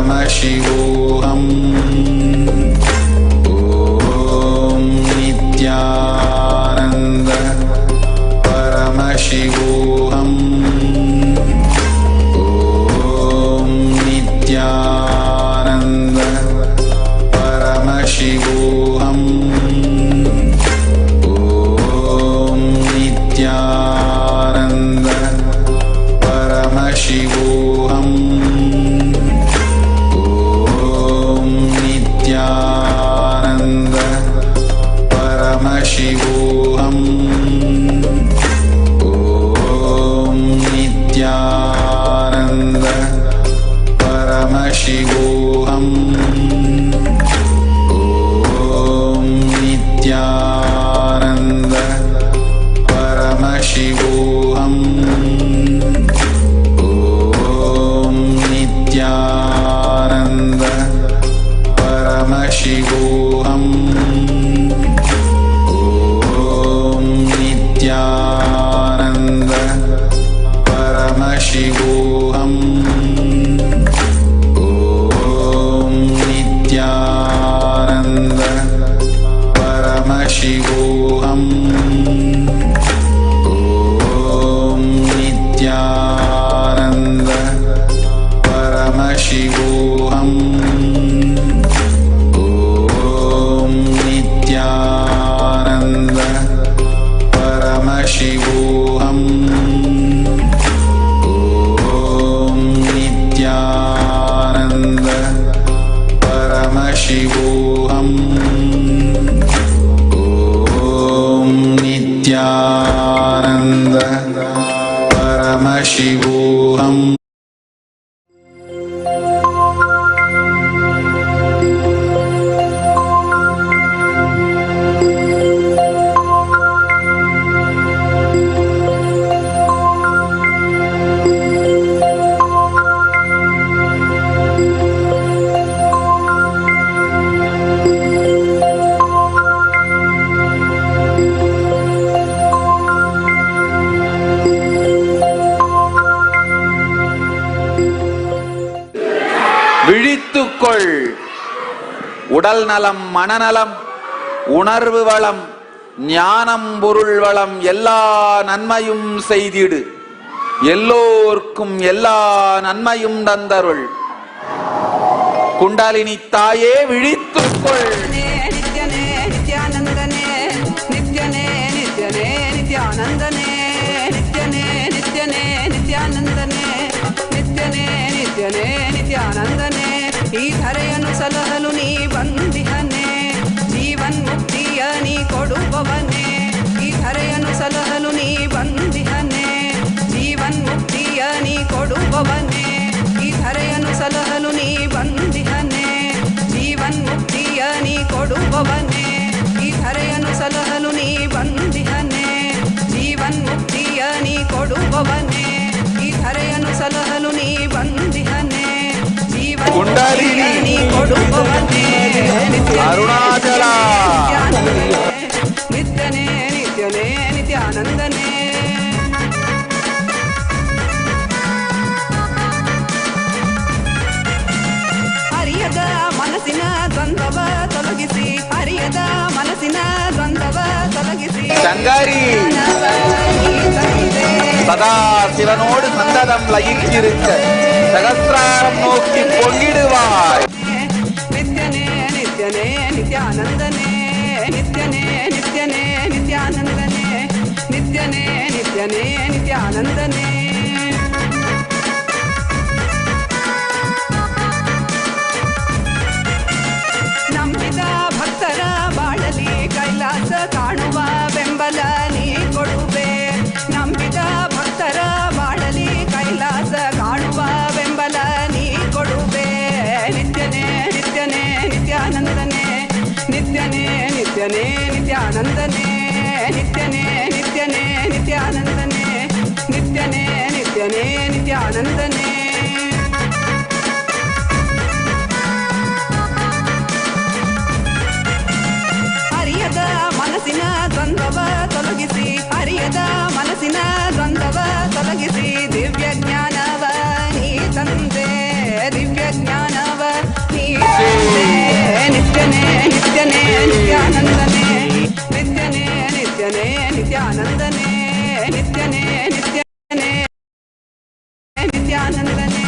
Paramashivam. Om Nithyananda Paramashivam. Om Nithyananda Paramashivam. Om Nithyananda Paramashivam. Om Nithyananda Paramashivam. Om Nithyananda Paramashivam. Om Nithyananda Paramashivam. Om Nithyananda Paramashivam. Om Nithyananda Paramashivam. Om Nithyananda Paramashivam. Om Nithyananda Paramashivam. Om Nithyananda Paramashivam. Om Nithyananda Paramashivam. Om Nithyananda Paramashivam. விழித்துக்கொள். உடல் நலம், மனநலம், உணர்வு வளம், ஞானம், பொருள் வளம் எல்லா நன்மையும் செய்திடு. எல்லோர்க்கும் எல்லா நன்மையும் தந்தருள். குண்டலினி தாயே விழித்துக்கொள். நித்யனே நித்யானந்தனே நித்யனே நித்யனே நித்யானந்தனே நித்யனே நித்யனே நித்யானந்தனே ನಿತ್ಯನೇ ನಿತ್ಯನೇ ನಿತ್ಯಾನಂದನೇ ಈ ಧರೆಯನ್ನು ಸಲಹಲು ನೀ ಬಂದಿಹನೇ ಜೀವನ್ ಮುಕ್ತಿಯ ನೀ ಕೊಡುವವನೇ ಈ ಧರೆಯನ್ನು ಸಲಹಲು ನೀ ಬಂದಿಹನೇ ಜೀವನ್ ಮುಕ್ತಿಯ ನೀ ಕೊಡುವವನೇ ಈ ಧರೆಯನ್ನು ಸಲಹಲು ನೀ ಬಂದಿಹನೇ ಜೀವನ್ ಮುಕ್ತಿಯ ನೀ ಕೊಡುವವನೇ ಈ ಧರೆಯನ್ನು ಸಲಹಲು ನೀ ಬಂದಿಹನೇ ಜೀವನ್ ಮುಕ್ತಿಯ ನೀ ಕೊಡುವವನೇ ಈ ಧರೆಯನ್ನು ಸಲಹಲು ನೀ ಬಂದಿಹನೇ ಜೀವನ್ ಮುಕ್ತಿಯ ನೀ ಕೊಡುವವನೇ ಅರುಣಾಚಲ ನಿತ್ಯನೇ ನಿತ್ಯನೇ ನಿತ್ಯಾನಂದನೇ ಅರಿಯದ ಮನಸ್ಸಿನ ದ್ವಂದ್ವವ ತೊಲಗಿಸಿ ಅರಿಯದ ಮನಸ್ಸಿನ ದ್ವಂದ್ವವ ತೊಲಗಿಸಿ சங்காரி சதா சிவனோடு சந்ததம் லயித்திருக்க சகஸ்ராரம் நோக்கி பொங்கிடுவாய். நித்யனே நித்யனே நித்யானந்தனே நித்யனே நித்யனே நித்யானந்தனே நித்யனே நித்யனே நித்யானந்தனே ನಂಬಿದ ಭಕ್ತರ ಬಾಳಲಿ ಕೈಲಾಸ ಕಾಣುವ ಬೆಂಬಲ ನೀ ಕೊಡುವೆ ನಂಬಿದ ಭಕ್ತರ ಬಾಳಲಿ ಕೈಲಾಸ ಕಾಣುವ ಬೆಂಬಲ ನೀ ಕೊಡುವೆ ನಿತ್ಯನೇ ನಿತ್ಯನೇ ನಿತ್ಯಾನಂದನೇ ನಿತ್ಯನೇ ನಿತ್ಯನೇ ನಿತ್ಯಾನಂದನೇ ನಿತ್ಯನೇ ನಿತ್ಯನೇ ನಿತ್ಯಾನಂದನೇ ನಿತ್ಯನೇ ನಿತ್ಯನೇ ನಿತ್ಯಾನಂದನೇ ಅರಿಯದ ಮನಸ್ಸಿನ ದ್ವಂದ್ವವ ತೊಲಗಿಸಿ ಅರಿಯದ ಮನಸ್ಸಿನ ದ್ವಂದ್ವವ ತೊಲಗಿಸಿ ದಿವ್ಯ ಜ್ಞಾನವ ನೀ ತಂದೆ ದಿವ್ಯ ಜ್ಞಾನವ ನಿತ್ಯನೇ ನಿತ್ಯಾನಂದನೇ ನಿತ್ಯನೇ ನಿತ್ಯನೇ ನಿತ್ಯಾನಂದನೇ ನಿತ್ಯನೇ ನಿತ್ಯನೇ ನಿತ್ಯಾನಂದನೇ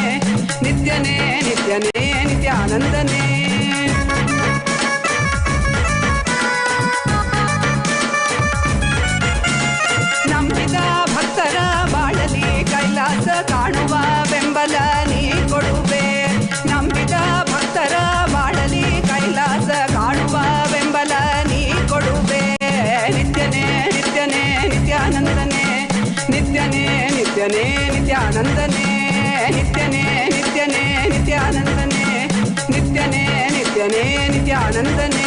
ನಿತ್ಯನೇ ನಿತ್ಯನೇ ನಿತ್ಯಾನಂದನೇ ನಂಬಿದ ಭಕ್ತರ ಬಾಳಲಿ ಕೈಲಾಸ ಕಾಣುವ ಬೆಂಬಲ ನೀ ಕೊಡುವೆ ನಂಬಿದ ಭಕ್ತರ ಬಾಳಲಿ ಕೈಲಾಸ ಕಾಣುವ ಬೆಂಬಲ ನೀ ಕೊಡುವೆ ನಿತ್ಯನೇ ನಿತ್ಯನೇ ನಿತ್ಯಾನಂದನೇ ನಿತ್ಯನೇ ನಿತ್ಯನೇ ನಿತ್ಯಾನಂದನೇ ನಿತ್ಯನೇ ನಿತ್ಯನೇ ನಿತ್ಯಾನಂದನೇ ನಿತ್ಯನೇ ನಿತ್ಯನೇ ನಿತ್ಯಾನಂದನೇ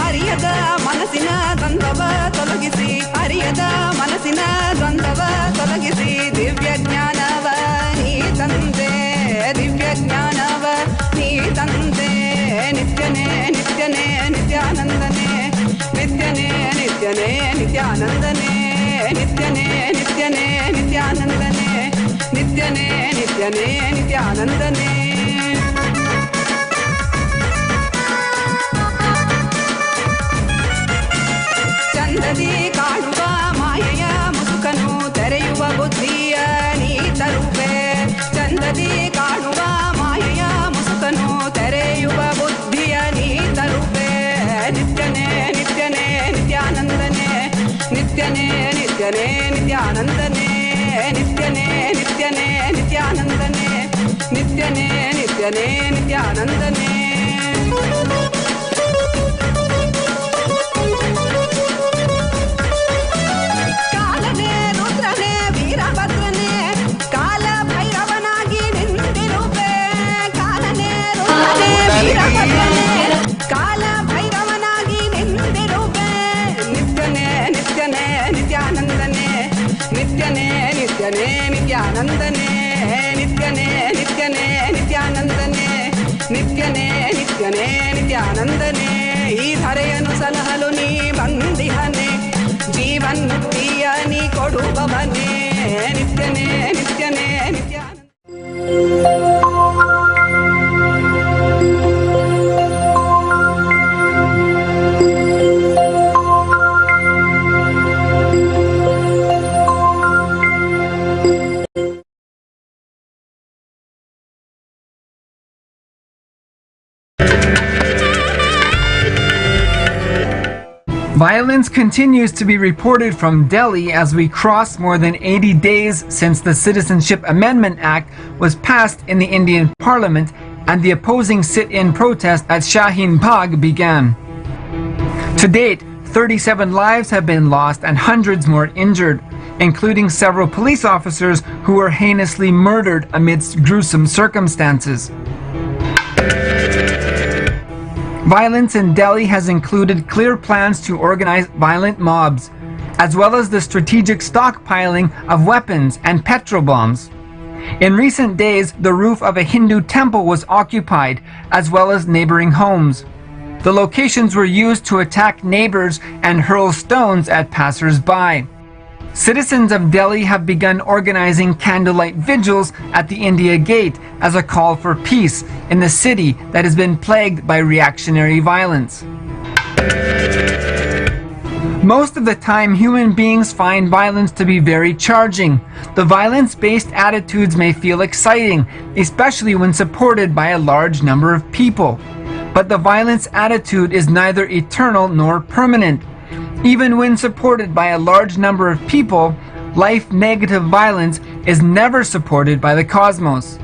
ಅರಿಯದ ಮನಸ್ಸಿನ ದ್ವಂದ್ವವ ತೊಲಗಿಸಿ ಅರಿಯದ ಮನಸ್ಸಿನ ದ್ವಂದ್ವವ ತೊಲಗಿಸಿ ದಿವ್ಯ ಜ್ಞಾನವ ನೀ ತಂದೆ ದಿವ್ಯ ಜ್ಞಾನವ ನೀ ತಂದೆ ನಿತ್ಯನೇ ನಿತ್ಯನೇ ನಿತ್ಯಾನಂದನೇ ನಿತ್ಯನೇ ನಿತ್ಯನೇ ನಿತ್ಯಾನಂದನೇ ನಿತ್ಯನೇ ನಿತ್ಯನೇ ನಿತ್ಯಾನಂದನೇ ನಿತ್ಯನೇ ನಿತ್ಯನೇ ನಿತ್ಯಾನಂದನೇ ಚಂದದಿ ಕಾಣುವ ಮಾಯೆಯ ಮುಸುಕನು ತೆರೆಯುವ ಬುದ್ಧಿಯ ನೀ ತರುವೆ ಚಂದದಿ ಕಾಣುವ ಮಾಯೆಯ ಮುಸುಕನು ತೆರೆಯುವ ಬುದ್ಧಿಯ ನೀ ತರುವೆ ನಿತ್ಯನೇ ನಿತ್ಯನೇ ನಿತ್ಯಾನಂದನೇ ನಿತ್ಯನೇ ನಿತ್ಯನೇ ನಿತ್ಯಾನಂದನೇ ನಿತ್ಯನೇ ನಿತ್ಯನೇ ನಿತ್ಯಾನಂದನೇ ನಿತ್ಯನೇ ನಿತ್ಯನೇ ನಿತ್ಯಾನಂದನೇ ಕಾಲನೇ ರುದ್ರನೇ ವೀರಭದ್ರನೇ ಕಾಲ ಭೈರವನಾಗಿ ನಿಂತಿರುವೆ ಕಾಲನೇ ರುದ್ರನೇ ವೀರಭದ್ರನೇ ಕಾಲ ಭೈರವನಾಗಿ ನಿಂತಿರುವೆ ನಿತ್ಯನೇ ನಿತ್ಯನೇ ನಿತ್ಯಾನಂದನೇ ನಿತ್ಯನೇ ನಿತ್ಯನೇ ನಿತ್ಯಾನಂದನೇ ನಿತ್ಯನೇ ನಿತ್ಯನೇ ನಿತ್ಯಾನಂದನೇ ನಿತ್ಯನೇ ನಿತ್ಯನೇ ನಿತ್ಯಾನಂದನೇ ಈ ಧರೆಯನ್ನು ಸಲಹಲು ನೀ ಬಂದಿಹನೆ ಜೀವನ್ ಮುಕ್ತಿಯ ನೀ ಕೊಡುವವನೇ ನಿತ್ಯನೇ ನಿತ್ಯನೇ Nithyananda Violence continues to be reported from Delhi as we cross more than 80 days since the Citizenship Amendment Act was passed in the Indian Parliament and the opposing sit-in protest at Shaheen Bagh began. To date, 37 lives have been lost and hundreds more injured, including several police officers who were heinously murdered amidst gruesome circumstances. Violence in Delhi has included clear plans to organize violent mobs, as well as the strategic stockpiling of weapons and petrol bombs. In recent days, the roof of a Hindu temple was occupied, as well as neighboring homes. The locations were used to attack neighbors and hurl stones at passers-by. Citizens of Delhi have begun organizing candlelight vigils at the India Gate as a call for peace in the city that has been plagued by reactionary violence. Most of the time, human beings find violence to be very charging. The violence-based attitudes may feel exciting, especially when supported by a large number of people. But the violence attitude is neither eternal nor permanent. Even when supported by a large number of people, life-negative violence is never supported by the cosmos.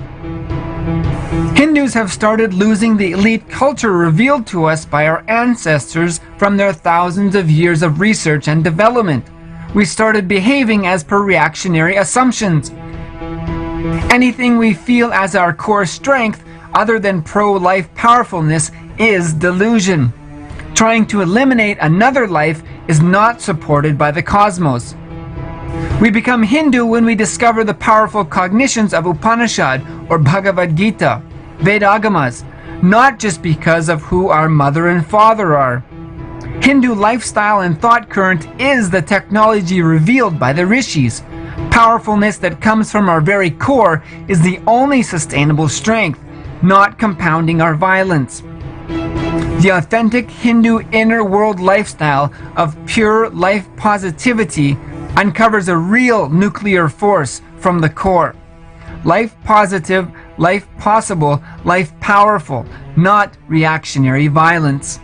Hindus have started losing the elite culture revealed to us by our ancestors from their thousands of years of research and development. We started behaving as per reactionary assumptions. Anything we feel as our core strength, other than pro-life powerfulness, is delusion. Trying to eliminate another life is not supported by the cosmos. We become Hindu when we discover the powerful cognitions of Upanishad or Bhagavad Gita, Vedagamas, not just because of who our mother and father are. Hindu lifestyle and thought current is the technology revealed by the rishis. Powerfulness that comes from our very core is the only sustainable strength, not compounding our violence. The authentic Hindu inner world lifestyle of pure life positivity uncovers a real nuclear force from the core. Life positive, life possible, life powerful, not reactionary violence.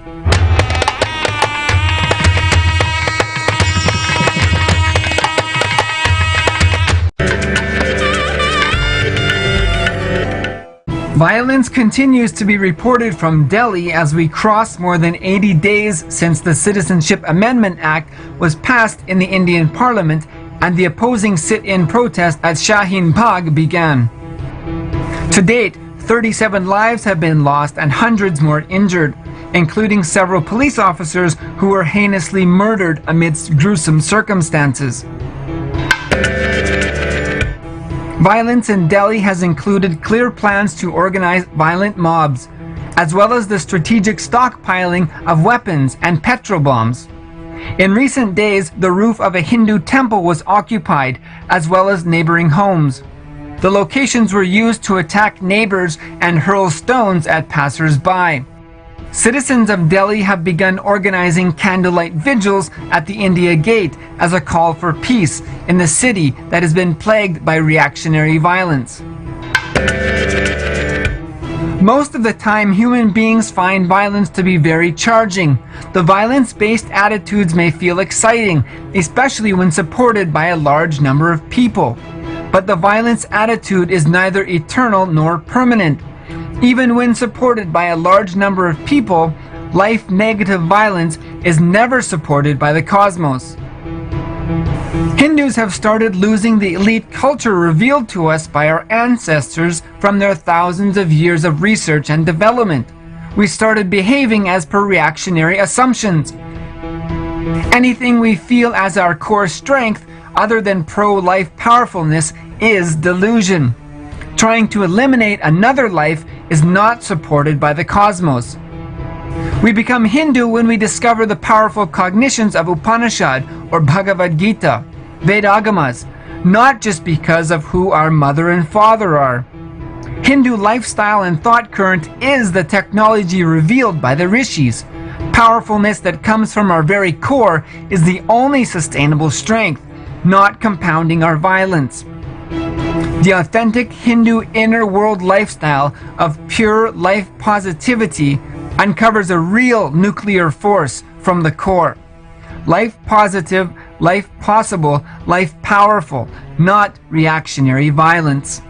Violence continues to be reported from Delhi as we cross more than 80 days since the Citizenship Amendment Act was passed in the Indian Parliament and the opposing sit-in protest at Shaheen Bagh began. To date, 37 lives have been lost and hundreds more injured, including several police officers who were heinously murdered amidst gruesome circumstances. Violence in Delhi has included clear plans to organize violent mobs, as well as the strategic stockpiling of weapons and petrol bombs. In recent days, the roof of a Hindu temple was occupied, as well as neighboring homes. The locations were used to attack neighbors and hurl stones at passers-by. Citizens of Delhi have begun organizing candlelight vigils at the India Gate as a call for peace in the city that has been plagued by reactionary violence. Most of the time, human beings find violence to be very charging. The violence-based attitudes may feel exciting, especially when supported by a large number of people. But the violence attitude is neither eternal nor permanent. Even when supported by a large number of people, life-negative violence is never supported by the cosmos. Hindus have started losing the elite culture revealed to us by our ancestors from their thousands of years of research and development. We started behaving as per reactionary assumptions. Anything we feel as our core strength, other than pro-life powerfulness, is delusion. Trying to eliminate another life is not supported by the cosmos. We become Hindu when we discover the powerful cognitions of Upanishad or Bhagavad Gita, Vedagamas, not just because of who our mother and father are. Hindu lifestyle and thought current is the technology revealed by the rishis. Powerfulness that comes from our very core is the only sustainable strength, not compounding our violence. The authentic Hindu inner world lifestyle of pure life positivity uncovers a real nuclear force from the core. Life positive, life possible, life powerful, not reactionary violence.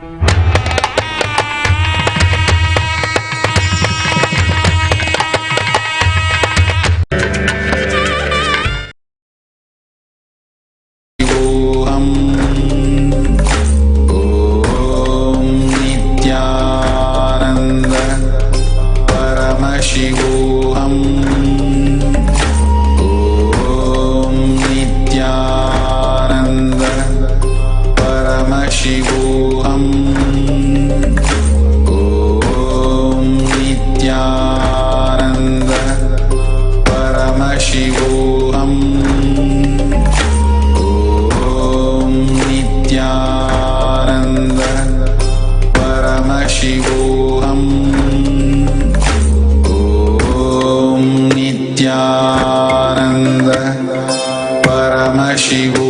Paramashivam.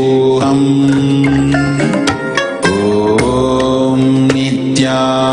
Om Nithyananda.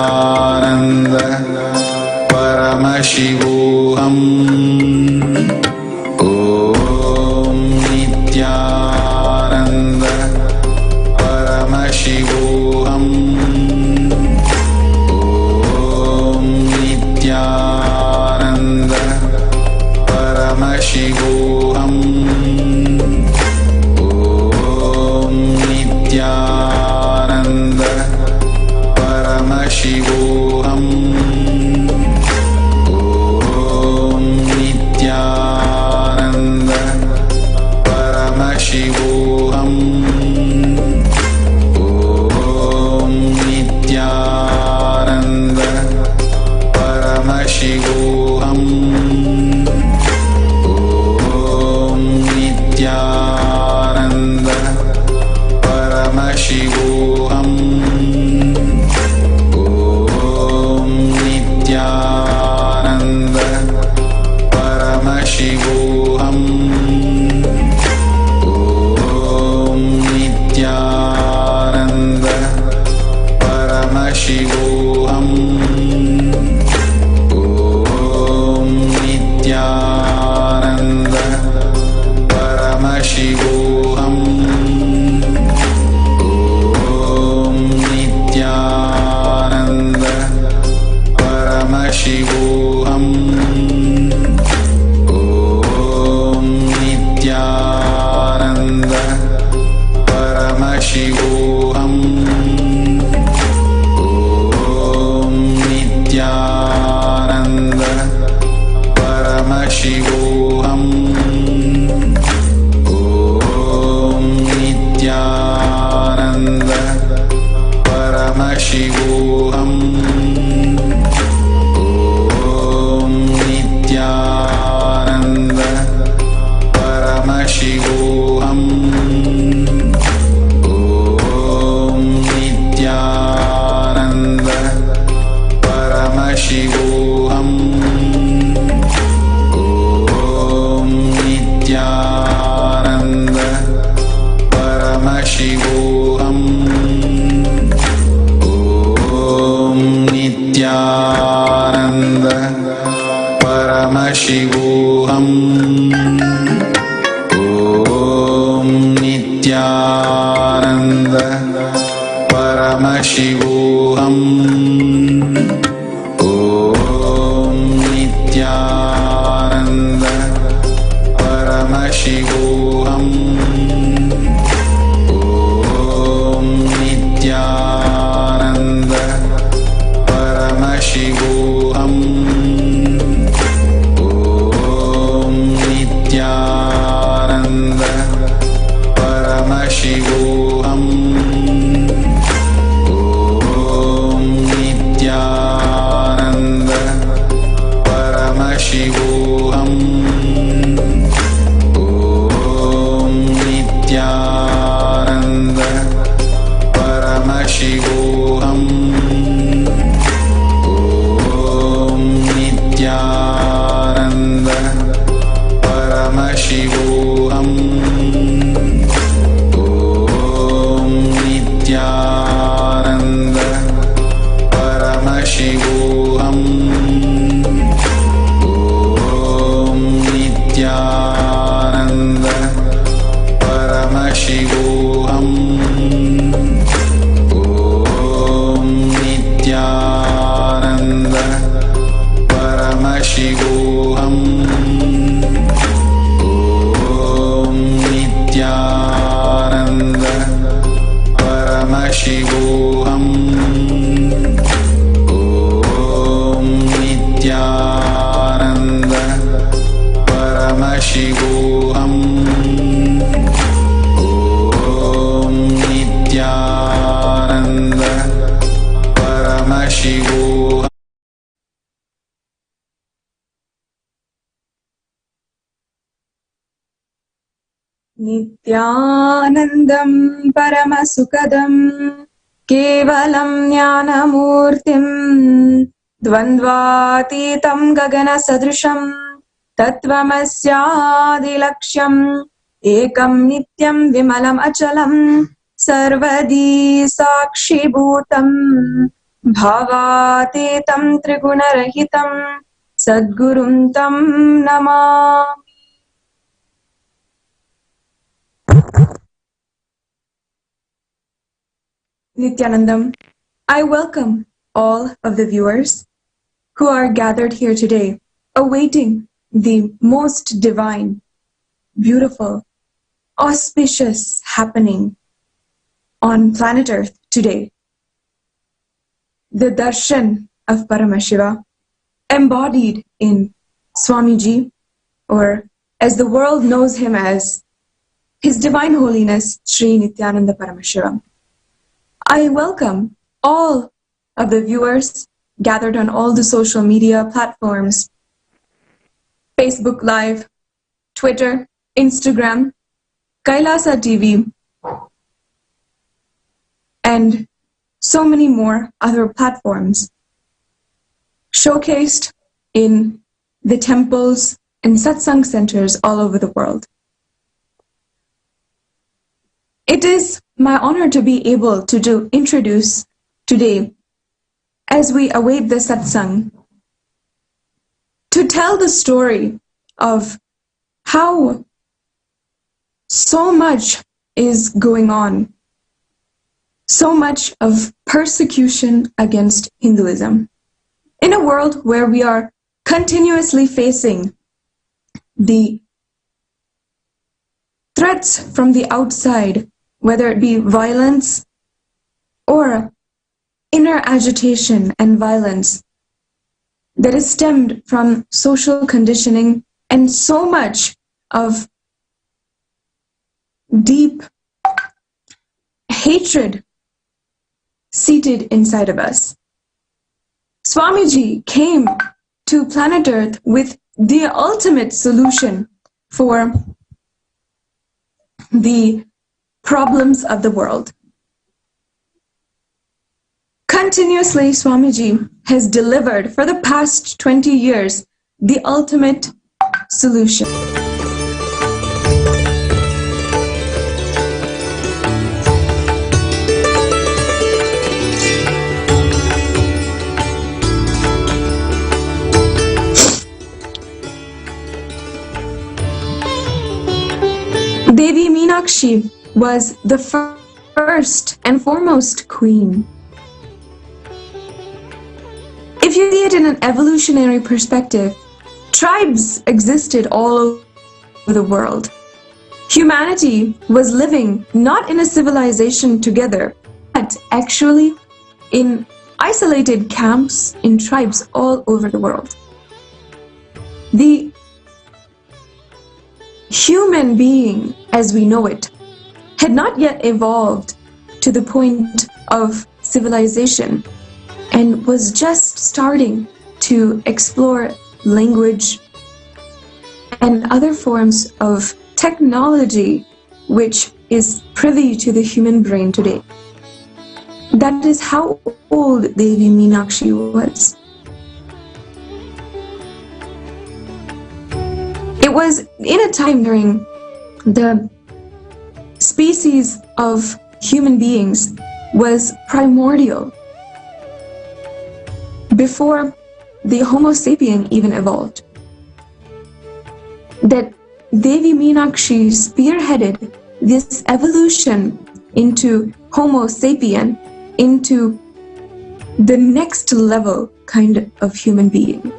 Paramashivam. Om Nithyananda Paramashivam. Om Nithyananda Paramashivam. Om Nithyananda Paramashivam. Om Nithyananda Paramashivam. Om Nithyananda Paramashivam. Om Nithyananda Paramashivam. Om Nithyananda Paramashivam. Om Nithyananda Paramashivam. Om Nithyananda Paramashivam. Om Nithyananda Paramashivam. Om Nithyananda Paramashivam. Om Nithyananda Paramashivam. Om Nithyananda Paramashivam. Om Nithyananda Paramashivam. Om Nithyananda Paramashivam. Om Nithyananda Paramashivam. Om Nithyananda Paramashivam. Om Nithyananda Paramashivam. Om Nithyananda Paramashivam. नित्यानन्दं परमसुखदं केवलं ज्ञानमूर्तिं द्वन्द्वातीतं गगनसदृशं तत्त्वमस्यादिलक्ष्यम् एकं नित्यं विमलम् अचलं सर्वदी साक्षिभूतं भावातीतं त्रिगुणरहितं सद्गुरुं तं Namami. Nithyanandam, I welcome all of the viewers who are gathered here today, awaiting the most divine, beautiful, auspicious happening on planet Earth today. The darshan of Paramashiva, embodied in Swamiji, or as the world knows him as His Divine Holiness Sri Nithyananda Paramashivam. I welcome all of the viewers gathered on all the social media platforms, Facebook Live, Twitter, Instagram, Kailasa TV, and so many more other platforms showcased in the temples and satsang centers all over the world. It is my honor to be able to introduce today, as we await the satsang, to tell the story of how so much is going on, so much of persecution against Hinduism. In a world where we are continuously facing the threats from the outside whether it be violence or inner agitation and violence that is stemmed from social conditioning and so much of deep hatred seated inside of us. Swamiji came to planet Earth with the ultimate solution for the problems of the world. Continuously, Swamiji has delivered for the past 20 years the ultimate solution. Devi Meenakshi was the first and foremost queen. If you see it in an evolutionary perspective, tribes existed all over the world. Humanity was living not in a civilization together, but actually in isolated camps in tribes all over the world. The human being, as we know it, had not yet evolved to the point of civilization and was just starting to explore language and other forms of technology which is privy to the human brain today. That is how old Devi Meenakshi was. It was in a time during the species of human beings was primordial, before the Homo sapien even evolved, that Devi Meenakshi spearheaded this evolution into Homo sapien, into the next level kind of human being,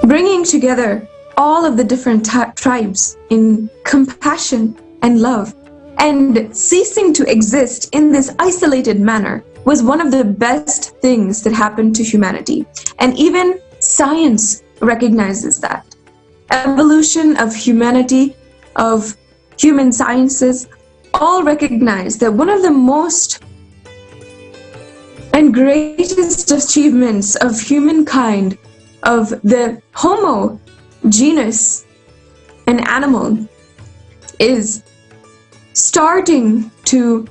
bringing together all of the different tribes in compassion and love, and ceasing to exist in this isolated manner was one of the best things that happened to humanity. And even science recognizes that. Evolution of humanity, of human sciences, all recognize that one of the most and greatest achievements of humankind, of the Homo genus, an animal, is starting to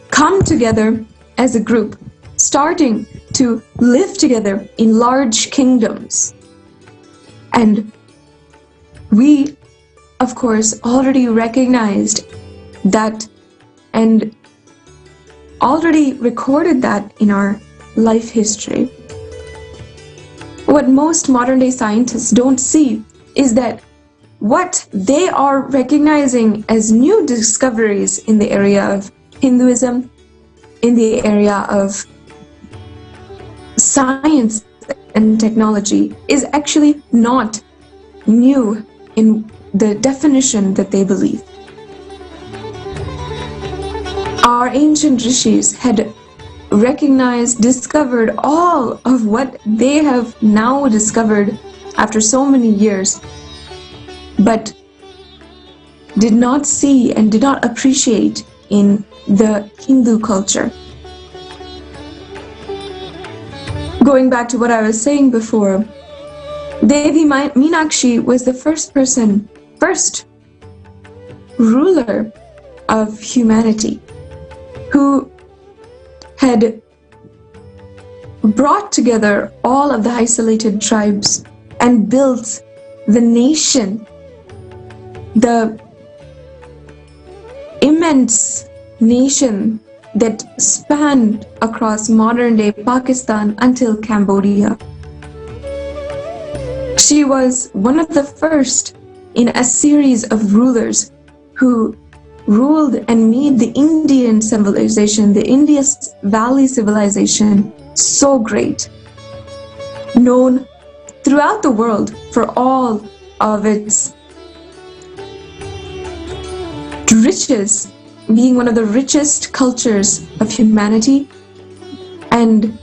come together as a group, starting to live together in large kingdoms. And we, of course, already recognized that and already recorded that in our life history. What most modern day scientists don't see is that what they are recognizing as new discoveries in the area of Hinduism, in the area of science and technology, is actually not new in the definition that they believe. Our ancient rishis had recognized, discovered all of what they have now discovered after so many years, but did not see and did not appreciate in the Hindu culture. Going back to what I was saying before, Devi Meenakshi was the first ruler of humanity, who had brought together all of the isolated tribes and built the nation, the immense nation that spanned across modern-day Pakistan until Cambodia. She was one of the first in a series of rulers who ruled and made the Indian civilization, the Indus Valley civilization, so great, known throughout the world for all of its riches being one of the richest cultures of humanity and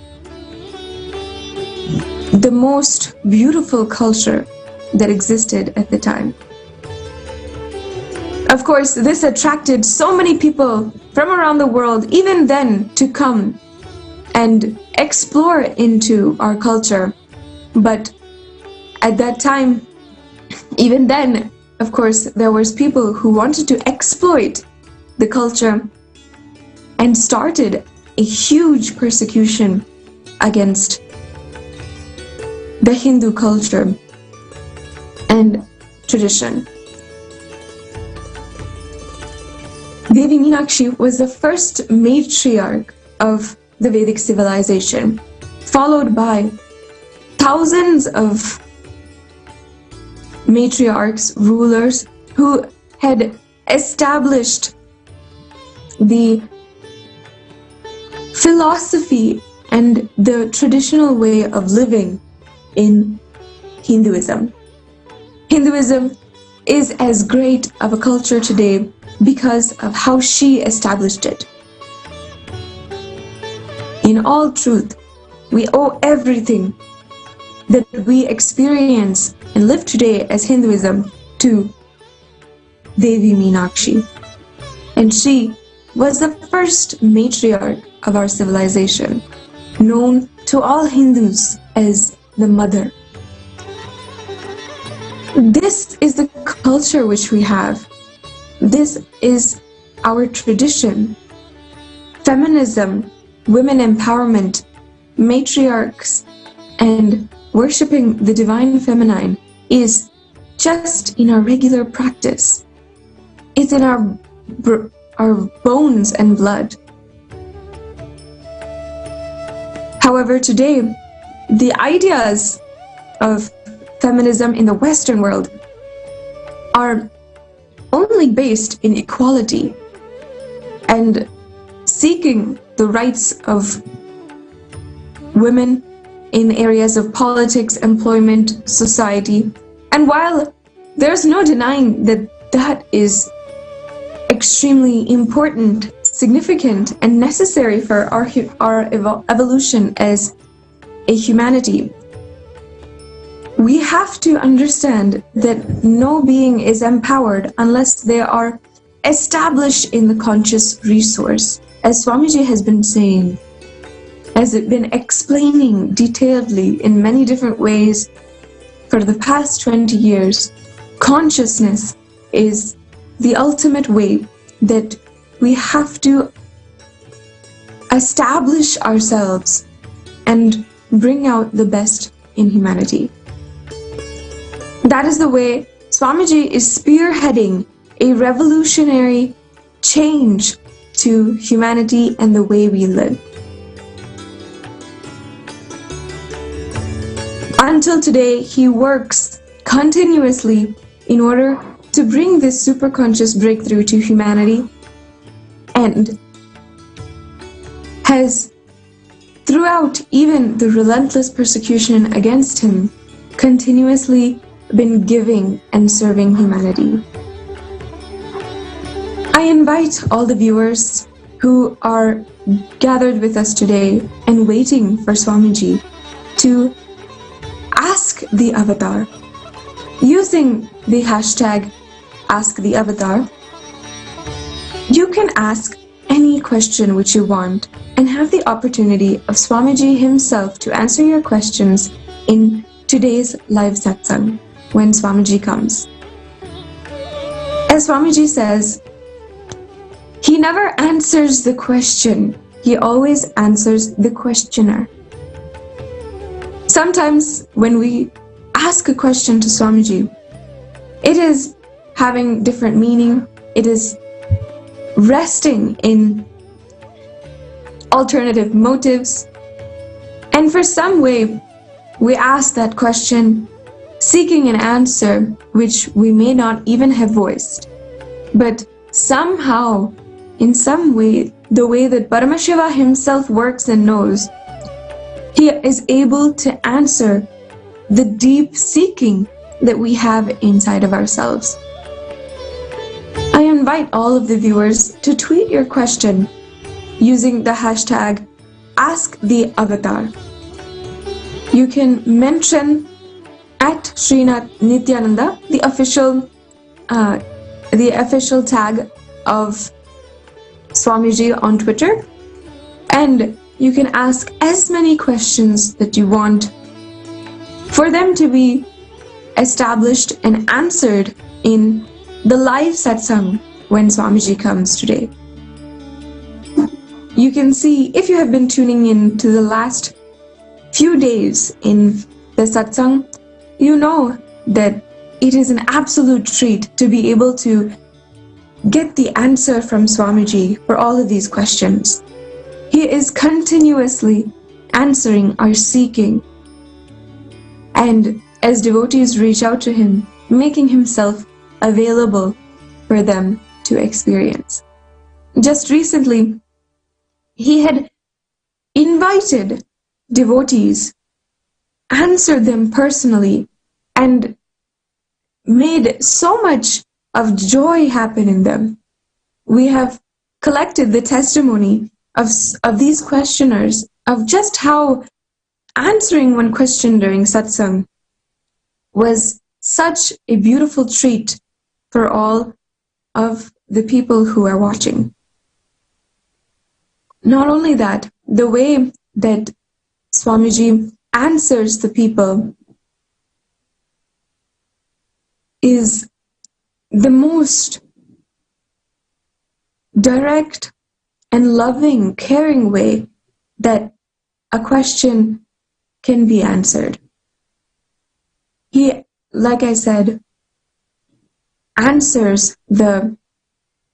the most beautiful culture that existed at the time. Of course, this attracted so many people from around the world, even then, to come and explore into our culture. But at that time, even then, of course, there was people who wanted to exploit the culture and started a huge persecution against the Hindu culture and tradition. Devi Meenakshi was the first matriarch of the Vedic civilization, followed by thousands of matriarchs, rulers who had established the philosophy and the traditional way of living in Hinduism. Hinduism is as great of a culture today because of how she established it. In all truth, we owe everything that we experience and live today as Hinduism to Devi Meenakshi. And she was the first matriarch of our civilization, known to all Hindus as the Mother. This is the culture which we have. This is our tradition. Feminism, women empowerment, matriarchs, and worshipping the divine feminine is just in our regular practice. It's in our bones and blood. However, today, the ideas of feminism in the Western world are only based in equality and seeking the rights of women in areas of politics, employment, society. And while there's no denying that that is extremely important, significant, and necessary for our evolution as a humanity, we have to understand that no being is empowered unless they are established in the conscious resource. As Swamiji has been saying, has been explaining detailedly in many different ways for the past 20 years, consciousness is the ultimate way that we have to establish ourselves and bring out the best in humanity. That is the way Swamiji is spearheading a revolutionary change to humanity and the way we live. Until today, he works continuously in order to bring this superconscious breakthrough to humanity, and has, throughout even the relentless persecution against him, continuously been giving and serving humanity. I invite all the viewers who are gathered with us today and waiting for Swamiji to ask the avatar using the hashtag #AskTheAvatar. You can ask any question which you want and have the opportunity of Swamiji himself to answer your questions in today's live satsang when Swamiji comes. As Swamiji says, he never answers the question, he always answers the questioner. Sometimes when we ask a question to Swamiji, it is having different meaning, it is resting in alternative motives, and for some way we ask that question seeking an answer which we may not even have voiced, but somehow, in some way, the way that Paramashivam himself works and knows, he is able to answer the deep seeking that we have inside of ourselves. I invite all of the viewers to tweet your question using the hashtag AskTheAvatar. You can mention at Srinath Nithyananda, the official tag of Swamiji on Twitter, and you can ask as many questions that you want for them to be established and answered in the live satsang when Swamiji comes today. You can see, if you have been tuning in to the last few days in the satsang, you know that it is an absolute treat to be able to get the answer from Swamiji for all of these questions. He is continuously answering our seeking, and as devotees reach out to him, making himself available for them to experience. Just recently, he had invited devotees, answered them personally, and made so much of joy happen in them. We have collected the testimony of these questioners, of just how answering one question during satsang was such a beautiful treat for all of the people who are watching. Not only that, the way that Swamiji answers the people is the most direct and loving, caring way that a question can be answered. He, like I said, answers the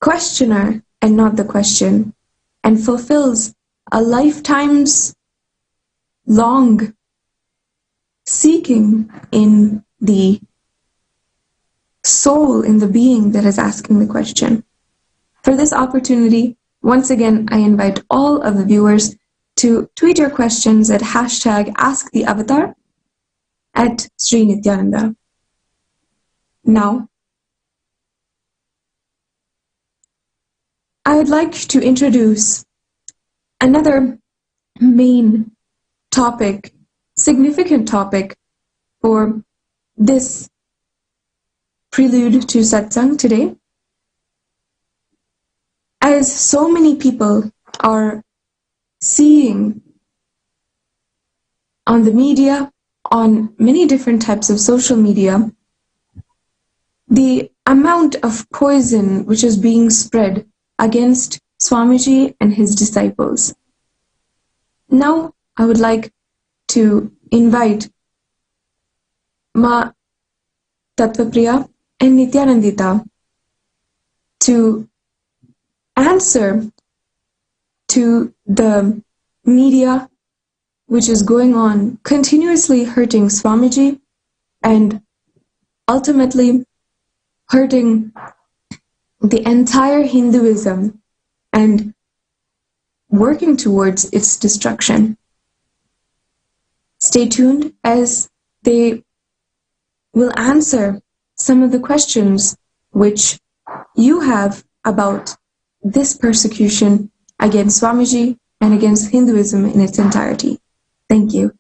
questioner and not the question, and fulfills a lifetime's long seeking in the soul, in the being that is asking the question. For this opportunity, once again, I invite all of the viewers to tweet your questions at hashtag AskTheAvatar at Sri Nithyananda. Now, I would like to introduce another main topic, significant topic for this prelude to satsang today. As so many people are seeing on the media, on many different types of social media, the amount of poison which is being spread against Swamiji and his disciples. Now, I would like to invite Ma Tattvapriya and Nithyanandita to answer to the media which is going on, continuously hurting Swamiji and ultimately hurting the entire Hinduism and working towards its destruction. Stay tuned as they will answer some of the questions which you have about this persecution against Swamiji and against Hinduism in its entirety. Thank you.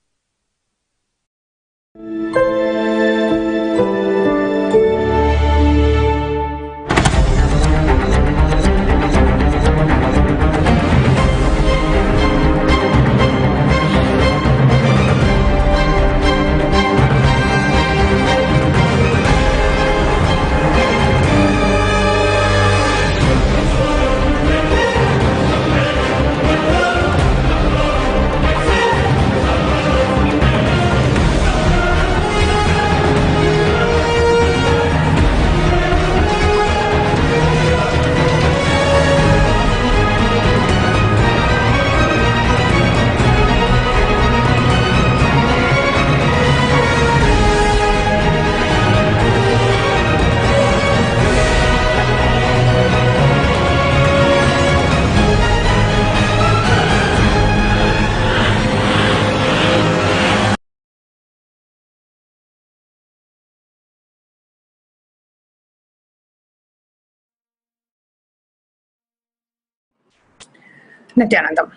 Nithyananda.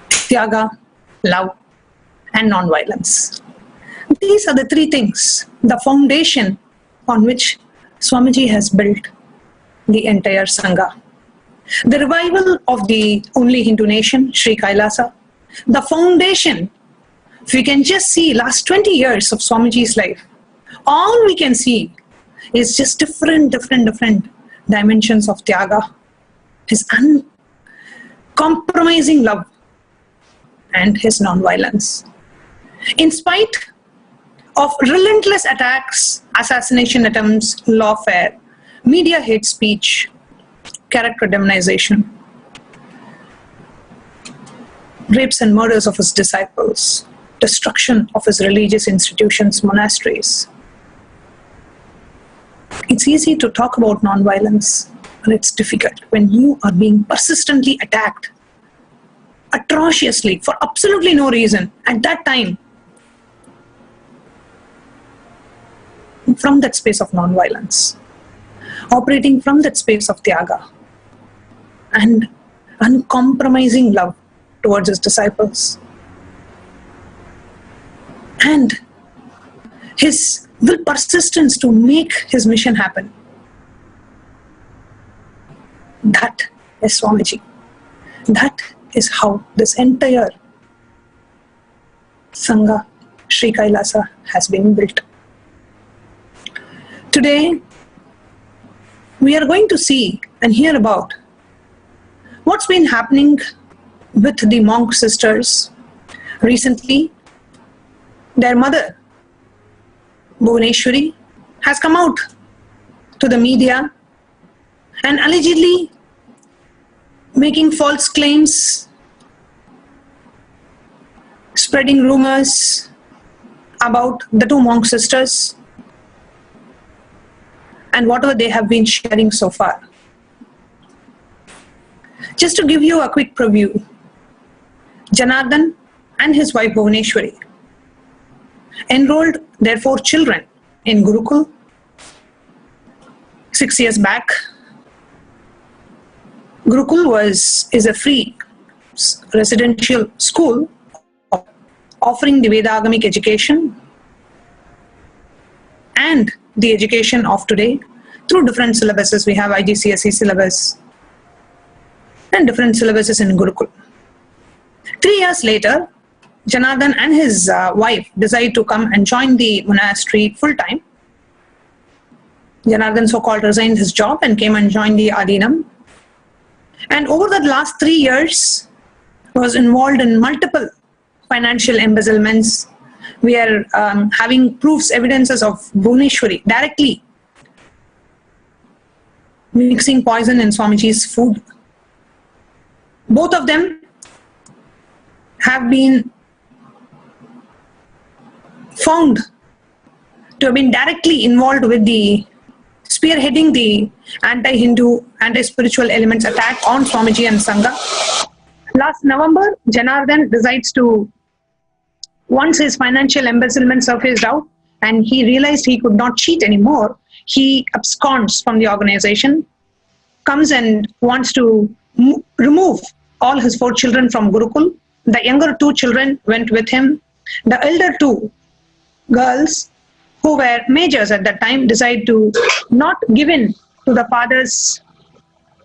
Tyaga, love, and non-violence. These are the three things, the foundation on which Swamiji has built the entire Sangha. The revival of the only Hindu nation, Sri Kailasa, the foundation, if we can just see last 20 years of Swamiji's life, all we can see is just different dimensions of Tyaga, his uncompromising love and his non-violence. In spite of relentless attacks, assassination attempts, lawfare, media hate speech, character demonization, rapes and murders of his disciples, destruction of his religious institutions, monasteries. It's easy to talk about non-violence, but it's difficult when you are being persistently attacked atrociously for absolutely no reason at that time, from that space of non-violence, operating from that space of Tyaga and uncompromising love towards his disciples, and his will persistence to make his mission happen. That is Swamiji. That is how this entire Sangha, Sri Kailasa, has been built. Today, we are going to see and hear about what's been happening with the monk sisters. Recently, their mother, Bhuvaneshwari, has come out to the media and allegedly making false claims, spreading rumors about the two monk sisters and whatever they have been sharing so far. Just to give you a quick preview, Janardhan and his wife Bhuvaneshwari enrolled their 4 children in Gurukul 6 years back. Gurukul is a free residential school offering the Vedagamic education and the education of today through different syllabuses. We have IGCSE syllabus and different syllabuses in Gurukul. 3 years later, Janardhan and his wife decided to come and join the monastery full-time. Janardhan so-called resigned his job and came and joined the Adinam. And over the last 3 years, was involved in multiple financial embezzlements. We are having proofs, evidences of Bhuvaneshwari directly mixing poison in Swamiji's food. Both of them have been found to have been directly involved with the spearheading the anti-Hindu, anti-spiritual elements attack on Swamiji and Sangha. Last November, Janardhan decides to, once his financial embezzlement surfaced out and he realized he could not cheat anymore, he absconds from the organization, comes and wants to remove all his 4 children from Gurukul. The younger 2 children went with him. The elder 2 girls, who were majors at that time, decided to not give in to the father's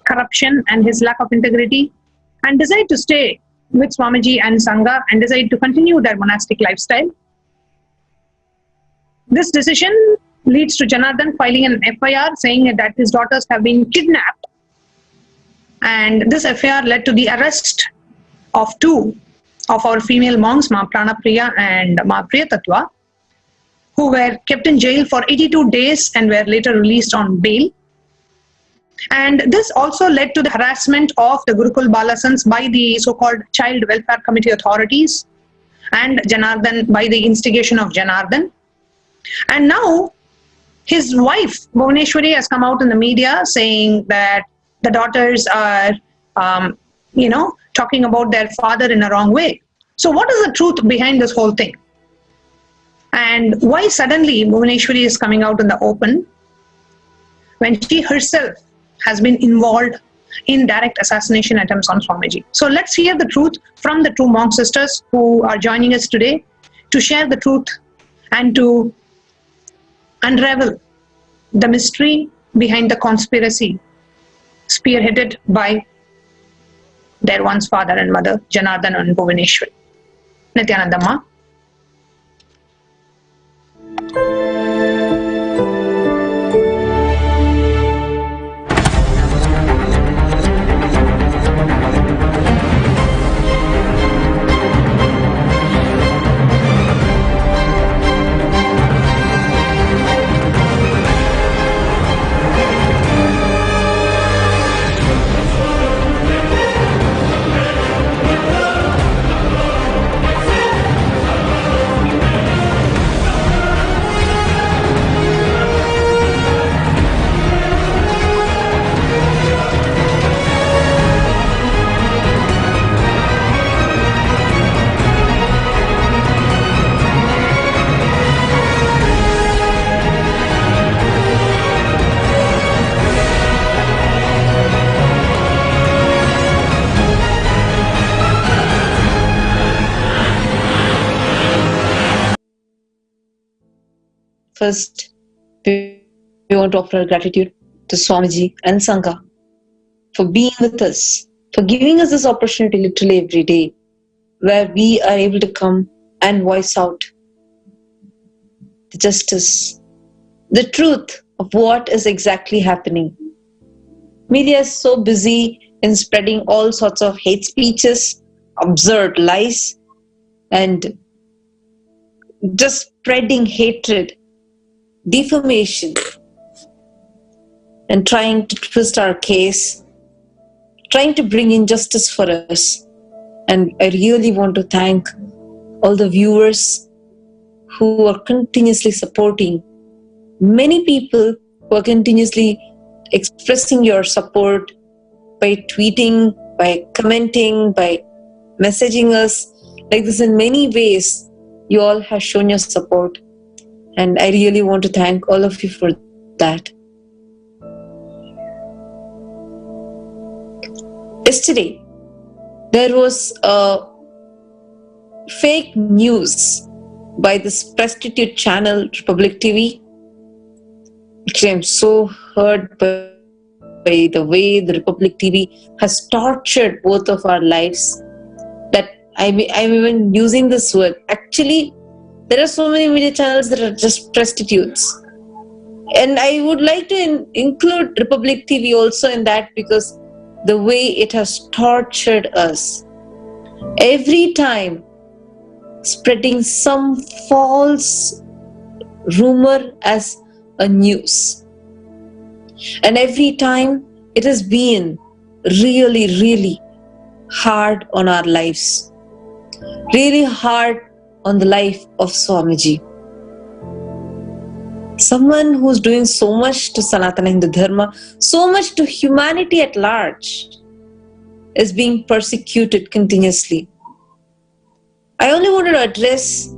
corruption and his lack of integrity and decided to stay with Swamiji and Sangha and decided to continue their monastic lifestyle. This decision leads to Janardhan filing an FIR saying that his daughters have been kidnapped. And this FIR led to the arrest of 2 of our female monks, Ma Pranapriya and Ma Priya Tattva, who were kept in jail for 82 days and were later released on bail. And this also led to the harassment of the Gurukul Balasans by the so-called Child Welfare Committee authorities and Janardhan by the instigation of Janardhan. And now his wife, Bhuvaneshwari, has come out in the media saying that the daughters are, talking about their father in a wrong way. So what is the truth behind this whole thing? And why suddenly Bhuvaneshwari is coming out in the open when she herself has been involved indirect assassination attempts on Swamiji. So let's hear the truth from the two monk sisters who are joining us today to share the truth and to unravel the mystery behind the conspiracy spearheaded by their once father and mother, Janardhan and Bhuvaneshwari. Nithyananda Ma. First, we want to offer our gratitude to Swamiji and Sangha for being with us, for giving us this opportunity literally every day, where we are able to come and voice out the justice, the truth of what is exactly happening. Media is so busy in spreading all sorts of hate speeches, absurd lies, and just spreading hatred, defamation, and trying to twist our case, trying to bring injustice for us. And I really want to thank all the viewers who are continuously supporting, many people who are continuously expressing your support by tweeting, by commenting, by messaging us. Like this, in many ways, you all have shown your support. And I really want to thank all of you for that. Yesterday, there was a fake news by this prostitute channel, Republic TV. Actually, I'm so hurt by the way the Republic TV has tortured both of our lives that I'm even using this word. Actually, there are so many media channels that are just prostitutes. And I would like to include Republic TV also in that, because the way it has tortured us. Every time spreading some false rumor as a news. And every time it has been really, really hard on our lives. Really hard on the life of Swamiji. Someone who's doing so much to Sanatana Hindu Dharma, so much to humanity at large, is being persecuted continuously. I only wanted to address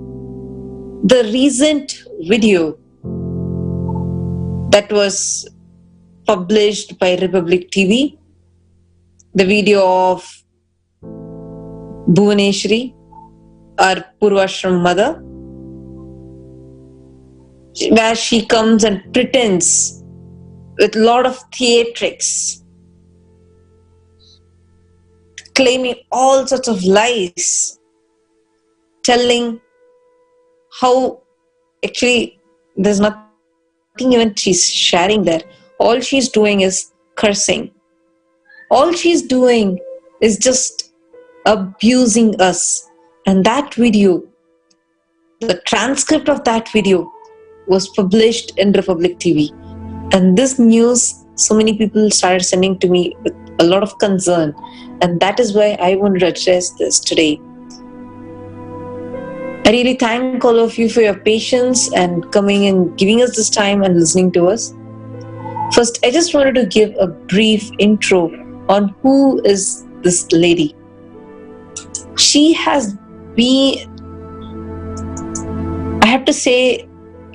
the recent video that was published by Republic TV, the video of Bhuvaneshwari, our Purvashram mother, where she comes and pretends with a lot of theatrics, claiming all sorts of lies, telling how actually there's nothing even she's sharing there. All she's doing is cursing. All she's doing is just abusing us. And that video, the transcript of that video, was published in Republic TV. And this news, so many people started sending to me with a lot of concern. And that is why I want to address this today. I really thank all of you for your patience and coming and giving us this time and listening to us. First, I just wanted to give a brief intro on who is this lady. She has been, I have to say,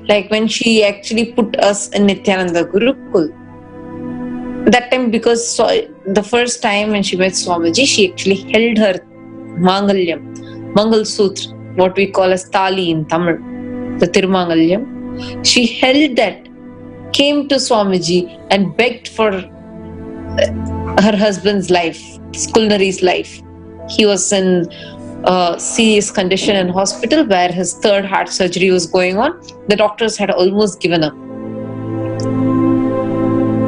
like when she actually put us in Nithyananda Gurukul, that time because the first time when she met Swamiji, she actually held her Mangalyam, Mangal Sutra, what we call as Tali in Tamil, the Tirumangalyam. She held that, came to Swamiji and begged for her husband's life, Kulnari's life. He was in a serious condition in hospital where his third heart surgery was going on. The doctors had almost given up.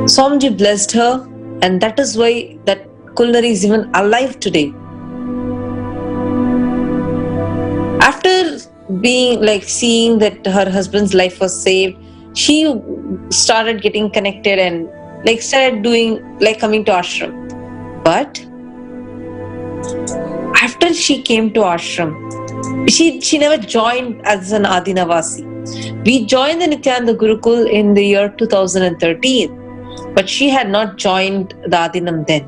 Swamiji blessed her, and that is why that Kulnari is even alive today. After seeing that her husband's life was saved, she started getting connected and started coming to ashram. But after she came to ashram, she never joined as an Adinavasi. We joined the Nithyananda Gurukul in the year 2013, but she had not joined the Adinam then.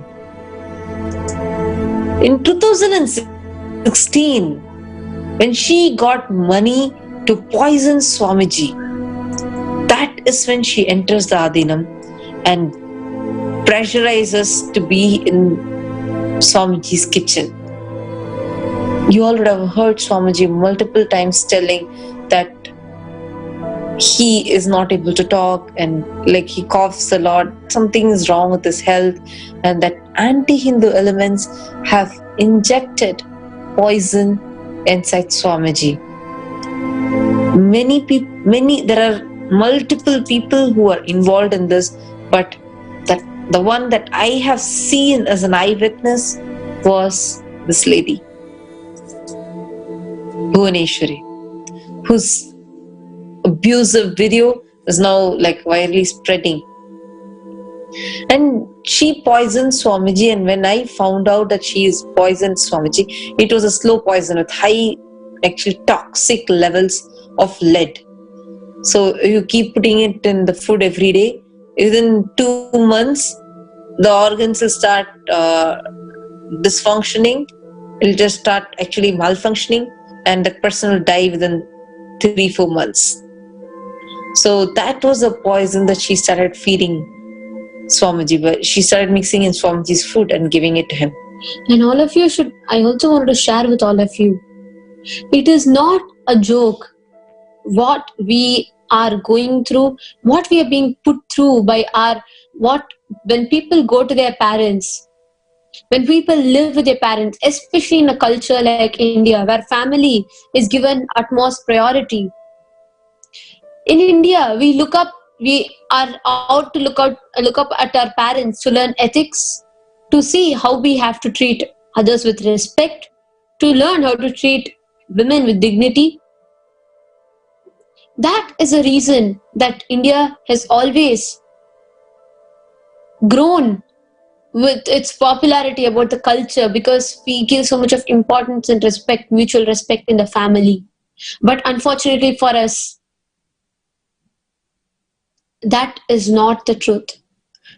In 2016, when she got money to poison Swamiji, that is when she enters the Adinam and pressurizes to be in Swamiji's kitchen. You all would have heard Swamiji multiple times telling that he is not able to talk and he coughs a lot, something is wrong with his health, and that anti-Hindu elements have injected poison inside Swamiji. There are multiple people who are involved in this, but the one that I have seen as an eyewitness was this lady, Bhuvaneshwari, whose abusive video is now widely spreading. And she poisoned Swamiji, and when I found out that she is poisoned Swamiji, it was a slow poison with high, actually toxic levels of lead. So you keep putting it in the food every day. Within 2 months, the organs will start dysfunctioning. It will just start actually malfunctioning, and that person will die within 3-4 months. So that was a poison that she started feeding Swamiji, but she started mixing in Swamiji's food and giving it to him. And all of you I also wanted to share with all of you, it is not a joke what we are going through, what we are being put through by when people go to their parents, when people live with their parents, especially in a culture like India where family is given utmost priority. In India, we are out to look up at our parents to learn ethics, to see how we have to treat others with respect, to learn how to treat women with dignity. That is a reason that India has always grown with its popularity about the culture, because we give so much of importance and respect, mutual respect in the family. But unfortunately for us, that is not the truth.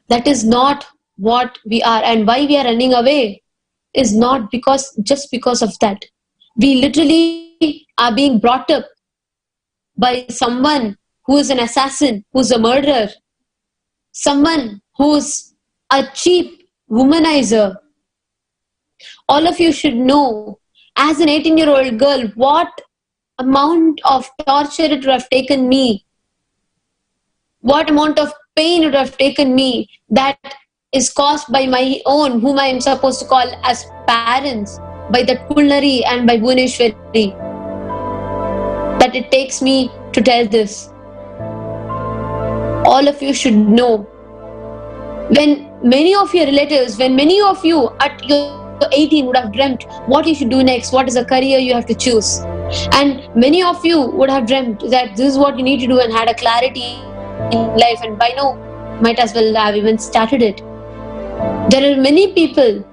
That is not what we are, and why we are running away is not just because of that. We literally are being brought up by someone who is an assassin, who's a murderer, someone who's a cheap womanizer. All of you should know, as an 18-year-old girl, what amount of torture it would have taken me, what amount of pain it would have taken me, that is caused by my own, whom I am supposed to call as parents, by the Kulnari and by Bhuvaneshwari, that it takes me to tell this. All of you should know, when many of your relatives, when many of you at your 18 would have dreamt what you should do next, what is a career you have to choose, and many of you would have dreamt that this is what you need to do and had a clarity in life, and by now might as well have even started it. There are many people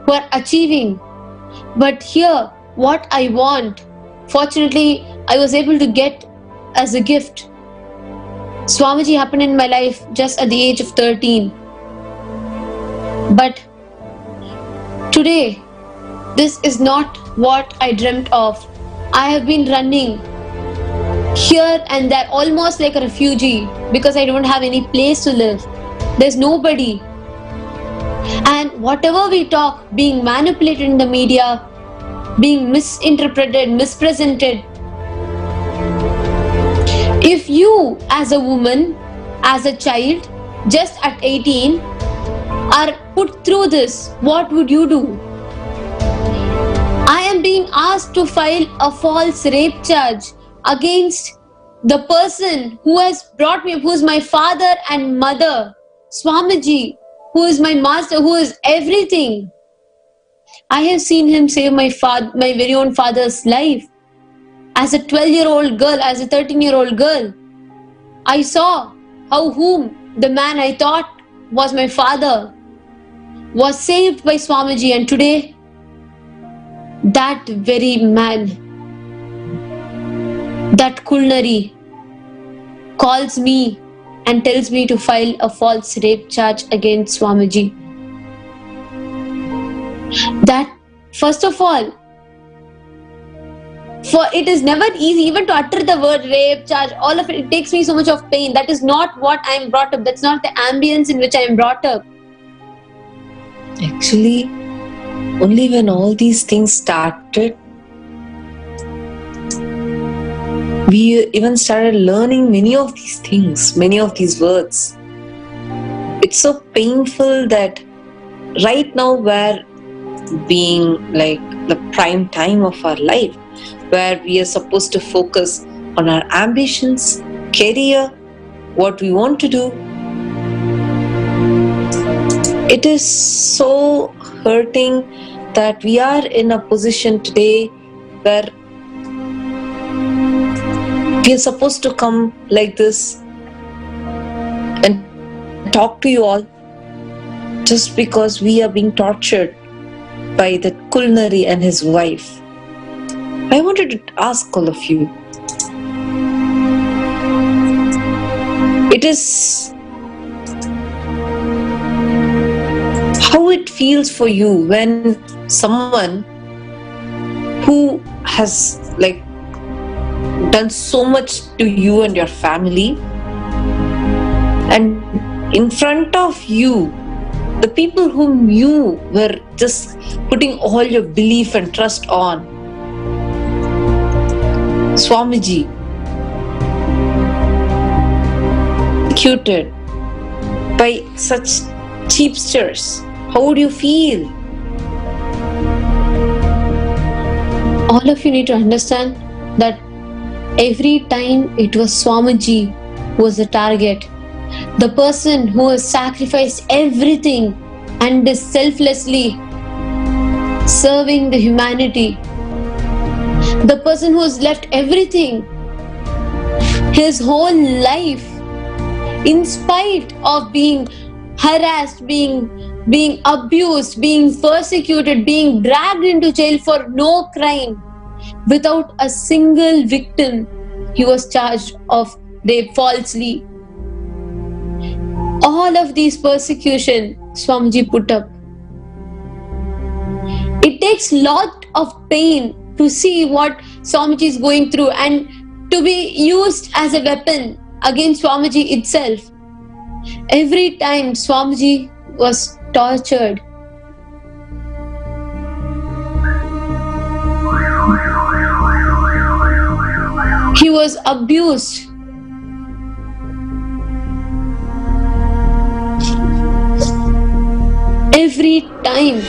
who are achieving, but here what I want, fortunately I was able to get as a gift. Swamiji happened in my life just at the age of 13. But today, this is not what I dreamt of. I have been running here and there, almost like a refugee, because I don't have any place to live. There's nobody. And whatever we talk being manipulated in the media, being misinterpreted, mispresented. If you as a woman, as a child, just at 18, are put through this, what would you do? I am being asked to file a false rape charge against the person who has brought me up, who is my father and mother, Swamiji, who is my master, who is everything. I have seen him save my very own father's life. As a 12-year-old girl, as a 13-year-old girl, I saw how the man I thought was my father was saved by Swamiji, and today that very man, that Kulnari, calls me and tells me to file a false rape charge against Swamiji. That, first of all, for it is never easy even to utter the word rape charge, all of it takes me so much of pain. That is not what I am brought up. That's not the ambience in which I am brought up. Actually, only when all these things started, we even started learning many of these things, many of these words. It's so painful that right now we're being like the prime time of our life, where we are supposed to focus on our ambitions, career, what we want to do. It is so hurting that we are in a position today where we are supposed to come like this and talk to you all just because we are being tortured by that Kulnari and his wife. I wanted to ask all of you, it is how it feels for you when someone who has like done so much to you and your family, and in front of you, the people whom you were just putting all your belief and trust on, Swamiji, executed by such cheapsters. How would you feel? All of you need to understand that every time it was Swamiji who was the target, the person who has sacrificed everything and is selflessly serving the humanity, the person who has left everything, his whole life, in spite of being harassed, being abused, being persecuted, being dragged into jail for no crime, without a single victim, he was charged of rape falsely. All of these persecution Swamiji put up. It takes lot of pain to see what Swamiji is going through and to be used as a weapon against Swamiji itself. Every time Swamiji was tortured, he was abused. Every time.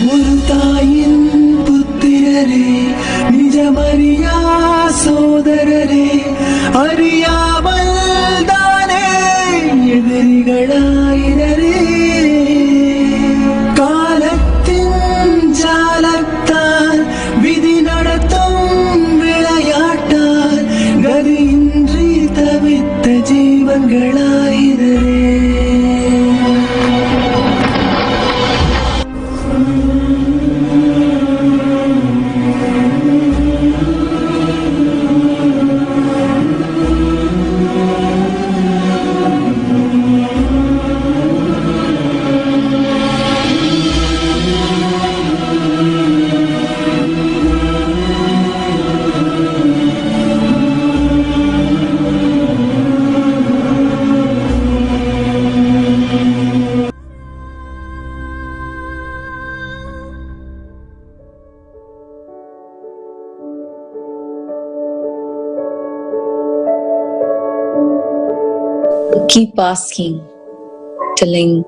keep asking, telling,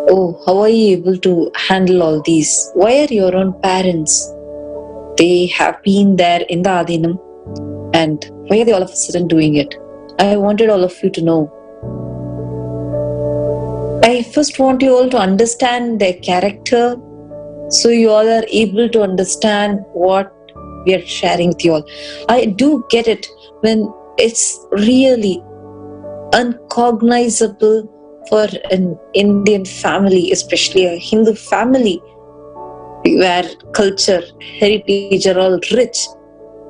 oh, how are you able to handle all these? Why are your own parents? They have been there in the Adinam, and why are they all of a sudden doing it? I wanted all of you to know. I first want you all to understand their character, so you all are able to understand what we are sharing with you all. I do get it when it's really uncognizable for an Indian family, especially a Hindu family, where culture, heritage are all rich,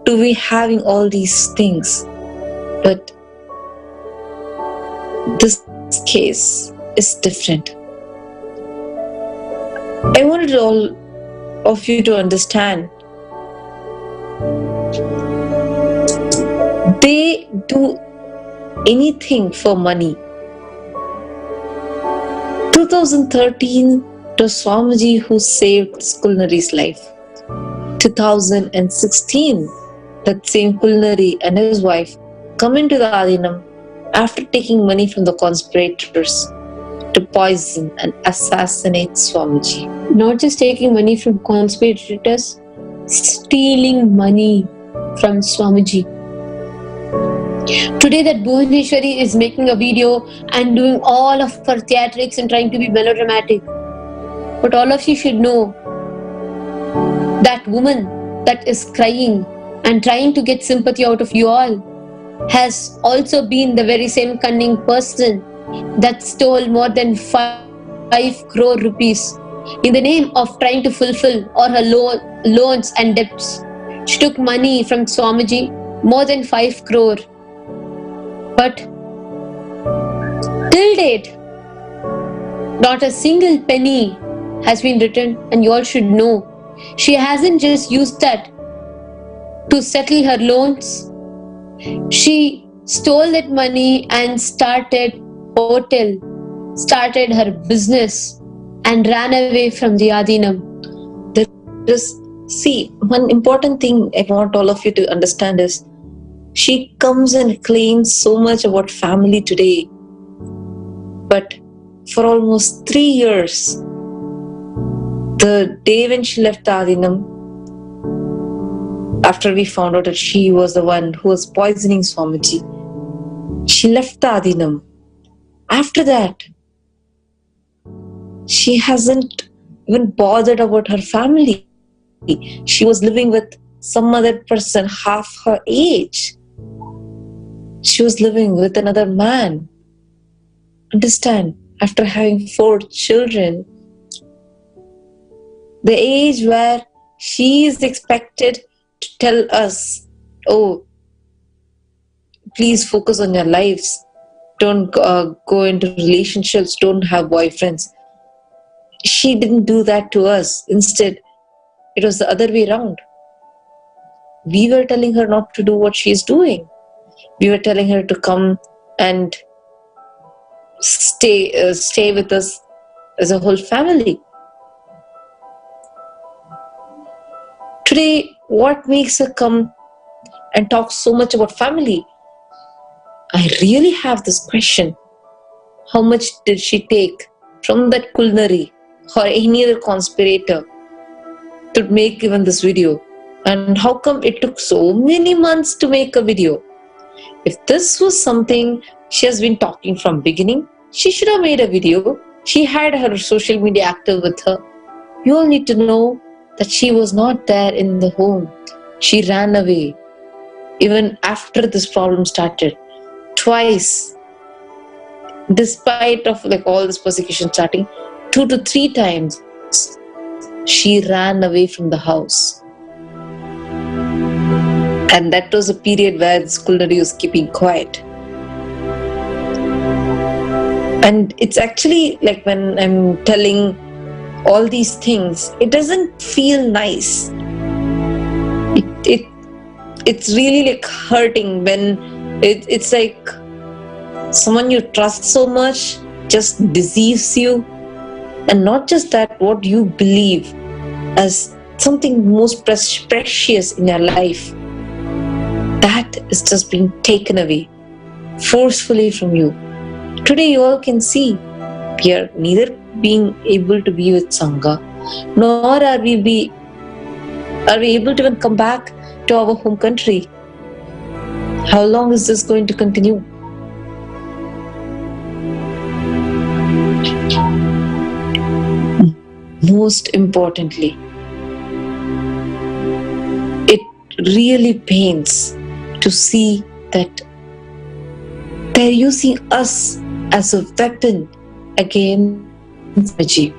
to be having all these things. But this case is different. I wanted all of you to understand, they do anything for money. 2013, it was Swamiji who saved Kulnari's life. 2016, that same Kulnari and his wife come into the Adinam after taking money from the conspirators to poison and assassinate Swamiji. Not just taking money from conspirators, stealing money from Swamiji. Today that Bhuvaneshwari is making a video and doing all of her theatrics and trying to be melodramatic. But all of you should know, that woman that is crying and trying to get sympathy out of you all has also been the very same cunning person that stole more than 5 crore rupees in the name of trying to fulfill all her loans and debts. She took money from Swamiji, more than 5 crore. But till date, not a single penny has been returned, and you all should know, she hasn't just used that to settle her loans. She stole that money and started hotel, started her business, and ran away from the Adinam. See, one important thing I want all of you to understand is, she comes and claims so much about family today, but for almost 3 years, the day when she left the Adinam, after we found out that she was the one who was poisoning Swamiji, she left the Adinam. After that, she hasn't even bothered about her family. She was living with some other person half her age. She was living with another man. Understand, after having 4 children, the age where she is expected to tell us, oh, please focus on your lives, don't go into relationships, don't have boyfriends. She didn't do that to us. Instead, it was the other way around. We were telling her not to do what she's doing. We were telling her to come and stay with us as a whole family. Today, what makes her come and talk so much about family? I really have this question. How much did she take from that Kulnari or any other conspirator to make even this video? And how come it took so many months to make a video? If this was something she has been talking from beginning, she should have made a video. She had her social media active with her. You all need to know that she was not there in the home. She ran away. Even after this problem started, twice, despite of all this persecution starting, 2 to 3 times, she ran away from the house. And that was a period where the Kulnari was keeping quiet. And it's actually like when I'm telling all these things, it doesn't feel nice. It's really like hurting when it's like someone you trust so much just deceives you. And not just that, what you believe as something most precious in your life, that is just being taken away. forcefully from you. Today you all can see we are neither being able to be with Sangha, nor are we able to even come back to our home country. How long is this going to continue? Most importantly, it really pains to see that they're using us as a weapon against Swamiji.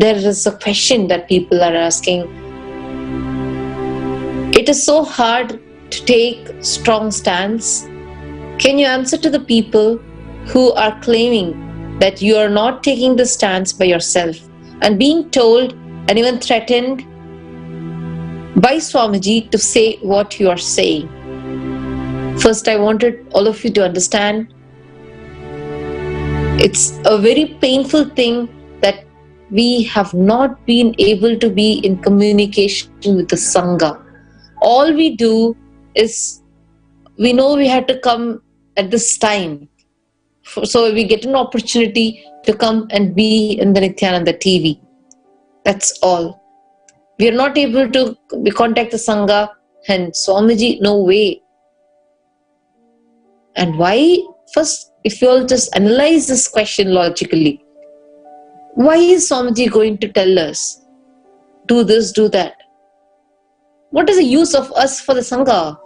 There is a question that people are asking. It is so hard to take strong stance. Can you answer to the people who are claiming that you are not taking the stance by yourself and being told and even threatened by Swamiji to say what you are saying? First, I wanted all of you to understand it's a very painful thing that we have not been able to be in communication with the Sangha. All we do is, we know we had to come at this time, so we get an opportunity to come and be in the Nithyananda TV. That's all. We are not able to contact the Sangha, and Swamiji, no way. And why? First, if you all just analyze this question logically, why is Swamiji going to tell us, do this, do that? What is the use of us for the Sangha?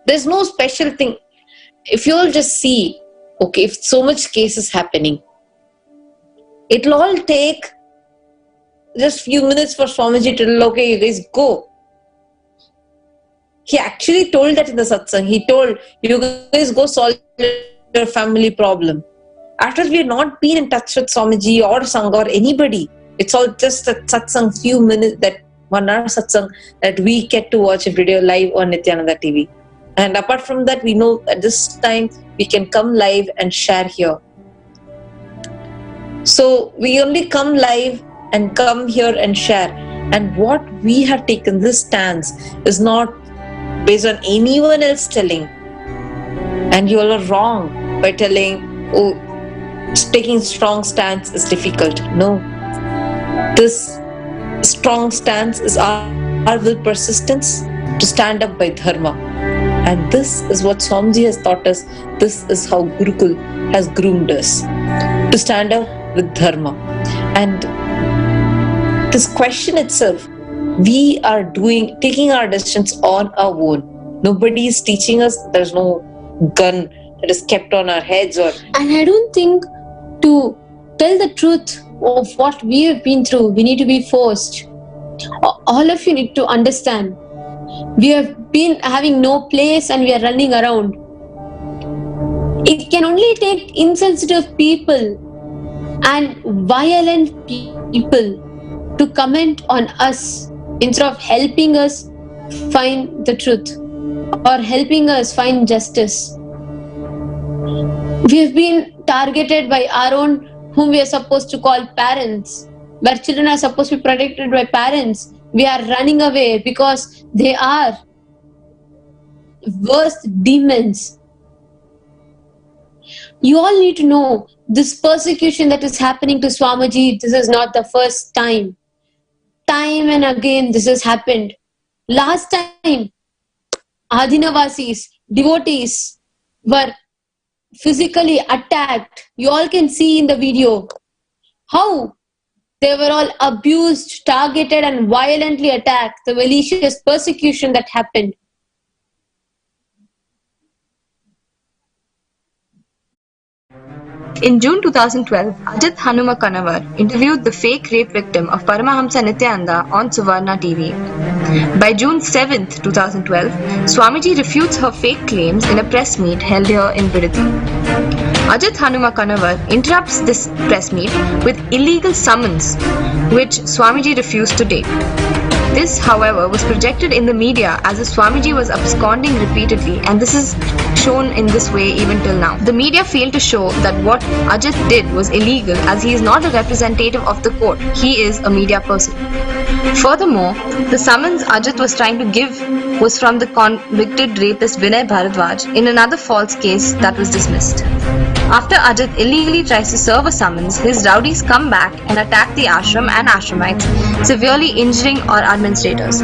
There's no special thing. If you all just see, okay, if so much cases happening, it'll all take just few minutes for Swamiji to tell, okay, you guys go. He actually told that in the satsang. He told, you guys go solve your family problem. After we have not been in touch with Swamiji or Sangha or anybody, it's all just a satsang, few minutes, that 1 hour satsang that we get to watch every day live on Nithyananda TV. And apart from that, we know at this time we can come live and share here. So we only come live and come here and share. And what we have taken this stance is not based on anyone else telling. And you all are wrong by telling, oh, taking strong stance is difficult. No. This strong stance is our will persistence to stand up by dharma. And this is what Swamiji has taught us. This is how Gurukul has groomed us to stand up with dharma. And this question itself, we are taking our decisions on our own. Nobody is teaching us. There's no gun that is kept on our heads. And I don't think to tell the truth of what we have been through, we need to be forced. All of you need to understand. We have been having no place and we are running around. It can only take insensitive people and violent people to comment on us instead of helping us find the truth or helping us find justice. We have been targeted by our own, whom we are supposed to call parents, where children are supposed to be protected by parents. We are running away because they are worst demons. You all need to know this persecution that is happening to Swamiji, this is not the first time. Time and again this has happened. Last time, Adinavasis, devotees were physically attacked. You all can see in the video how they were all abused, targeted and violently attacked. The malicious persecution that happened. In June 2012, Ajit Hanuma Kanavar interviewed the fake rape victim of Paramahamsa Nithyananda on Suvarna TV. By June 7, 2012, Swamiji refutes her fake claims in a press meet held here in Bidati. Ajit Hanuma Kanavar interrupts this press meet with illegal summons, which Swamiji refused to take. This, however, was projected in the media as if Swamiji was absconding repeatedly, and this is shown in this way even till now. The media failed to show that what Ajit did was illegal, as he is not a representative of the court. He is a media person. Furthermore, the summons Ajit was trying to give was from the convicted rapist Vinay Bharadwaj in another false case that was dismissed. After Ajit illegally tries to serve a summons, his rowdies come back and attack the ashram and ashramites, severely injuring our administrators.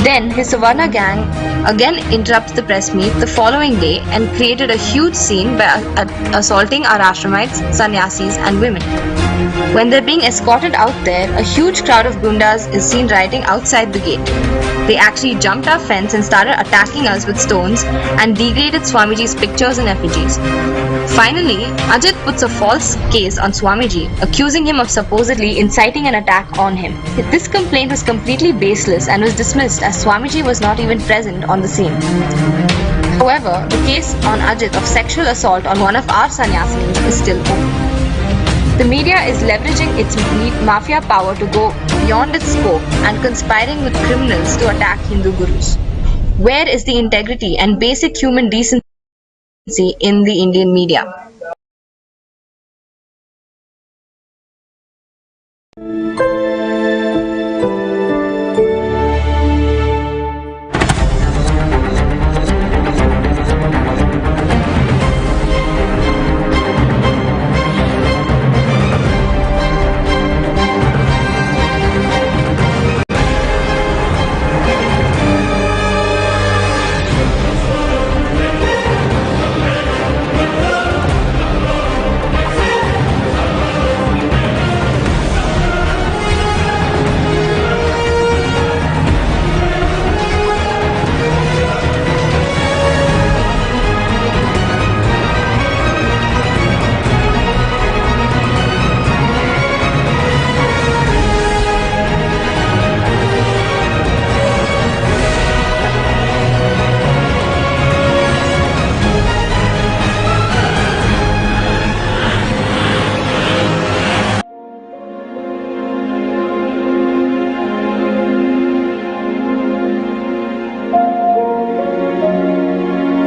Then his Savarna gang again interrupts the press meet the following day and created a huge scene by assaulting our ashramites, sannyasis and women. When they're being escorted out there, a huge crowd of gundas is seen rioting outside the gate. They actually jumped our fence and started attacking us with stones and degraded Swamiji's pictures and effigies. Finally, Ajit puts a false case on Swamiji, accusing him of supposedly inciting an attack on him. This complaint was completely baseless and was dismissed as Swamiji was not even present on the scene. However, the case on Ajit of sexual assault on one of our sannyasis is still open. The media is leveraging its mafia power to go beyond its scope and conspiring with criminals to attack Hindu gurus. Where is the integrity and basic human decency in the Indian media?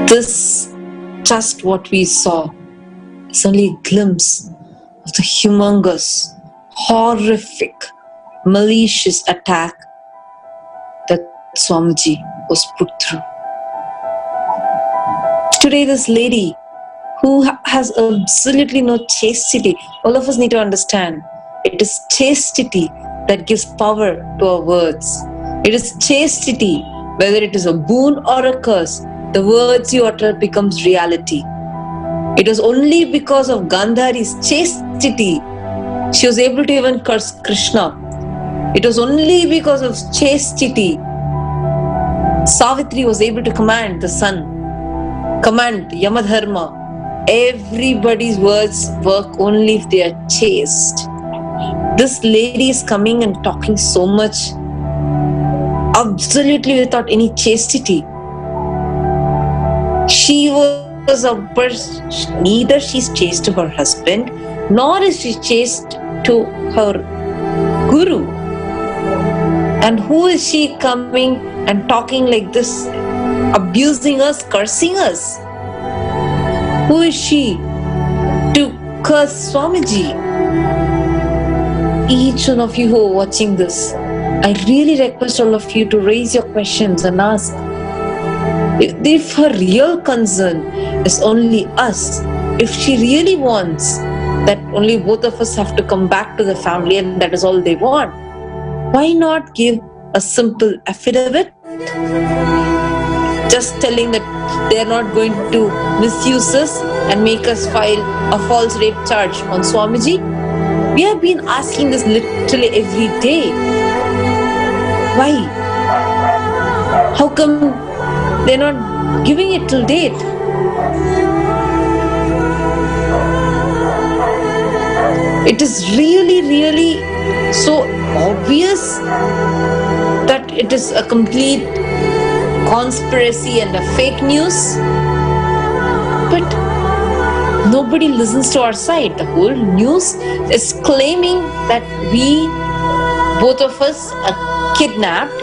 This, just what we saw, is only a glimpse of the humongous, horrific, malicious attack that Swamiji was put through. Today, this lady who has absolutely no chastity, all of us need to understand, it is chastity that gives power to our words. It is chastity, whether it is a boon or a curse, the words you utter becomes reality. It was only because of Gandhari's chastity she was able to even curse Krishna. It was only because of chastity Savitri was able to command the sun, command Yamadharma. Everybody's words work only if they are chaste. This lady is coming and talking so much absolutely without any chastity. She was a person, neither she's chaste to her husband, nor is she chaste to her guru. And who is she coming and talking like this, abusing us, cursing us? Who is she to curse Swamiji? Each one of you who are watching this, I really request all of you to raise your questions and ask, if her real concern is only us, if she really wants that only both of us have to come back to the family and that is all they want, why not give a simple affidavit? Just telling that they are not going to misuse us and make us file a false rape charge on Swamiji. We have been asking this literally every day. Why? How come they're not giving it till date? It is really so obvious that it is a complete conspiracy and a fake news. But nobody listens to our side. The whole news is claiming that we, both of us, are kidnapped.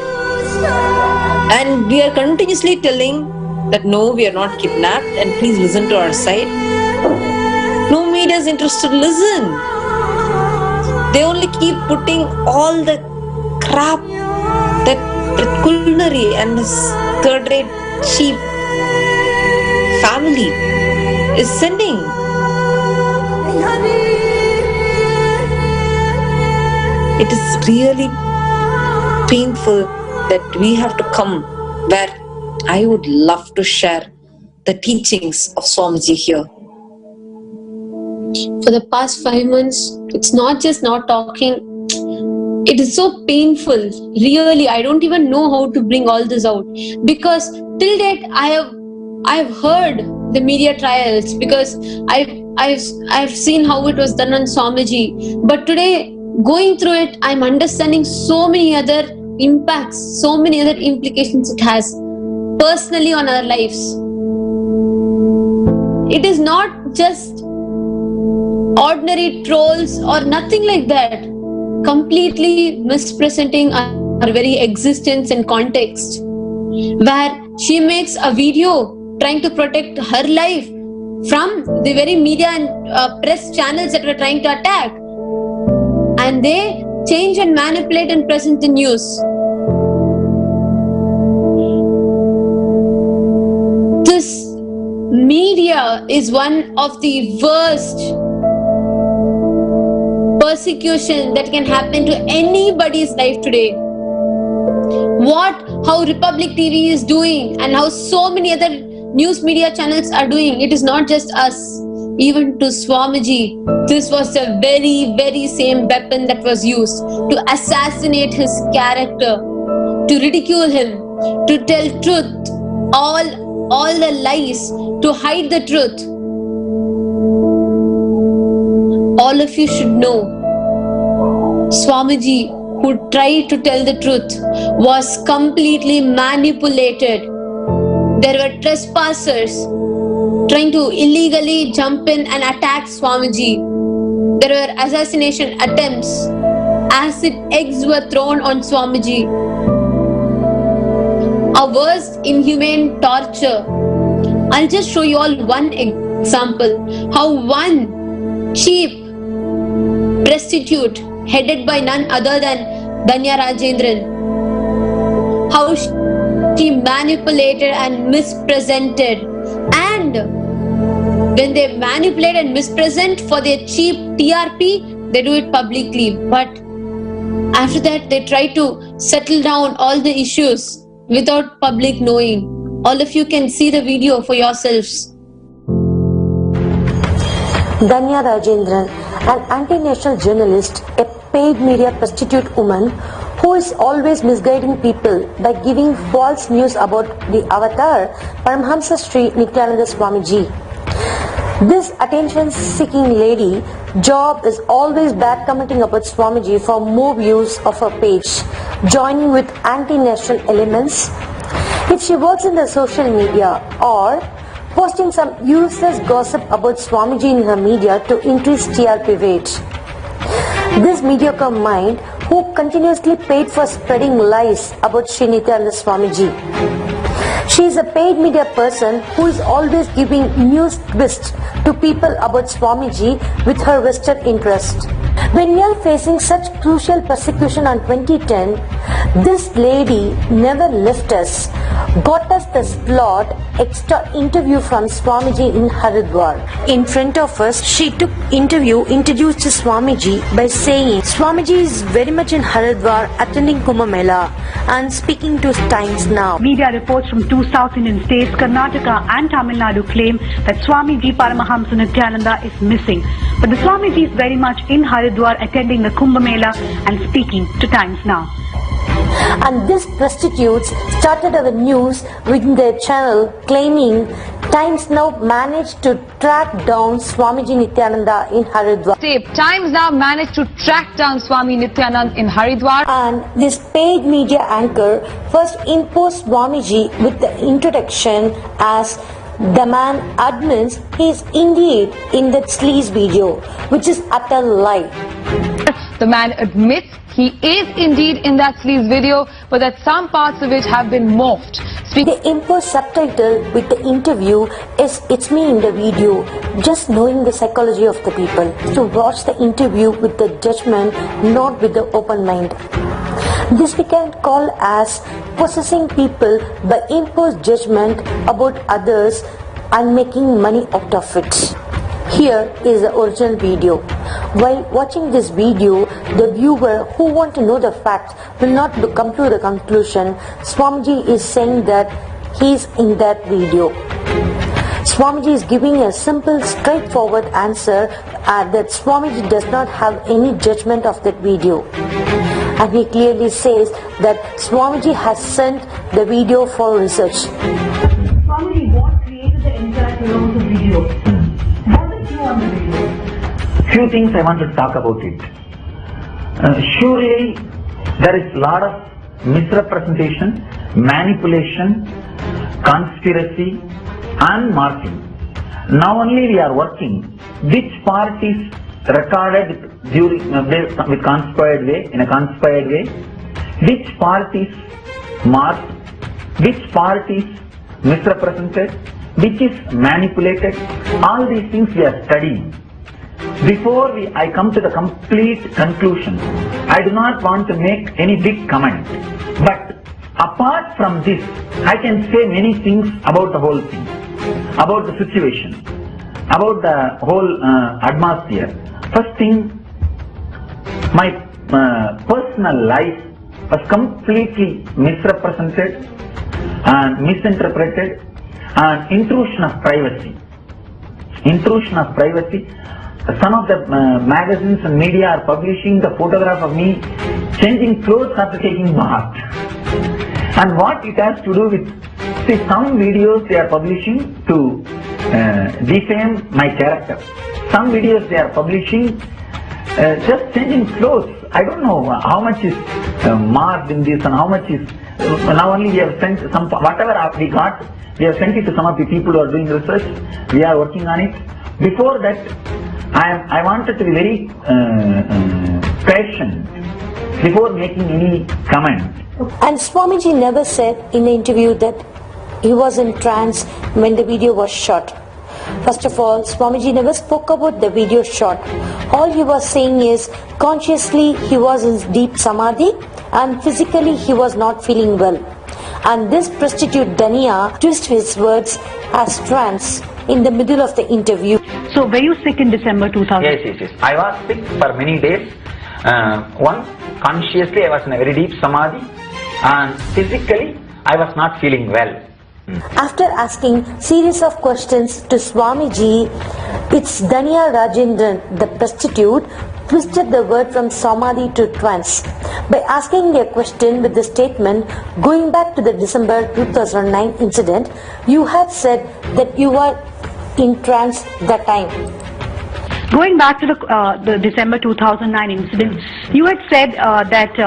And we are continuously telling that no, we are not kidnapped and please listen to our side. No media is interested to listen. They only keep putting all the crap that culinary and his third-rate cheap family is sending. It is really painful that we have to come where I would love to share the teachings of Swamiji here. For the past 5 months, it's not just not talking. It is so painful. Really, I don't even know how to bring all this out, because till date I have heard the media trials, because I've seen how it was done on Swamiji. But today, going through it, I'm understanding so many other impacts, so many other implications it has personally on our lives. It is not just ordinary trolls or nothing like that, completely mispresenting our very existence and context, where she makes a video trying to protect her life from the very media and press channels that were trying to attack, and they change and manipulate and present the news. This media is one of the worst persecution that can happen to anybody's life today. How Republic TV is doing and how so many other news media channels are doing, it is not just us. Even to Swamiji, this was the very, very same weapon that was used to assassinate his character, to ridicule him, to tell truth, all the lies, to hide the truth. All of you should know, Swamiji, who tried to tell the truth, was completely manipulated. There were trespassers trying to illegally jump in and attack Swamiji. There were assassination attempts. Acid eggs were thrown on Swamiji. A worse inhumane torture. I'll just show you all one example. How one cheap prostitute headed by none other than Danya Rajendran, how she manipulated and mispresented. And when they manipulate and mispresent for their cheap TRP, they do it publicly. But after that, they try to settle down all the issues without public knowing. All of you can see the video for yourselves. Danya Rajendran, an anti-national journalist, a paid media prostitute woman who is always misguiding people by giving false news about the avatar Paramahamsa Sri Nithyananda Swamiji. This attention-seeking lady job is always bad commenting about Swamiji for more views of her page, joining with anti-national elements. If she works in the social media or posting some useless gossip about Swamiji in her media to increase TRP rate. This mediocre mind who continuously paid for spreading lies about Sri Nithyananda Swamiji. She is a paid media person who is always giving news twists to people about Swamiji with her vested interest. When we are facing such crucial persecution on 2010, this lady never left us, got us the slot extra interview from Swamiji in Haridwar. In front of us, she took interview introduced to Swamiji by saying Swamiji is very much in Haridwar attending Kumbh Mela and speaking to Times Now. Media reports from two South Indian states, Karnataka and Tamil Nadu, claim that Swamiji Paramahamsa Nithyananda is missing. But the Swamiji is very much in Haridwar attending the Kumbh Mela and speaking to Times Now. And these prostitutes started our news within their channel claiming Times Now managed to track down Swamiji Nithyananda in Haridwar. Times Now managed to track down Swami Nithyananda in Haridwar. And this paid media anchor first imposed Swamiji with the introduction as the man admits he is indeed in that sleaze video, which is utter lie. The man admits he is indeed in that sleaze video, but that some parts of it have been morphed. The imposed subtitle with the interview is "It's me in the video," just knowing the psychology of the people. So watch the interview with the judgment, not with the open mind. This we can call as possessing people by imposed judgment about others and making money out of it. Here is the original video. While watching this video, the viewer who want to know the facts will not come to the conclusion Swamiji is saying that he is in that video. Swamiji is giving a simple, straightforward answer that Swamiji does not have any judgment of that video. And he clearly says that Swamiji has sent the video for research. Swamiji, what created the entire the video? What is you on the video? Few things I want to talk about it. Surely there is a lot of misrepresentation, manipulation, conspiracy and morphing. Now only we are working which part is recorded during with conspired way, in a conspired way, which part is marked, which part is misrepresented, which is manipulated. All these things we are studying. Before I come to the complete conclusion, I do not want to make any big comment. But apart from this, I can say many things about the whole thing, about the situation, about the whole atmosphere. First thing, my personal life was completely misrepresented and misinterpreted, and intrusion of privacy. Intrusion of privacy. Some of the magazines and media are publishing the photograph of me changing clothes after taking bath. And what it has to do with, see, some videos they are publishing to defame my character. Some videos they are publishing just changing clothes. I don't know how much is marked in this and how much is. Now only we have sent some, whatever we got, we have sent it to some of the people who are doing research. We are working on it. Before that, I wanted to be very patient before making any comment. And Swamiji never said in the interview that he was in trance when the video was shot. First of all, Swamiji never spoke about the video shot. All he was saying is consciously he was in deep samadhi and physically he was not feeling well. And this prostitute Dania twisted his words as trance in the middle of the interview. So were you sick in December 2000? Yes. I was sick for many days. One, consciously I was in a very deep samadhi, and physically I was not feeling well. After asking series of questions to Swamiji, it's Dania Rajendran, the prostitute, twisted the word from samadhi to trance by asking a question with the statement, going back to the December 2009 incident, you had said that you were in trance that time. Going back to the December 2009 incident, you had said that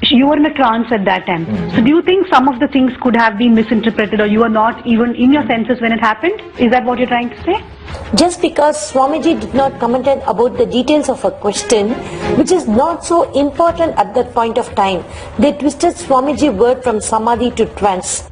you were in a trance at that time. So do you think some of the things could have been misinterpreted, or you were not even in your senses when it happened? Is that what you're trying to say? Just because Swamiji did not comment about the details of a question, which is not so important at that point of time, they twisted Swamiji word from samadhi to trance.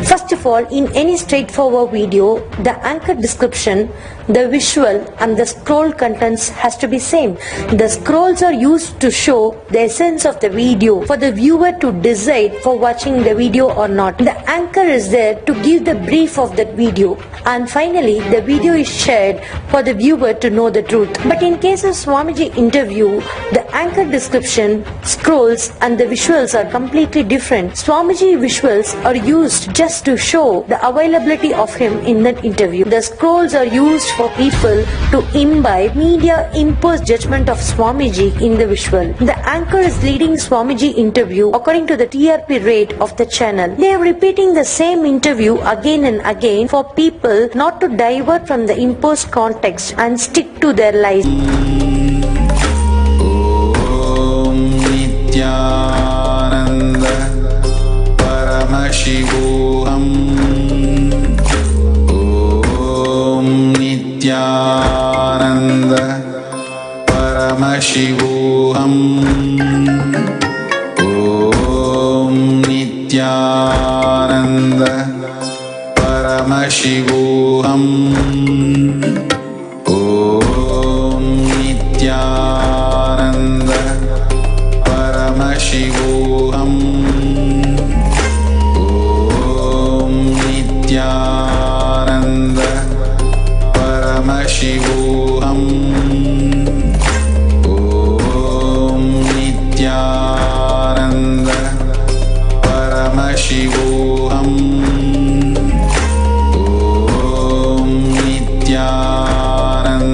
First of all, in any straightforward video, the anchor description, the visual and the scroll contents has to be same. The scrolls are used to show the essence of the video for the viewer to decide for watching the video or not. The anchor is there to give the brief of that video, and finally the video is shared for the viewer to know the truth. But in case of Swamiji interview, the anchor description, scrolls and the visuals are completely different. Swamiji visuals are used just to show the availability of him in that interview. The scrolls are used for people to imbibe media imposed judgment of Swamiji in the visual. The anchor is leading Swamiji interview according to the TRP rate of the channel. They are repeating the same interview again and again for people not to divert from the imposed context and stick to their lies. Om Nithyananda Paramashivam. Om Nithyananda Paramashivam. Om Nithyananda Paramashivam. Om Nithyananda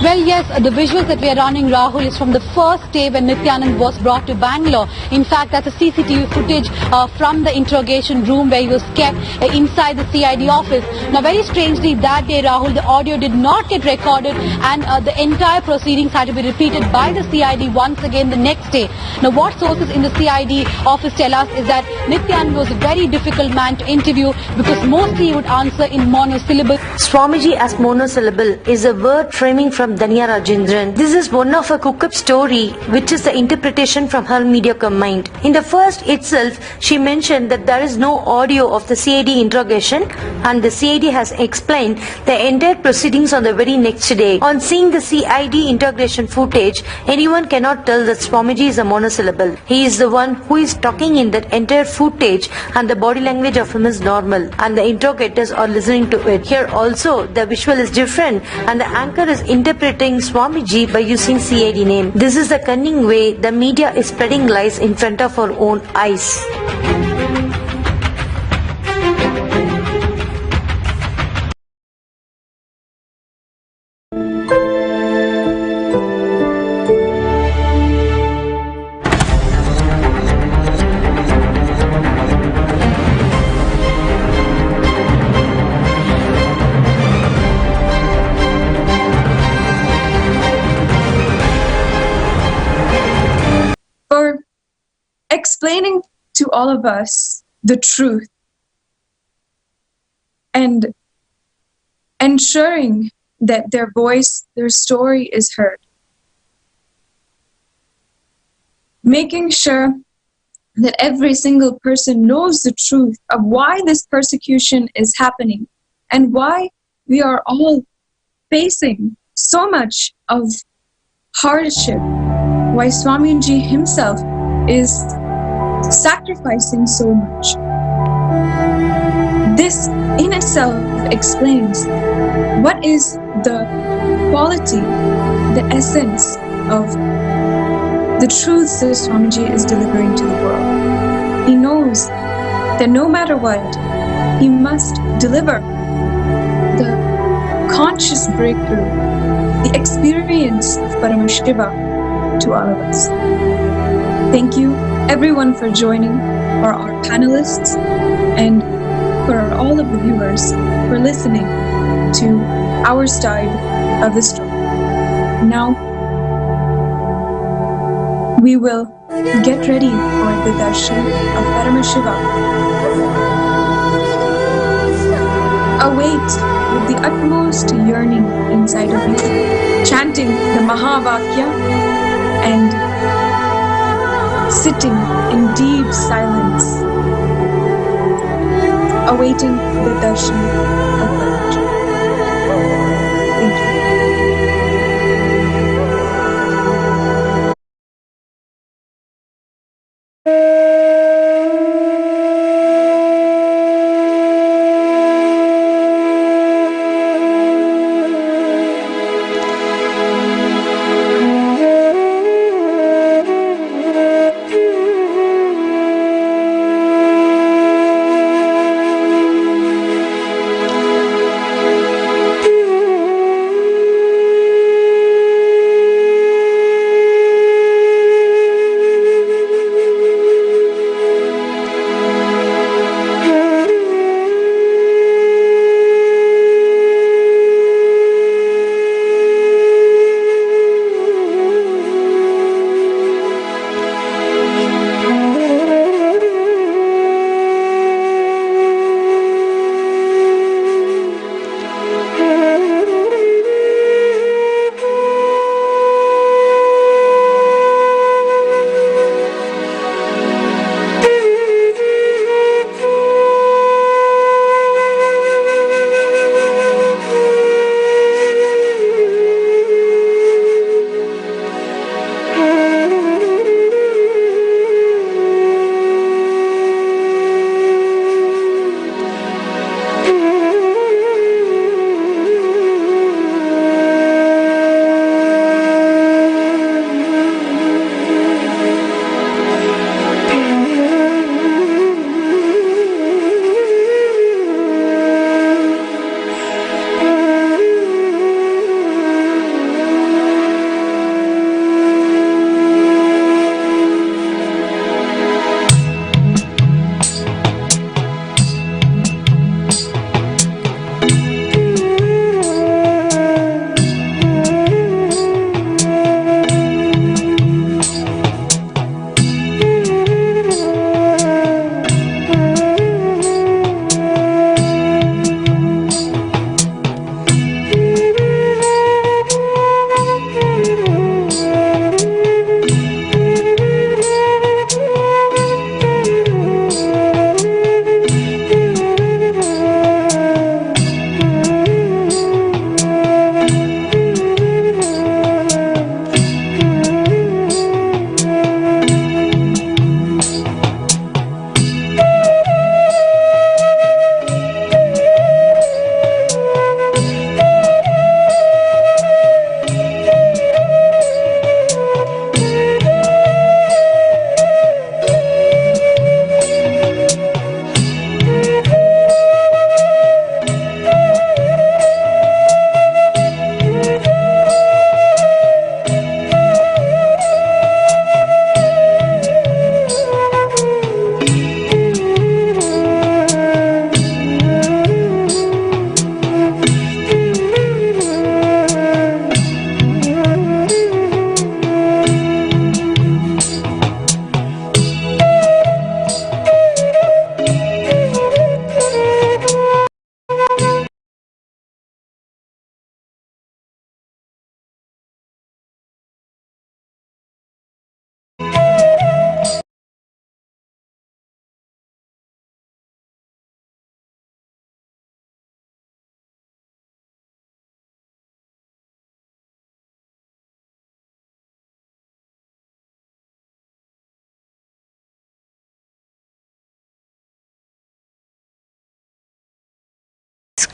Well, yes, the visuals that we are running, Rahul, is from the first day when Nithyananda was brought to Bangalore. In fact, that's a CCTV footage from the interrogation room where he was kept inside the CID office. Now, very strangely, that day, Rahul, the audio did not get recorded and the entire proceedings had to be repeated by the CID once again the next day. Now, what sources in the CID office tell us is that Nithyananda was a very difficult man to interview because mostly he would answer in monosyllable. Swamiji as monosyllable is a word framing from Nithya Rajendran. This is one of a cook-up story which is the interpretation from her media mind. In the first itself, she mentioned that there is no audio of the CID interrogation and the CID has explained the entire proceedings on the very next day. On seeing the CID interrogation footage, anyone cannot tell that Swamiji is a monosyllable. He is the one who is talking in that entire footage and the body language of him is normal and the interrogators are listening to it. Here also, the visual is different and the anchor is interpreting Swamiji by using CID name. This is the cunning way the media is spreading lies in front of our own eyes. For explaining to all of us the truth and ensuring that their voice, their story is heard. Making sure that every single person knows the truth of why this persecution is happening and why we are all facing so much of hardship, why Swamiji himself is sacrificing so much. This in itself explains what is the quality, the essence of the truths that Swamiji is delivering to the world. He knows that no matter what, he must deliver the conscious breakthrough, the experience of Paramashivam to all of us. Thank you everyone for joining, for our panelists, and for all of the viewers for listening to our side of the story. Now, we will get ready for the darshan of Paramashivam. Await with the utmost yearning inside of you, chanting the Mahavakya and sitting in deep silence, awaiting the darshan of Paramashivam. Thank you.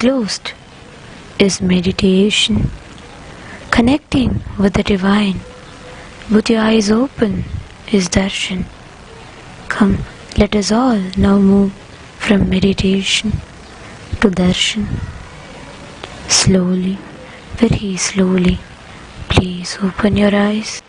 closed is meditation, connecting with the divine. With your eyes open is darshan. Come, let us all now move from meditation to darshan. Slowly, very slowly, please open your eyes.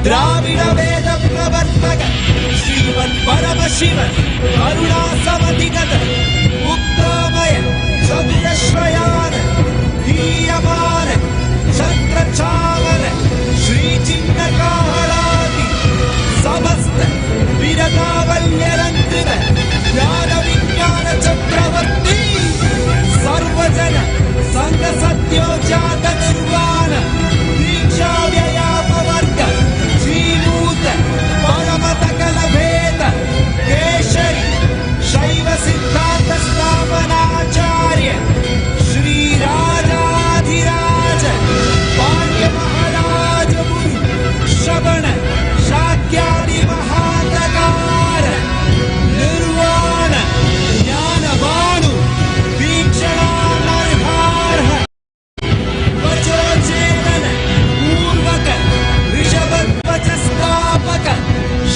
Dravid वेद प्रवर्तक श्रीमन् परमशिवन करुणासमधिगत उत्तमय चतुरश्रयान धीयमान छत्रचामर श्रीचिन्नकाहलादि समस्त विरतावल्यलङ्कृत ज्ञान विज्ञान चक्रवर्ती सर्वजन संघ सत्योजात निर्वाण दीक्षा व्ययापवर्ग जीवूत परमतकल भेद केशरी शैव सिद्धांत स्थापनाचार्य श्री राजाधिराज पाण्ड्य महाराज मुनि श्रवण शाक्यादि महातकार निर्वाण ज्ञानवानु वीक्षणानर्हार्ह वचोचेतन पूर्वक ऋषभध्वज स्थापक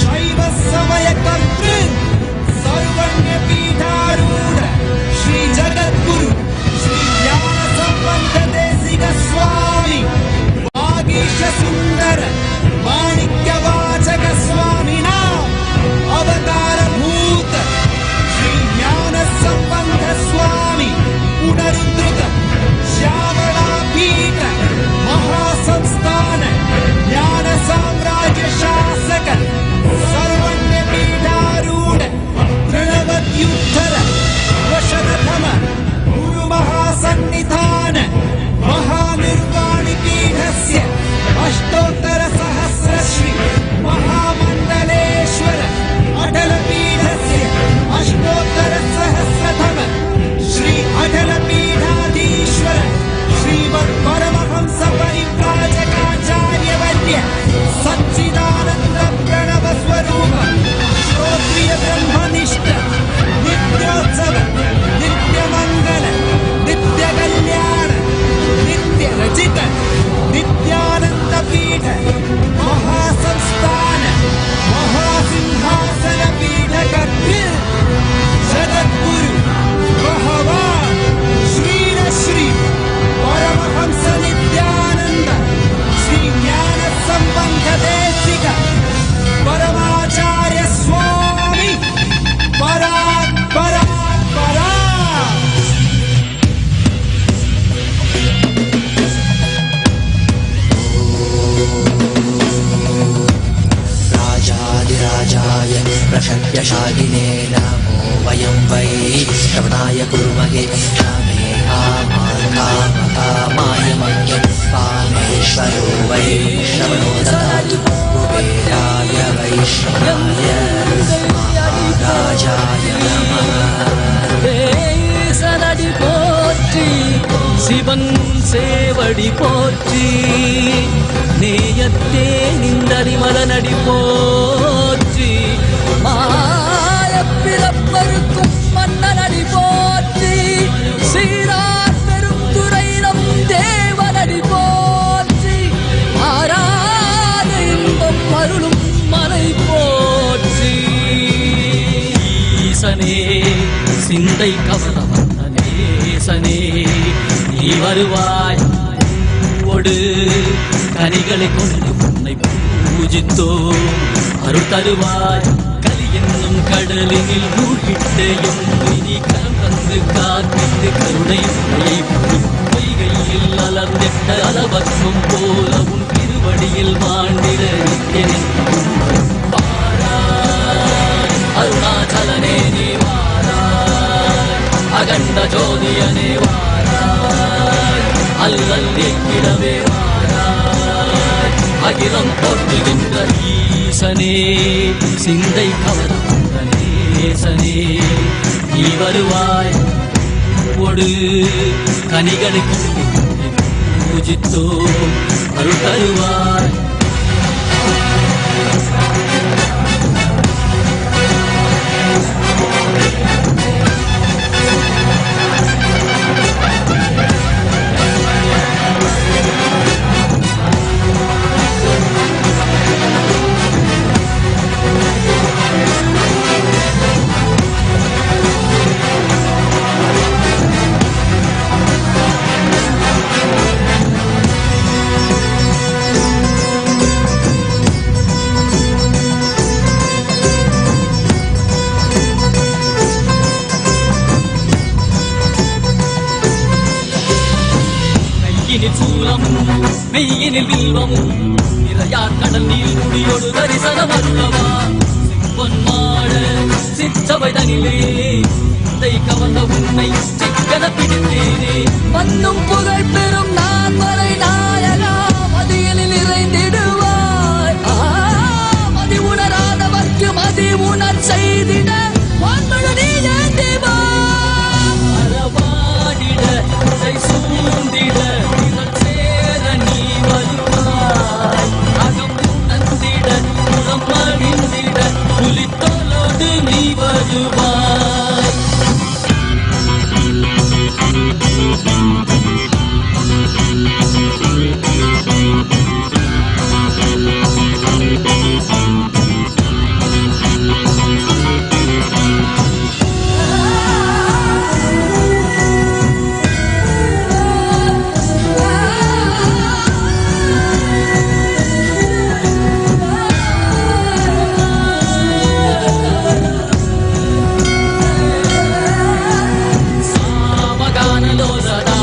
शैव समय कर्तृ सर्वज्ञ पीठारूढ़ श्री जगद्गुरु श्री ज्ञान संबंध देशिक स्वामी वागीश सुंदर माणिक्य वाचक स्वामिना अवतार भूत श्री ज्ञान संबंध स्वामी पुनरुद्धृत श्यामला पीठ महासंस्थान ज्ञान साम्राज्य शासक सर्वज्ञ पीठारूढ़ तृणवत्युत्तर वशरथम गुरु महासन्निधान महानिर्वाणि पीठस्य अष्टोत्तर सहस्र श्री महामंडलेश्वर अटल पीठस्य अष्टोत्तर सहस्रतम श्री अटल पीठाधीश्वर श्रीमत् परमहंस परिव्राजकाचार्य वर्य सच्चिदानंद प्रणव स्वरूप श्रोत्रिय ब्रह्मनिष्ठ नित्योत्सव नित्य मंगल नित्य कल्याण नित्य रचित नित्यानंद पीठ महासंस्थान महासिंहासन पीठ कर्तृ जगद्गुरु भगवान श्री श्री परमहंस नित्यानंद श्री ज्ञान संबंध देशिक परमाचार्य स्वामी परात् परात् परात् राजाधिराजाय प्रशक्यशालिने नमो वयं वै श्रवणाय कुर्महे रामे कामाय मह्यं कामेश्वरो वै श्रवणो ददातु कुबेराय वै श्रवणाय महाराजाय नमः சனடி போற்றி சிவன் சேவடி போற்றி நேயத்தே நின்றடி மலனடி போற்றி மாயப்பிறப்பருக்கும் மன்னனடி போற்றி சீரார் பெருந்துரை நம் தேவனடி போற்றி ஆராத இன்பம் அருளும் மலை போற்றி ஈசனே சிந்தை கவல வந்தனேசனே நீ வருவாய் ஒடு கனிகளை கொண்டு உன்னை பூஜித்தோ அருள் தருவாய் கலி என்னும் கடலினில் மூழ்கிட்ட எம் கரம் தந்து காத்திட்டு கருணை பொய்கையில் அலர்ந்திட்ட அளவற்றும் போல உன் திருவடியில் வாழ்ந்திட நிற்கிறேன் அருணாச்சலனே நீ வாரா அகண்ட ஜோதியனே வாராய் அல்லல்லி கிடவே வாராய் அகிலம் போற்றுகின்ற ஈசனே சிந்தை கவர்ந்த நேசனே நீ வருவாய் ஒடு கனிகளை பூஜித்தோ அருள் தருவாய் மெய்யினில் வில்வமும் நிறையார் கடல் நீர் குடியோடு தரிசனம் அருளவா பொன்மாட சிற்றவை தனிலே கவர்ந்த உன்னை சிக்கன பிடித்தேனே மண்ணும் புகழ் பெறும் நான் வரை நாயகா மதியலில் நிறைந்திடுவாய் மதி உணராதவர்க்கு மதி உணர் செய்திட வான்மழு நீ ஏந்திவா அறவாடிட இசை சூழ்ந்திட புலித்தோலோடு நீ வருவாய்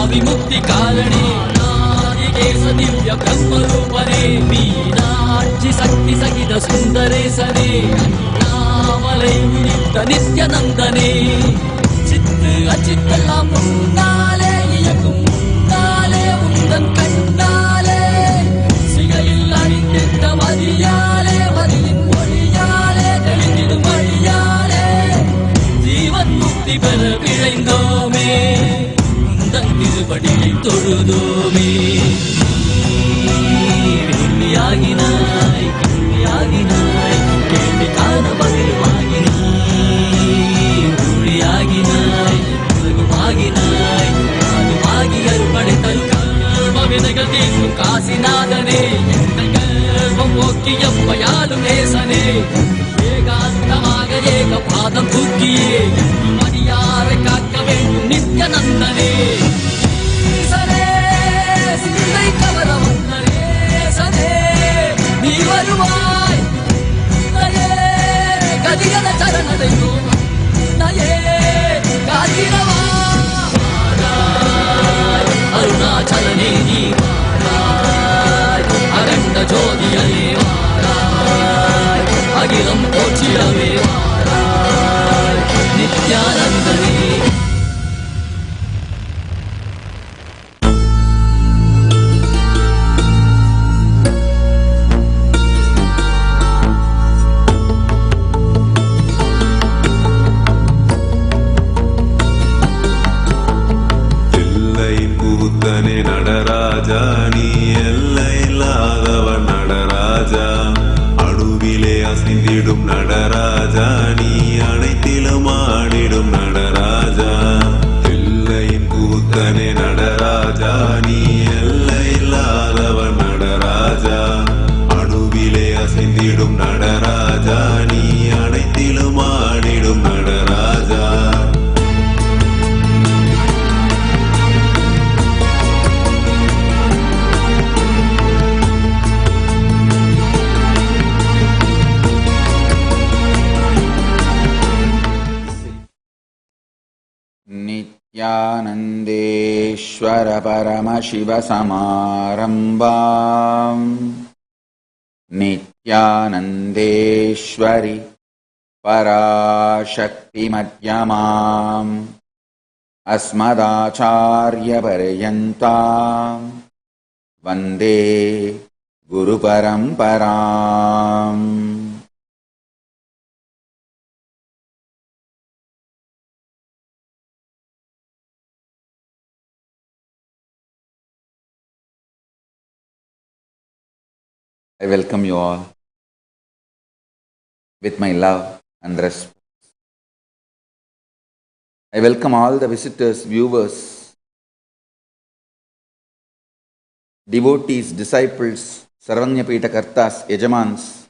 विमुक्ति कालने नादिकेश दिव्य ब्रह्मरूपने मीनाक्षि शक्ति सहित सुंदरेशने नामलै विनित्य नित्यानंदने चित्त अचित्तெல்லாம் முன்னாலே இயக்கும் முன்னாலே உந்தன் கண்ணாலே சிகையில் அணிந்திட்ட மதியாலே மதியின் மொழியாலே தெளிந்திடும் வழியாலே ஜீவன் முக்தி பெற விழைந்தோமே திருவடியை தொழுதோமே வெள்ளியாகினாய் கிள்ளியாகினாய் கேள்வி காண பதில்வாகினாய் ஊழியாகினாய் உலகமாகினாய் அதுவாகி அருள்படை தரு கர்ம வினைகள் தீர்க்கும் காசிநாதனே என்னை கர்மம் போக்கி எப்பயாலும் நேசனே ஏகாந்தமாக ஏக பாதம் தூக்கியே மணியாரை காக்க வேண்டும் நித்யானந்தனே சிந்தை கவர வந்தரேசனே நீ வருவாய் கதிகன சரணடைந்தோ நயே காதிரவா அருணாச்சலனே நீ வாராய் அகண்ட ஜோதியனே வாராய் அகிலம் போற்றிடவே வாராய் நித்யானந்தனே நடராஜா நீ எல்லையில்லாதவன் நடராஜா அணுவிலே அசைந்திடும் நடராஜா நீ அனைத்திலும் ஆடிடும் நடராஜா எல்லையின் கூத்தனே நடராஜா நீ எல்லையில்லாதவன் நடராஜா அணுவிலே அசைந்திடும் நடராஜா நீ அனைத்திலும் ஆடிடும் நடராஜா नित्यानन्देश्वर परमशिव समारम्भाम् नित्यानन्देश्वरि पराशक्तिमध्यमाम् अस्मदाचार्यपर्यन्तां वन्दे गुरुपरम्पराम्. I welcome you all with my love and respect. I welcome all the visitors, viewers, devotees, disciples, Sarvanyapita Kartas, Yajamans,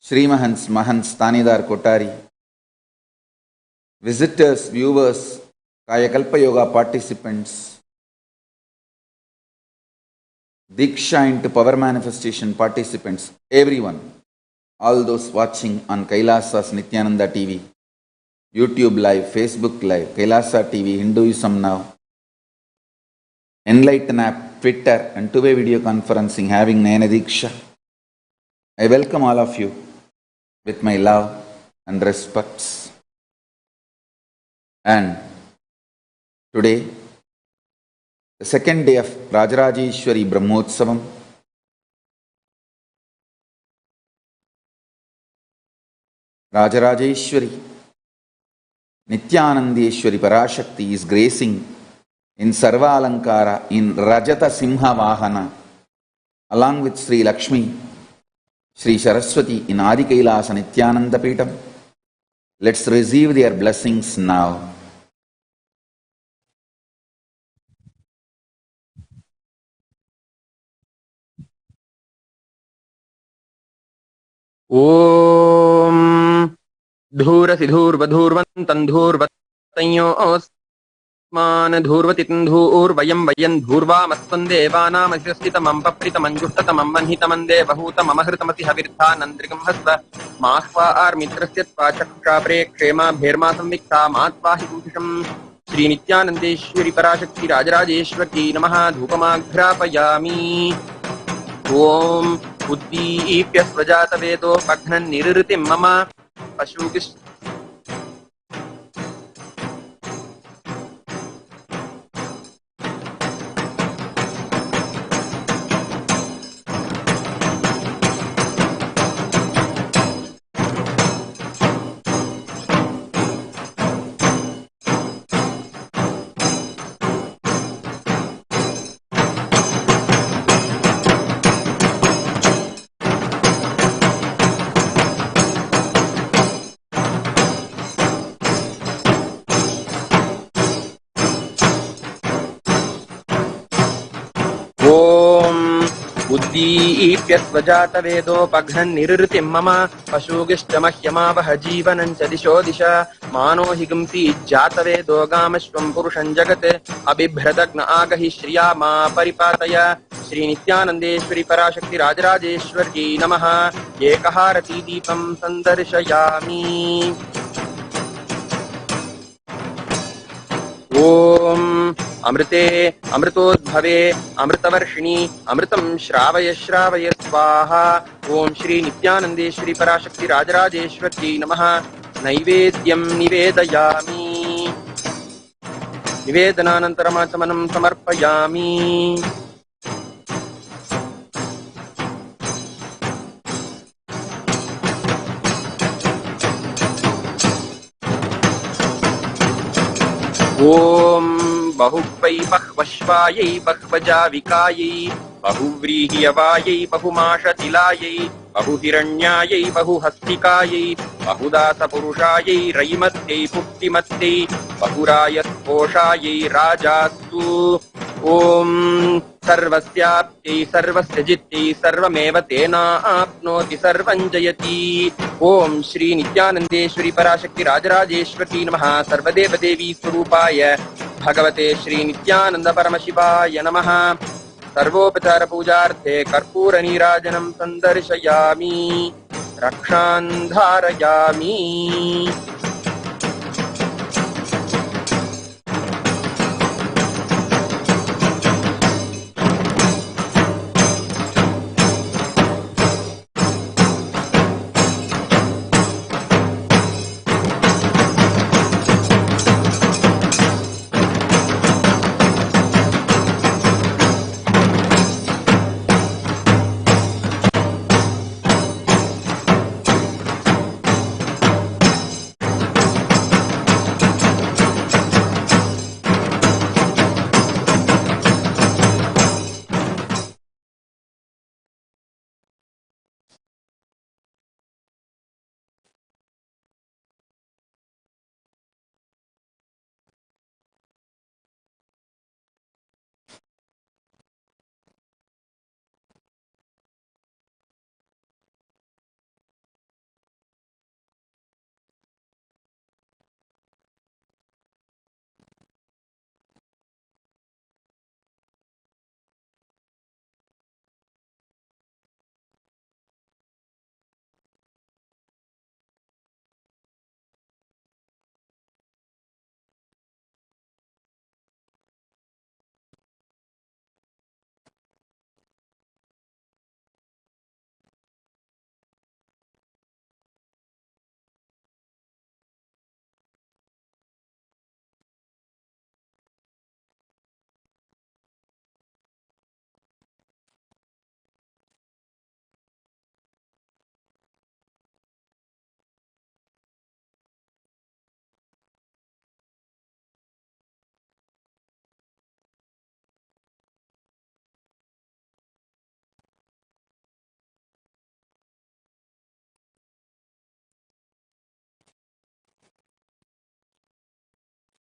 Srimahans, Mahants, Tanidar Kotari, visitors, viewers, Kayakalpa Yoga participants, Diksha into Power Manifestation participants, everyone, all those watching on Kailasa's Nithyananda TV, YouTube Live, Facebook Live, Kailasa TV, Hinduism Now, Enlighten app, Twitter and two-way video conferencing having Nayana Diksha. I welcome all of you with my love and respects. And today, the second day of Rajarajeshwari Brahmotsavam, Rajarajeshwari Nithyanandeshwari Parashakti is gracing in Sarva Alankara in Rajata Simha Vahana along with Sri Lakshmi, Sri Saraswati in Adi Kailasa Nithyananda Peetam. Let's receive their blessings now. ॐ धूरसिधूर्वधूर्वन्तन्धूर्वतञ्योऽस्मान् धूर्वतिन्धूर्वयं वयं धूर्वामस्वन्देवानामसिस्थितमं पप्रितमञ्जुष्टतमं वह्नितमन्दे बहूतममहृतमसि हविर्धानन्द्रिकं हस्व माह्वा आर्मित्रस्य त्वा चक्षाप्रेक्षेमा भेर्मा संविक्ता मात्वाहि कुंभिषम् श्रीनित्यानन्देश्वरि पराशक्ति राजराजेश्वरी नमः धूपमाघ्रापयामि ॐ उद्दीप्य स्वजातवेदो पघ्नन् निरृतिं मम पशुकिश् उद्दीप्य स्वजातवेदोपघ्नन् निरृतिं मम पशुगिश्च मह्यमावह जीवनं च दिशो दिशा मानो हि गुंसि जातवेदो गामश्वं पुरुषं जगत् अबिभ्रदग्न आगहि श्रिया मा परिपातय श्रीनित्यानन्देश्वरि पराशक्ति राजराजेश्वर्यै नमः एकहारती दीपं सन्दर्शयामि ॐ अमृते अमृतोद्भवे अमृतवर्षिणि अमृतं श्रावय श्रावय स्वाहा ॐ श्री नित्यानन्देश्वरि पराशक्ति राजराजेश्वर्यै नमः नैवेद्यं निवेदयामि निवेदनानन्तरमाचमनं समर्पयामि ॐ बहुवै बह्वश्वायै बह्वजाविकायै बहुव्रीह्यवायै बहुमाशतिलायै बहुहिरण्यायै बहुहस्तिकायै बहुदासपुरुषायै रैमत्यै पुष्टिमत्यै बहुरायस्पोषायै राजास्तु ॐ सर्वस्याप्त्यै सर्वस्य जित्यै सर्वमेव तेनाप्नोति सर्वं जयति ॐ श्री नित्यानन्देश्वरि पराशक्ति राजराजेश्वरी नमः सर्वदेवदेवी स्वरूपाय भगवते श्री नित्यानन्द परमशिवाय नमः सर्वोपचार पूजार्थे कर्पूर नीराजनं सन्दर्शयामि रक्षान् धारयामि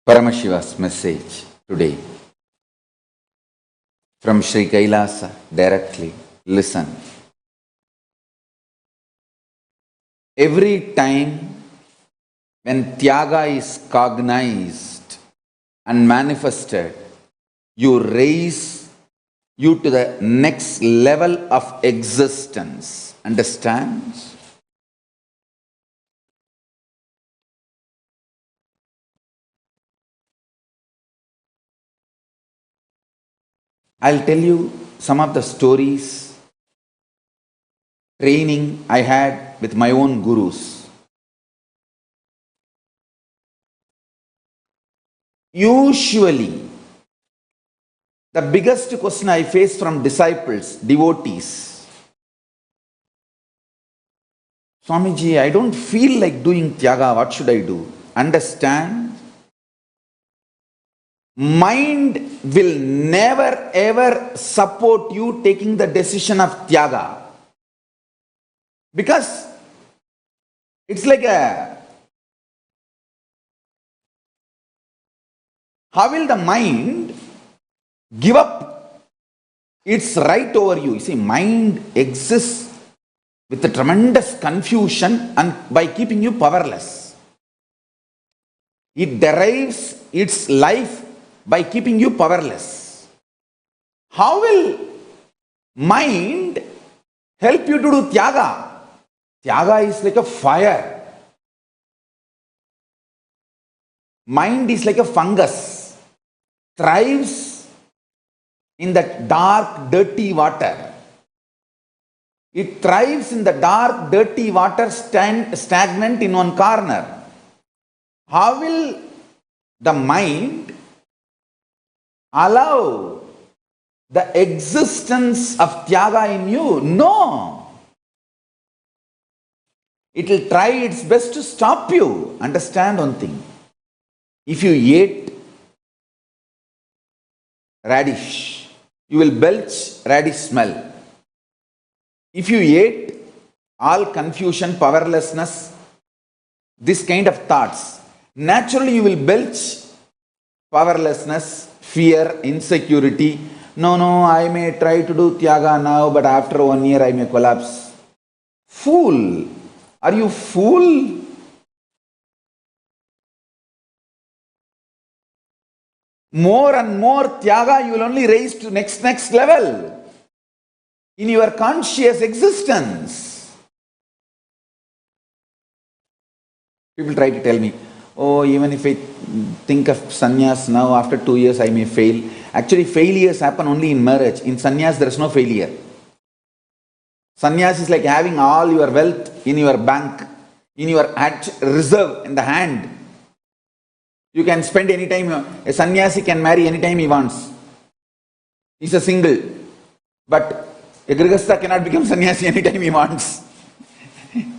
Paramashiva's message today from Sri Kailasa directly. Listen. Every time when Tyaga is cognized and manifested, you raise you to the next level of existence. Understand? I'll tell you some of the stories, training I had with my own gurus. Usually, the biggest question I face from disciples, devotees, Swamiji, I don't feel like doing Tyaga, what should I do? Understand? Mind will never ever support you taking the decision of Tyaga. Because it's like how will the mind give up its right over you? You see, mind exists with a tremendous confusion and by keeping you powerless. It derives its life by keeping you powerless. How will mind help you to do Tyaga? Tyaga is like a fire. Mind is like a fungus, thrives in the dark, dirty water. It thrives in the dark, dirty water, stagnant in one corner. How will the mind allow the existence of Tyaga in you? No. It will try its best to stop you. Understand one thing. If you ate radish, you will belch radish smell. If you ate all confusion, powerlessness, this kind of thoughts, naturally you will belch powerlessness, fear, insecurity. No, I may try to do Tyaga now, but after 1 year I may collapse. Fool! Are you fool? More and more Tyaga you will only raise to next level in your conscious existence. People try to tell me, oh, even if I think of sannyas now, after 2 years I may fail. Actually, failures happen only in marriage. In sannyas there is no failure. Sannyas is like having all your wealth in your bank, in your reserve in the hand. You can spend any time. A sannyasi can marry anytime he wants. He's a single. But a grihastha cannot become sannyasi anytime he wants.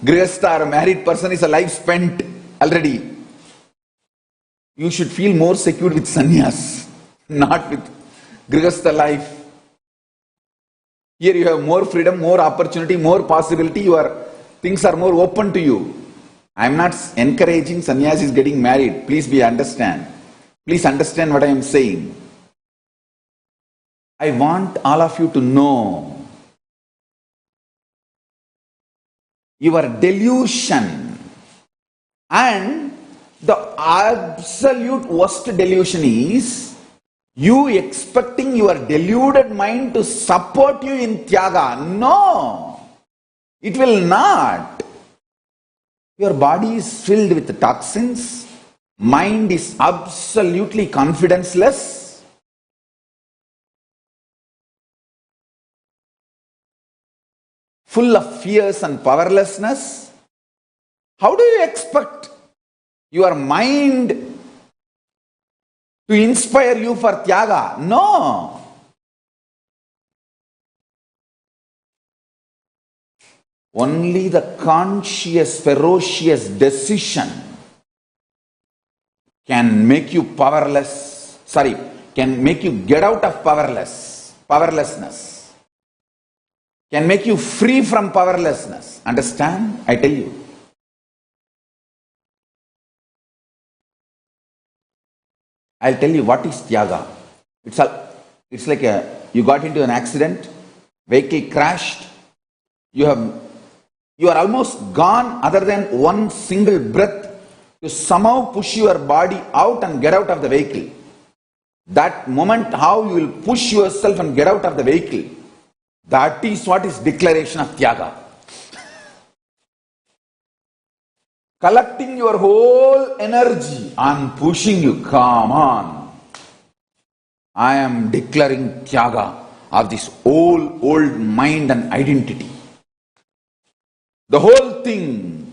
Grihastha or a married person is a life spent already. You should feel more secure with sannyas, not with grihastha life. Here you have more freedom, more opportunity, more possibility. Things are more open to you. I am not encouraging sannyasis getting married. Please understand. Please understand what I am saying. I want all of you to know your delusion, and the absolute worst delusion is you expecting your deluded mind to support you in Tyaga. No, it will not. Your body is filled with toxins. Mind is absolutely confidenceless. Full of fears and powerlessness. How do you expect your mind to inspire you for Tyaga? No. Only the conscious, ferocious decision can make you powerless. Can make you get out of powerlessness. Can make you free from powerlessness. Understand? I tell you. I'll tell you what is Tyaga. It's like you got into an accident, vehicle crashed, you are almost gone other than one single breath to somehow push your body out and get out of the vehicle. That moment how you will push yourself and get out of the vehicle, that is what is declaration of Tyaga. Collecting your whole energy and pushing you, come on. I am declaring Tyaga of this old mind and identity. The whole thing.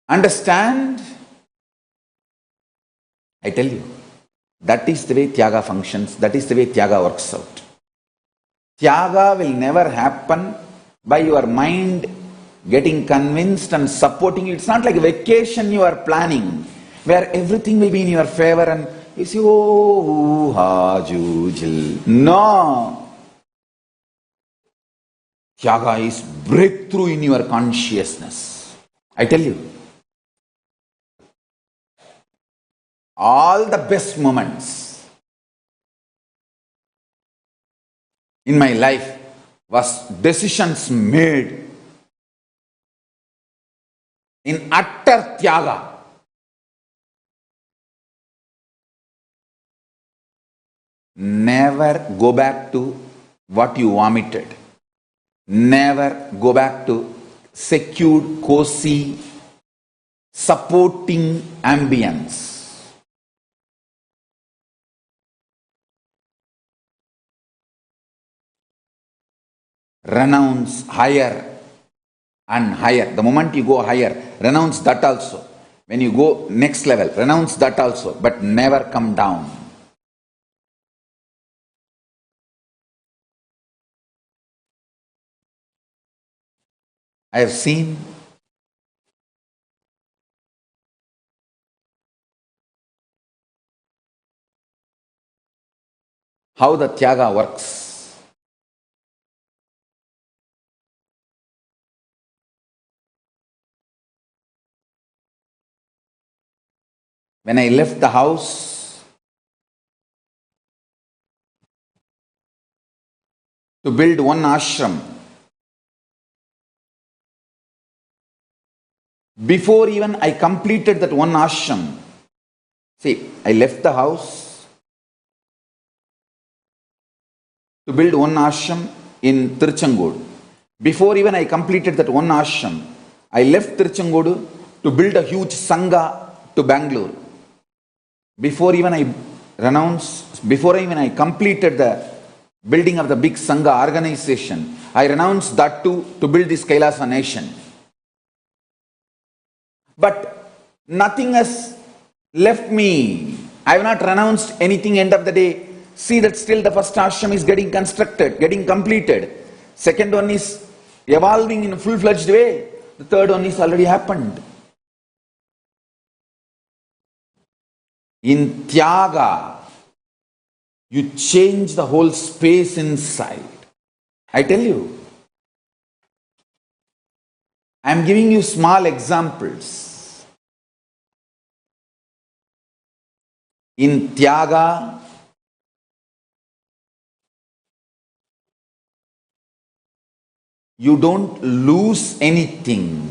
Understand? I tell you, that is the way Tyaga functions, that is the way Tyaga works out. Tyaga will never happen by your mind getting convinced and supporting you. It's not like a vacation you are planning, where everything will be in your favor and you say, oh, ha, jujil. No. Tyaga is breakthrough in your consciousness. I tell you, all the best moments in my life was decisions made in utter Tyaga. Never go back to what you vomited. Never go back to secured, cozy, supporting ambience. Renounce higher and higher. The moment you go higher, renounce that also. When you go next level, renounce that also, but never come down. I have seen how the Tyaga works. When I left the house to build one ashram, before even I completed that one ashram, see, I left the house to build one ashram in Tiruchengodu. Before even I completed that one ashram, I left Tiruchengodu to build a huge sangha to Bangalore. Before even I completed the building of the big Sangha organization, I renounced that too to build this Kailasa nation. But nothing has left me. I have not renounced anything. End of the day, see that still the first ashram is getting constructed, getting completed. Second one is evolving in a full-fledged way. The third one is already happened. In Tyaga, you change the whole space inside. I tell you, I am giving you small examples. In Tyaga, you don't lose anything.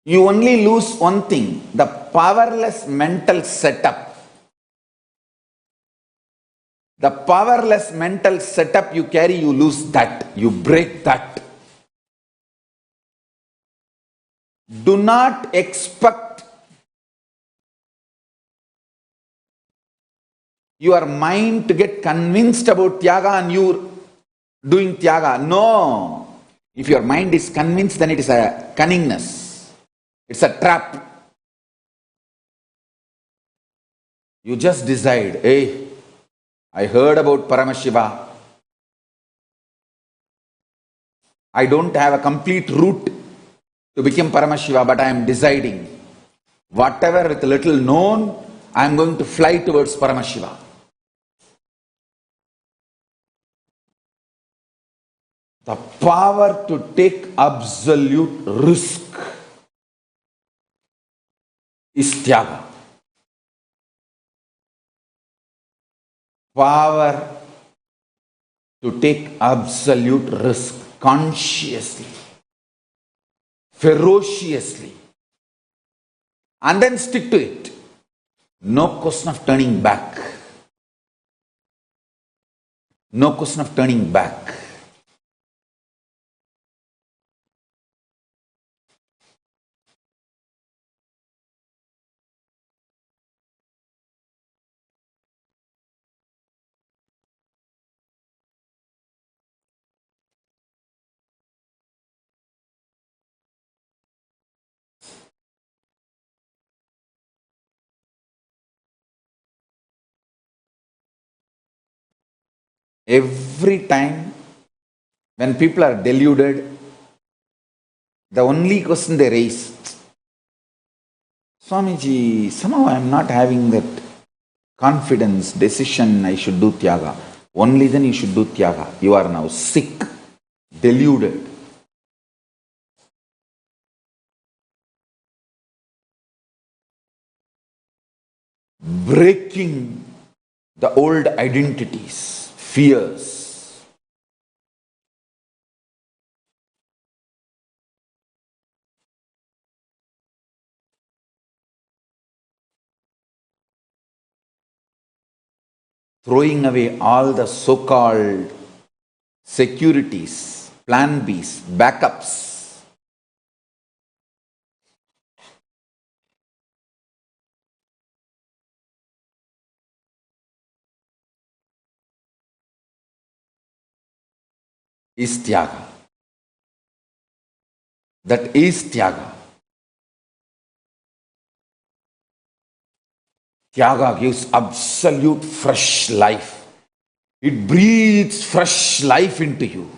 You only lose one thing, the powerless mental setup. The powerless mental setup you carry, you lose that. You break that. Do not expect your mind to get convinced about Tyaga and you're doing Tyaga. No. If your mind is convinced, then it is a cunningness. It's a trap. You just decide, hey, I heard about Paramashiva. I don't have a complete route to become Paramashiva, but I am deciding. Whatever with little known, I am going to fly towards Paramashiva. The power to take absolute risk is Tyaga. Power to take absolute risk consciously, ferociously, and then stick to it. No question of turning back. No question of turning back. Every time when people are deluded, the only question they raise, Swamiji, somehow I am not having that confidence, decision, I should do Tyaga. Only then you should do Tyaga. You are now sick, deluded. Breaking the old identities, fears. Throwing away all the so-called securities, plan Bs, backups. Is Tyaga. That is Tyaga. Tyaga gives absolute fresh life. It breathes fresh life into you.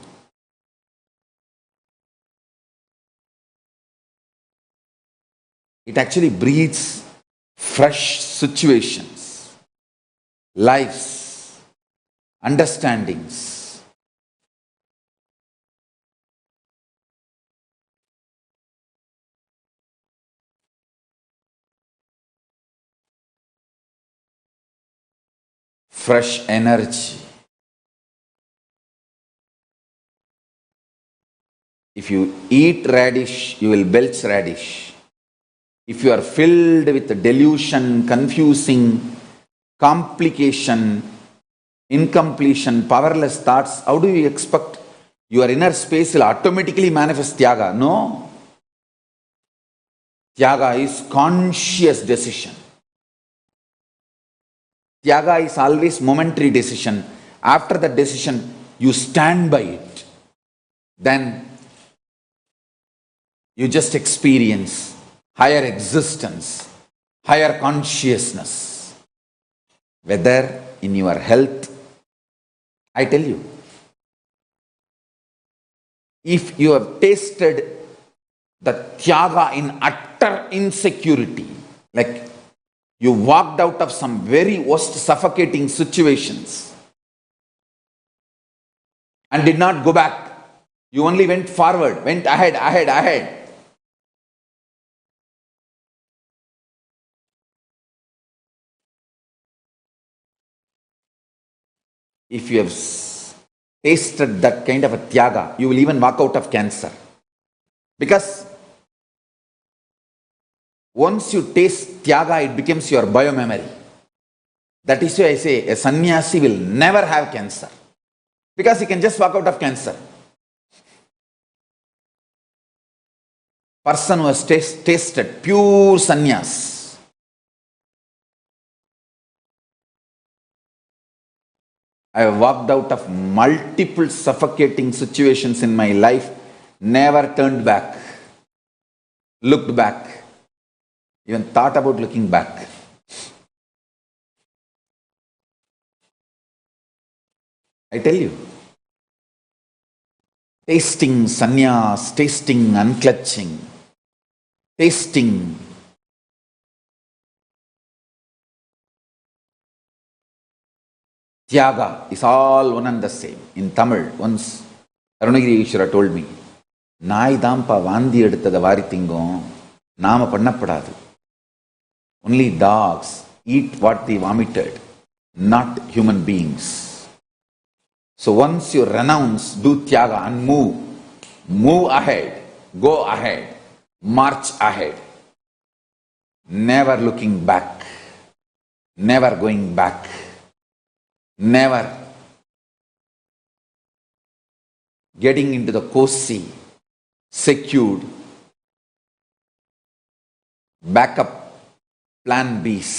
It actually breathes fresh situations, lives, understandings. Fresh energy. If you eat radish, you will belch radish. If you are filled with delusion, confusing, complication, incompletion, powerless thoughts, how do you expect your inner space will automatically manifest Tyaga? No. Tyaga is conscious decision. Tyaga is always momentary decision. After that decision, you stand by it. Then you just experience higher existence, higher consciousness. Whether in your health, I tell you, if you have tasted the Tyaga in utter insecurity, like you walked out of some very worst suffocating situations and did not go back. You only went forward, went ahead. If you have tasted that kind of a Tyaga, you will even walk out of cancer. Because once you taste Tyaga, it becomes your biomemory. That is why I say a sannyasi will never have cancer. Because he can just walk out of cancer. Person who has tasted pure sannyas, I have walked out of multiple suffocating situations in my life, never turned back, looked back, even thought about looking back. I tell you, tasting sannyas, tasting unclutching, tasting Tyaga is all one and the same. In Tamil, once Arunagiri Ishwara told me, நாய் தான்ப்பா வாந்தி எடுத்ததை வாரி திங்கும், நாம பண்ணப்படாது. Only dogs eat what they vomited, not human beings. So once you renounce, do tyaga and move ahead, go ahead, march ahead, never looking back, never going back, never getting into the cozy, secured, backup plan B's.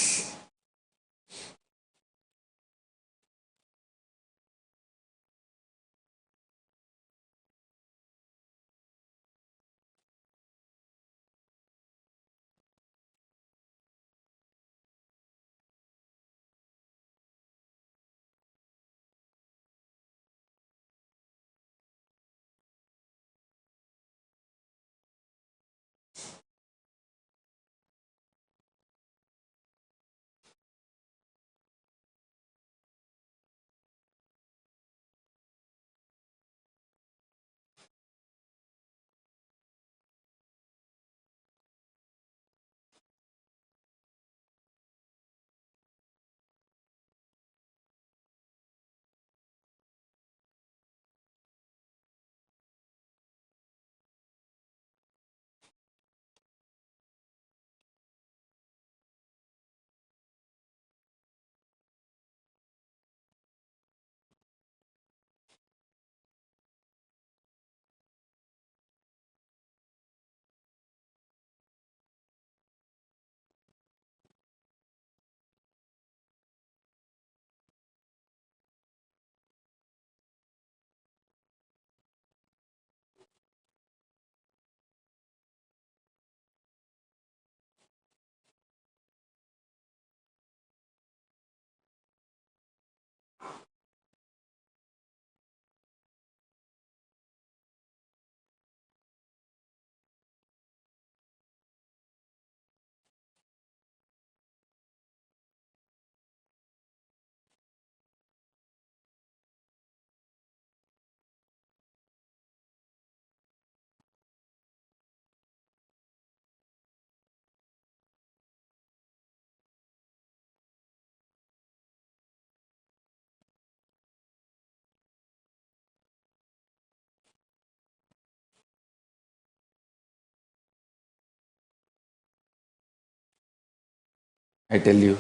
I tell you,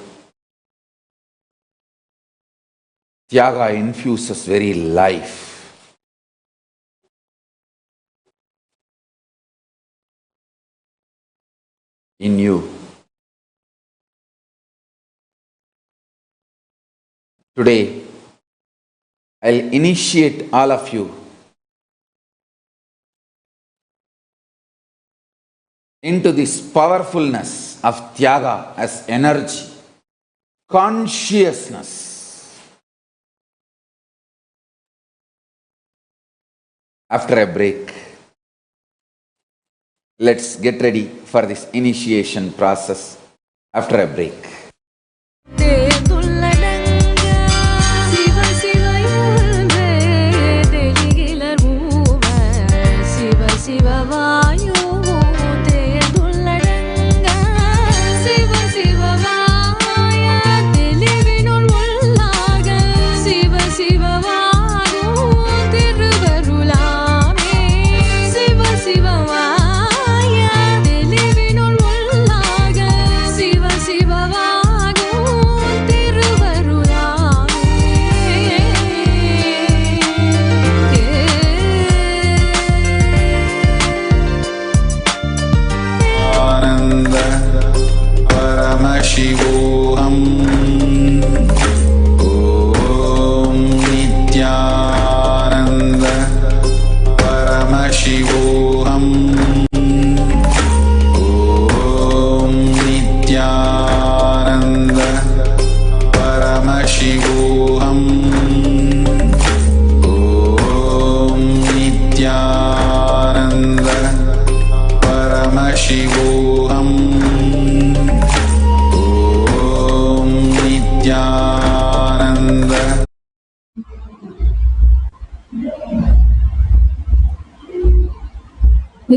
Tyaga infuses very life. In you. Today, I'll initiate all of you into this powerfulness of Tyaga as energy, consciousness. After a break, let's get ready for this initiation process after a break.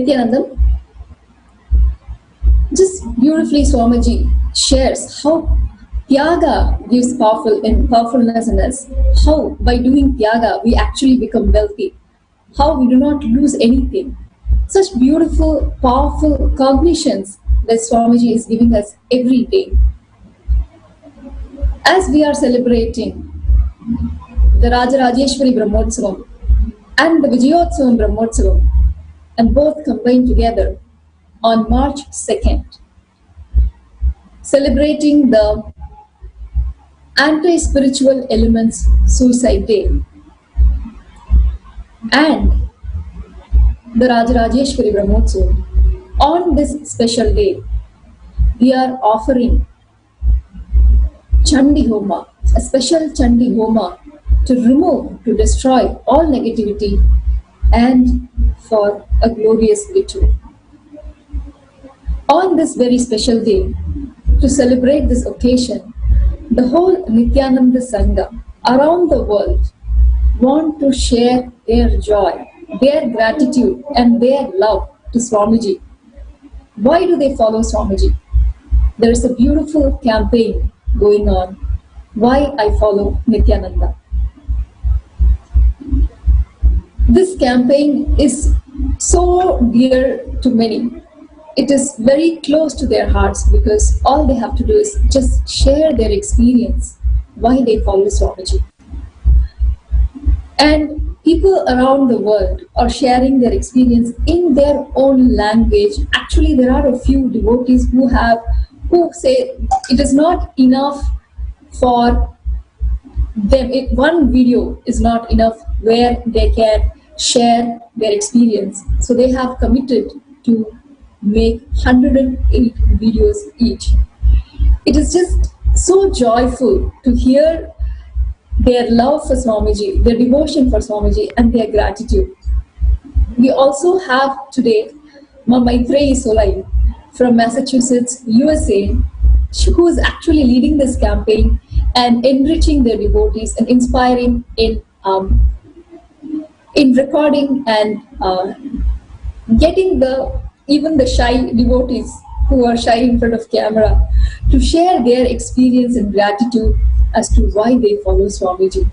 Nithyananda, just beautifully Swamiji shares how Tyaga gives powerfulness in us, how by doing Tyaga we actually become wealthy, how we do not lose anything. Such beautiful, powerful cognitions that Swamiji is giving us every day. As we are celebrating the Rajarajeshwari Brahmotsavam and the Vijayotsavam Brahmotsavam, and both combined together on March 2nd, celebrating the Anti-Spiritual Elements Suicide Day and the Rajarajeshwari Brahmotsavam. On this special day, we are offering Chandi Homa, a special Chandi Homa to remove, to destroy all negativity and for a glorious victory. On this very special day, to celebrate this occasion, the whole Nithyananda Sangha around the world want to share their joy, their gratitude and their love to Swamiji. Why do they follow Swamiji? There is a beautiful campaign going on, Why I Follow Nithyananda. This campaign is so dear to many. It is very close to their hearts because all they have to do is just share their experience, why they follow Swamiji. And people around the world are sharing their experience in their own language. Actually, there are a few devotees who say it is not enough for them. One video is not enough where they can share their experience. So they have committed to make 108 videos each. It is just so joyful to hear their love for Swamiji, their devotion for Swamiji and their gratitude. We also have today Maitreyi Solai from Massachusetts, USA, who is actually leading this campaign and enriching their devotees and inspiring in recording and getting even the shy devotees who are shy in front of camera to share their experience and gratitude as to why they follow Swamiji.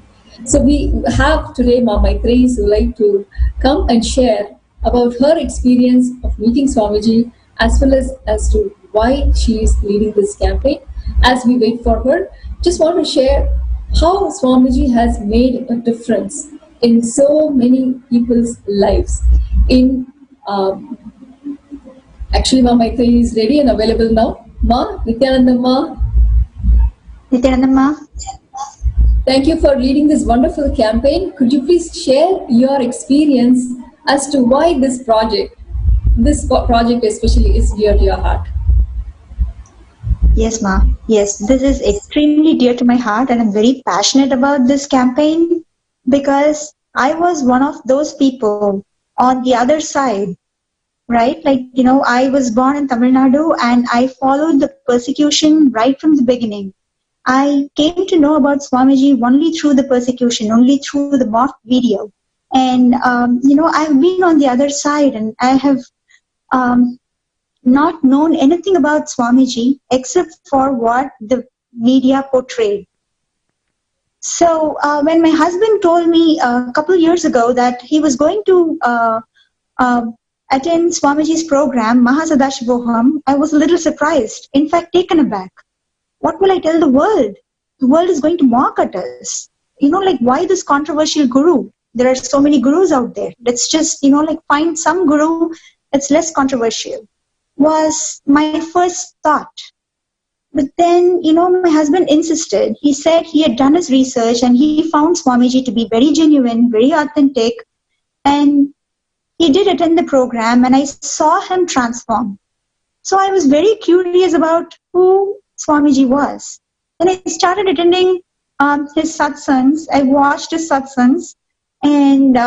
So we have today Maitreyi Solai to come and share about her experience of meeting Swamiji as well as to why she is leading this campaign. As we wait for her, just want to share how Swamiji has made a difference in so many people's lives. Actually, Maitreyi is ready and available now. Nithyananda Nithyananda. Thank you for leading this wonderful campaign. Could you please share your experience as to why this project especially is dear to your heart? Yes, Ma. Yes, this is extremely dear to my heart and I'm very passionate about this campaign because I was one of those people on the other side, right? I was born in Tamil Nadu and I followed the persecution right from the beginning. I came to know about Swamiji only through the persecution, only through the mock video. And, I've been on the other side and I have not known anything about Swamiji except for what the media portrayed. So when my husband told me a couple of years ago that he was going to attend Swamiji's program, Mahasannidhanam, I was a little surprised, in fact taken aback. What will I tell the world? The world is going to mock at us. Why this controversial guru? There are so many gurus out there. Let's just, find some guru that's less controversial, was my first thought. But then, my husband insisted. He said he had done his research and he found Swamiji to be very genuine, very authentic. And he did attend the program and I saw him transform. So I was very curious about who Swamiji was. Then I started attending his satsangs. I watched his satsangs and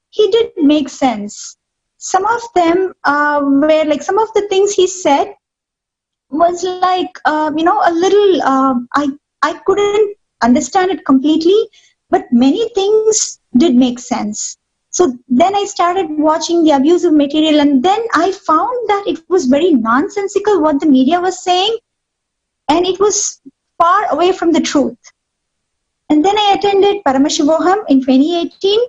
he did make sense. Some of them were some of the things he said was a little, I couldn't understand it completely, but many things did make sense. So then I started watching the abusive material, and then I found that it was very nonsensical what the media was saying, and it was far away from the truth. And then I attended Paramashivam in 2018.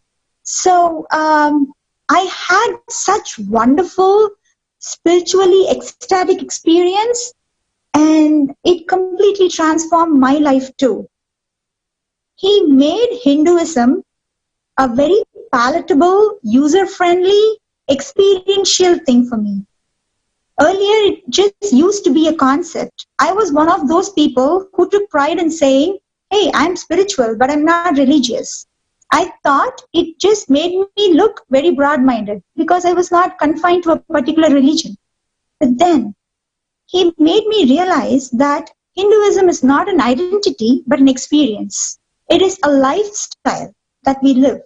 So I had such wonderful, spiritually ecstatic experience, and it completely transformed my life too. He made Hinduism a very palatable, user-friendly, experiential thing for me. Earlier, it just used to be a concept. I was one of those people who took pride in saying, hey, I'm spiritual, but I'm not religious. I thought it just made me look very broad-minded because I was not confined to a particular religion. But then, he made me realize that Hinduism is not an identity, but an experience. It is a lifestyle that we live.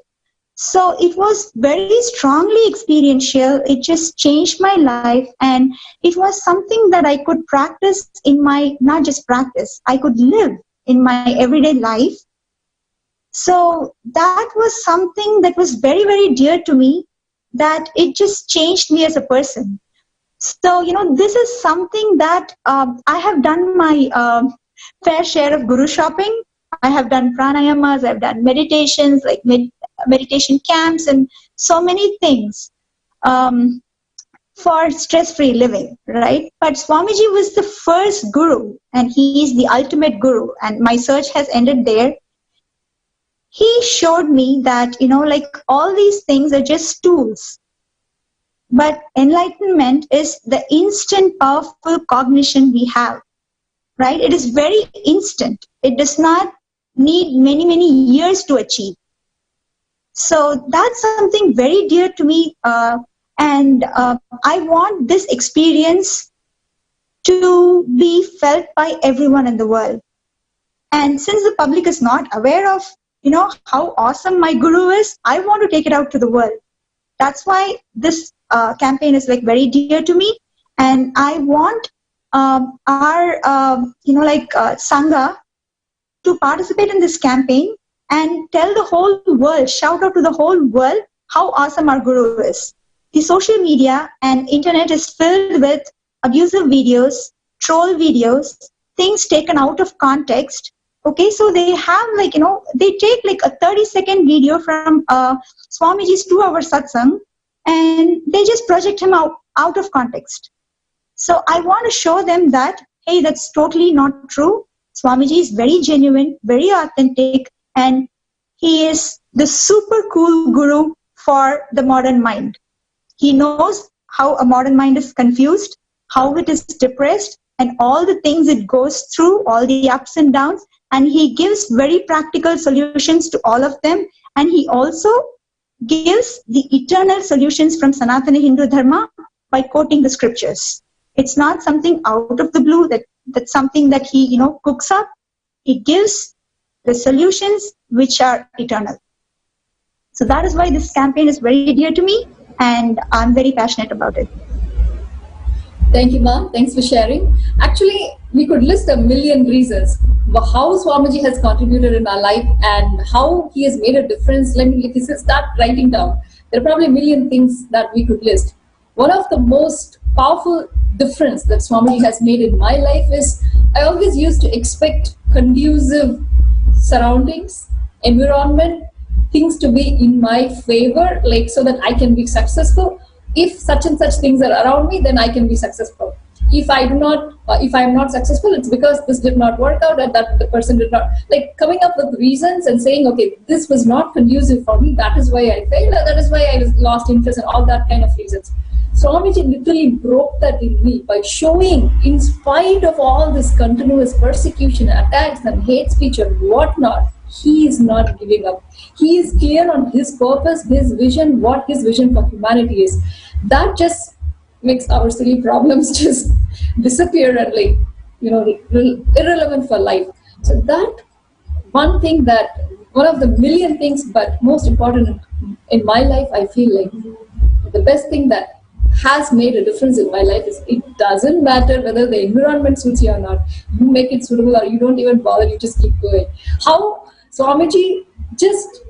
So it was very strongly experiential. It just changed my life, and it was something that I could practice in my, not just practice, I could live in my everyday life. So that was something that was very, very dear to me, that it just changed me as a person. So, this is something that I have done my fair share of guru shopping. I have done pranayamas, I've done meditations, like meditation camps, and so many things for stress-free living, right? But Swamiji was the first guru, and he is the ultimate guru, and my search has ended there. He showed me that, all these things are just tools. But enlightenment is the instant powerful cognition we have, right? It is very instant. It does not need many, many years to achieve. So that's something very dear to me. And I want this experience to be felt by everyone in the world. And since the public is not aware of, how awesome my guru is, I want to take it out to the world. That's why this campaign is very dear to me, and I want our Sangha to participate in this campaign and tell the whole world, shout out to the whole world how awesome our guru is. The social media and internet is filled with abusive videos, troll videos, things taken out of context. Okay, so they have they take a 30-second video from Swamiji's 2-hour satsang, and they just project him out of context. So I want to show them that, hey, that's totally not true. Swamiji is very genuine, very authentic, and he is the super cool guru for the modern mind. He knows how a modern mind is confused, how it is depressed, and all the things it goes through, all the ups and downs, and he gives very practical solutions to all of them, and he also gives the eternal solutions from Sanatana Hindu Dharma by quoting the scriptures. It's not something out of the blue, that's something that he cooks up. He gives the solutions which are eternal. So that is why this campaign is very dear to me, and I'm very passionate about it. Thank you, ma'am. Thanks for sharing. Actually, we could list a million reasons how Swamiji has contributed in our life and how he has made a difference. Let me start writing down. There are probably a million things that we could list. One of the most powerful difference that Swamiji has made in my life is I always used to expect conducive surroundings, environment, things to be in my favor, so that I can be successful. If such and such things are around me, then I can be successful. If I am not successful, it's because this did not work out, and that the person did not, coming up with reasons and saying, okay, this was not conducive for me, that is why I failed, that is why I lost interest, and all that kind of reasons. Swamiji literally broke that in me by showing, in spite of all this continuous persecution, attacks and hate speech and whatnot, he is not giving up. He is clear on his purpose, his vision, what his vision for humanity is. That just makes our silly problems just disappear and irrelevant for life. So that one thing, that one of the million things, but most important in my life, I feel the best thing that has made a difference in my life is it doesn't matter whether the environment suits you or not. You make it suitable or you don't even bother, you just keep going. How Swamiji just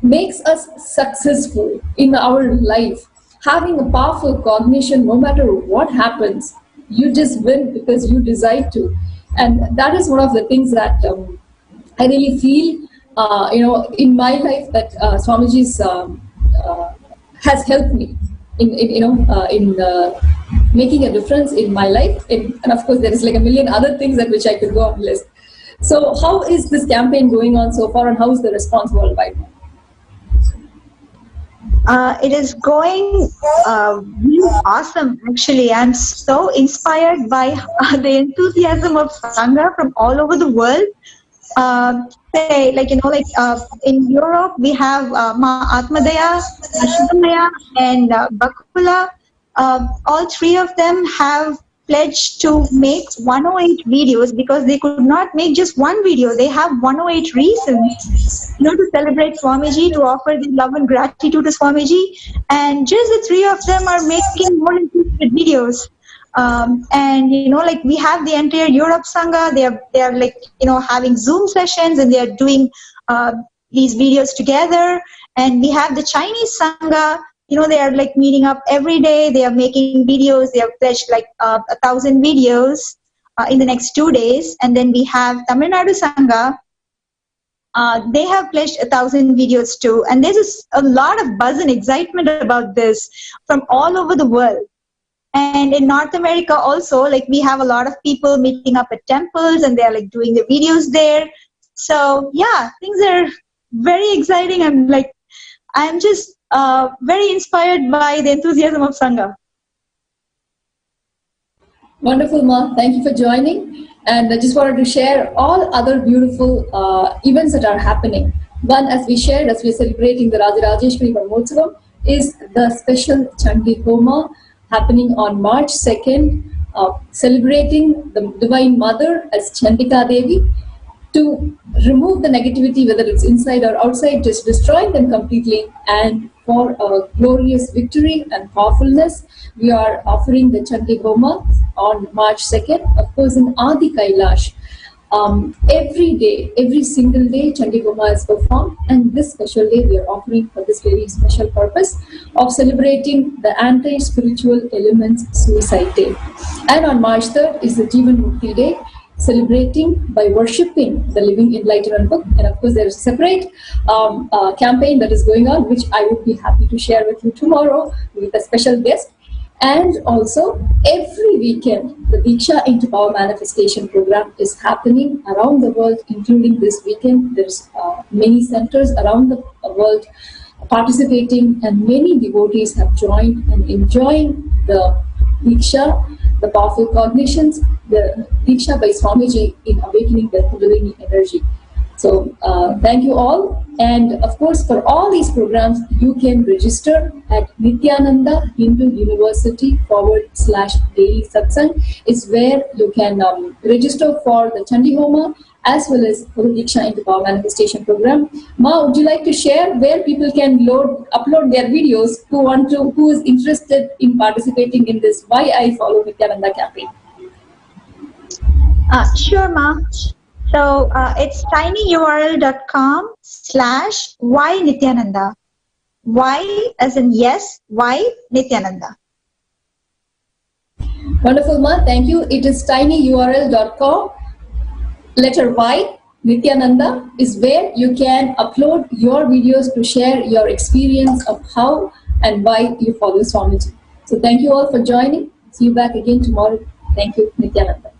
makes us successful in our life. Having a powerful cognition, no matter what happens, you just win because you decide to. And that is one of the things that I really feel, in my life that Swamiji's has helped me in making a difference in my life. And of course, there is like a million other things that which I could go on list. So how is this campaign going on so far, and how is the response worldwide? It is going really awesome, actually. I'm so inspired by the enthusiasm of Sangha from all over the world. In Europe, we have Atmadaya, Shubhamaya, and Bakula. All three of them have pledged to make 108 videos because they could not make just one video. They have 108 reasons, to celebrate Swamiji, to offer their love and gratitude to Swamiji. And just the three of them are making more than 200 videos. We have the entire Europe Sangha. They are having Zoom sessions, and they are doing these videos together. And we have the Chinese Sangha. They are meeting up every day. They are making videos. They have pledged 1,000 videos in the next 2 days. And then we have Tamil Nadu Sangha. They have pledged 1,000 videos too. And there's a lot of buzz and excitement about this from all over the world. And in North America also, we have a lot of people meeting up at temples, and they're doing the videos there. So yeah, things are very exciting. I'm just very inspired by the enthusiasm of Sangha. Wonderful, Ma. Thank you for joining. And I just wanted to share all other beautiful events that are happening. One, as we shared, as we're celebrating the Rajarajeshwari Brahmotsavam, is the special Chandi Homa happening on March 2nd, celebrating the Divine Mother as Chandika Devi, to remove the negativity, whether it's inside or outside, just destroying them completely. And for a glorious victory and powerfulness, we are offering the Chandi Homa on March 2nd, of course, in Adi Kailash. Every day, every single day, Chandi Homa is performed, and this special day we are offering for this very special purpose of celebrating the anti-spiritual elements suicide day. And on March 3rd is the Jivan Mukti Day, celebrating by worshipping the Living Enlightenment book. And of course, there is a separate campaign that is going on, which I would be happy to share with you tomorrow with a special guest. And also, every weekend, the Diksha into Power Manifestation program is happening around the world, including this weekend. There's many centers around the world participating, and many devotees have joined and enjoying the Diksha, the powerful cognitions, the Diksha by Swamiji in awakening the Kundalini energy. So thank you all. And of course, for all these programs, you can register at Nithyananda Hindu University /Daily Satsang is where you can register for the Chandi Homa as well as for the Diksha into Power Manifestation program. Ma, would you like to share where people can upload their videos who is interested in participating in this Why I Follow Nithyananda campaign? Sure, Ma. So it's tinyurl.com/why-Nithyananda. Y as in yes, why Nithyananda. Wonderful, Ma. Thank you. It is tinyurl.com, letter Y, Nithyananda, is where you can upload your videos to share your experience of how and why you follow Swamiji. So thank you all for joining. See you back again tomorrow. Thank you, Nithyananda.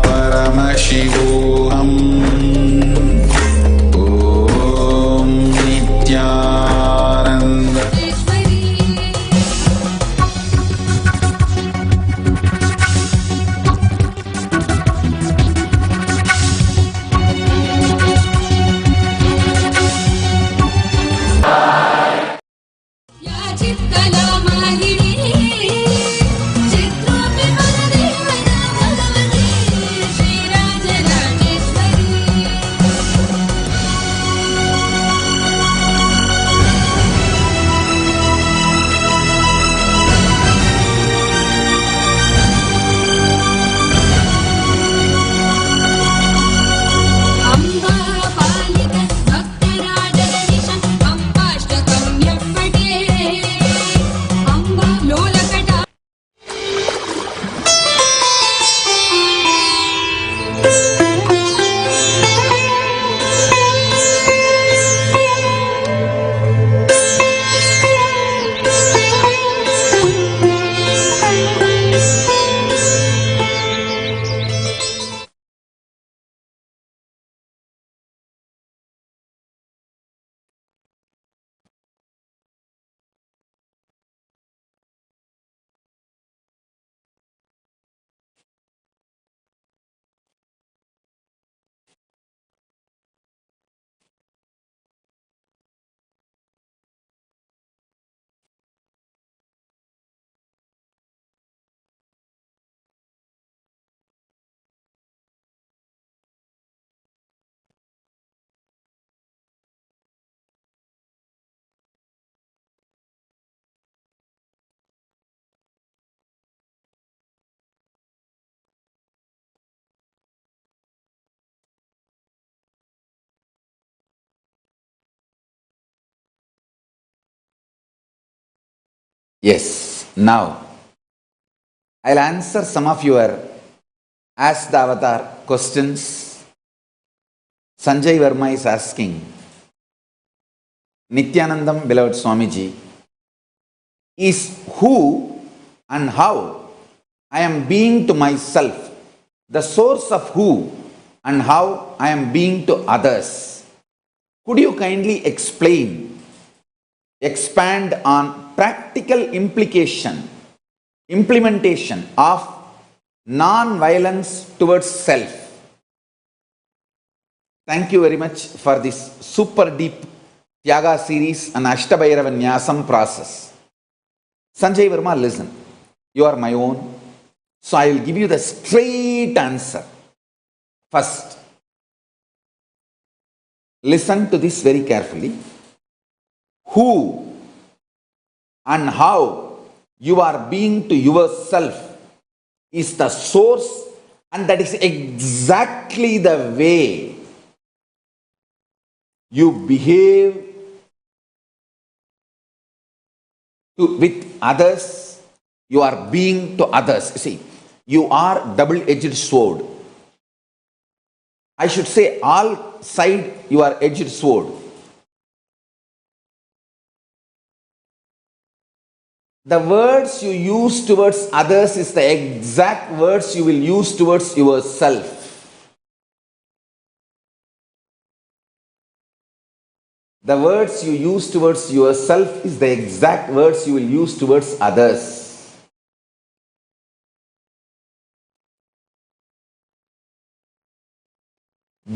Paramashivam. Om Nithyananda. Chitta Yes, now I'll answer some of your Ask the Avatar questions. Sanjay Verma is asking, Nithyanandam, beloved Swamiji, is who and how I am being to myself the source of who and how I am being to others? Could you kindly expand on practical implementation of non-violence towards self? Thank you very much for this super deep Tyaga series and Ashtabhairava Nyasam process. Sanjay Verma, listen. You are my own. So I will give you the straight answer. First, listen to this very carefully. Who and how you are being to yourself is the source, and that is exactly the way you behave with others. You are being to others. See, you are double-edged sword. I should say all side you are edged sword. The words you use towards others is the exact words you will use towards yourself. The words you use towards yourself is the exact words you will use towards others.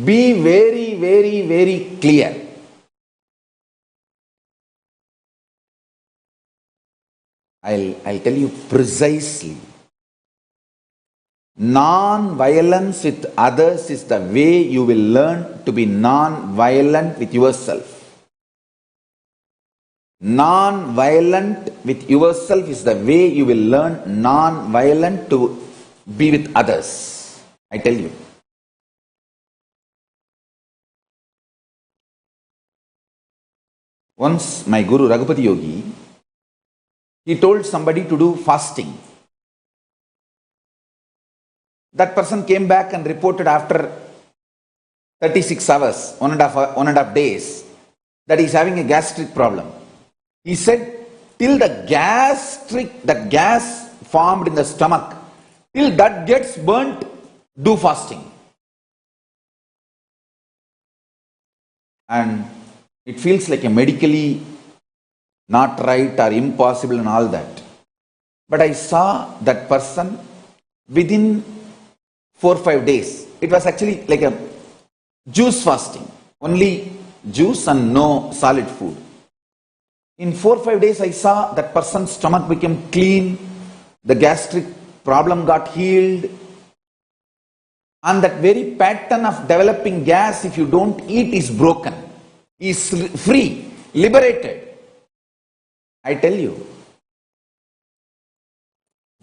Be very, very, very clear. I'll tell you precisely. Non-violence with others is the way you will learn to be non-violent with yourself. Non-violent with yourself is the way you will learn non-violent to be with others. I tell you. Once my Guru Raghupati Yogi, he told somebody to do fasting. That person came back and reported after 36 hours, one and a half days, that he is having a gastric problem. He said, till the gas formed in the stomach, till that gets burnt, do fasting. And it feels like a medically not right or impossible and all that. But I saw that person within 4 or 5 days. It was actually like a juice fasting. Only juice and no solid food. In 4 or 5 days, I saw that person's stomach became clean. The gastric problem got healed. And that very pattern of developing gas, if you don't eat, is broken. Is free, liberated. I tell you,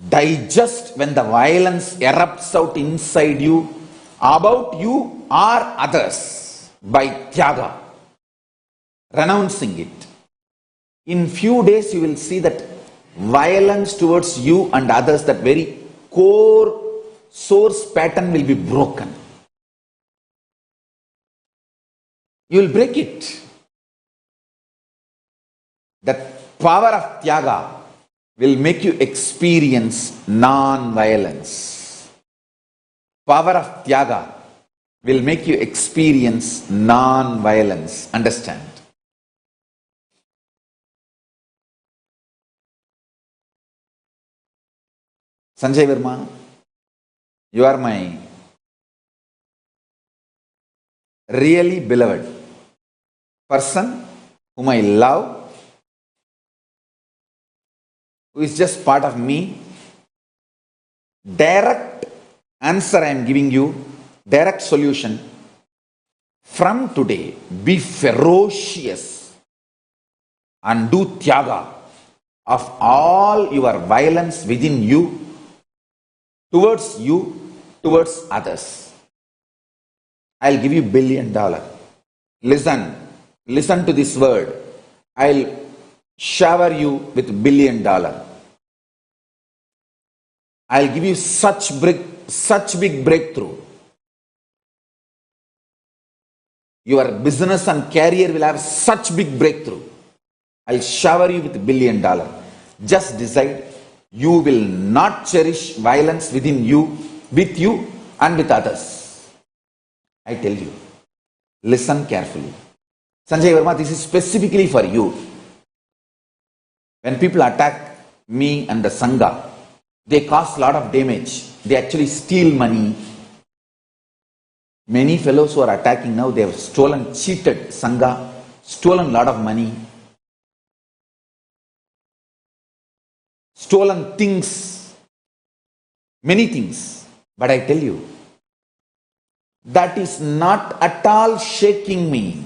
digest when the violence erupts out inside you, about you or others, by Tyaga, renouncing it. In few days you will see that violence towards you and others, that very core source pattern will be broken. You will break it. That power of Tyaga will make you experience non-violence. Power of Tyaga will make you experience non-violence. Understand? Sanjay Verma, you are my really beloved person whom I love, who is just part of me. Direct answer I am giving you, direct solution. From today, be ferocious and do Tyaga of all your violence within you, towards others. I'll give you $1 billion. Listen to this word. I'll shower you with $1 billion. I'll give you such big breakthrough. Your business and career will have such big breakthrough. I'll shower you with $1 billion. Just decide you will not cherish violence within you, with you and with others. I tell you, listen carefully. Sanjay Verma, this is specifically for you. When people attack me and the Sangha, they cause a lot of damage. They actually steal money. Many fellows who are attacking now, they have cheated Sangha, stolen a lot of money, stolen things, many things. But I tell you, that is not at all shaking me.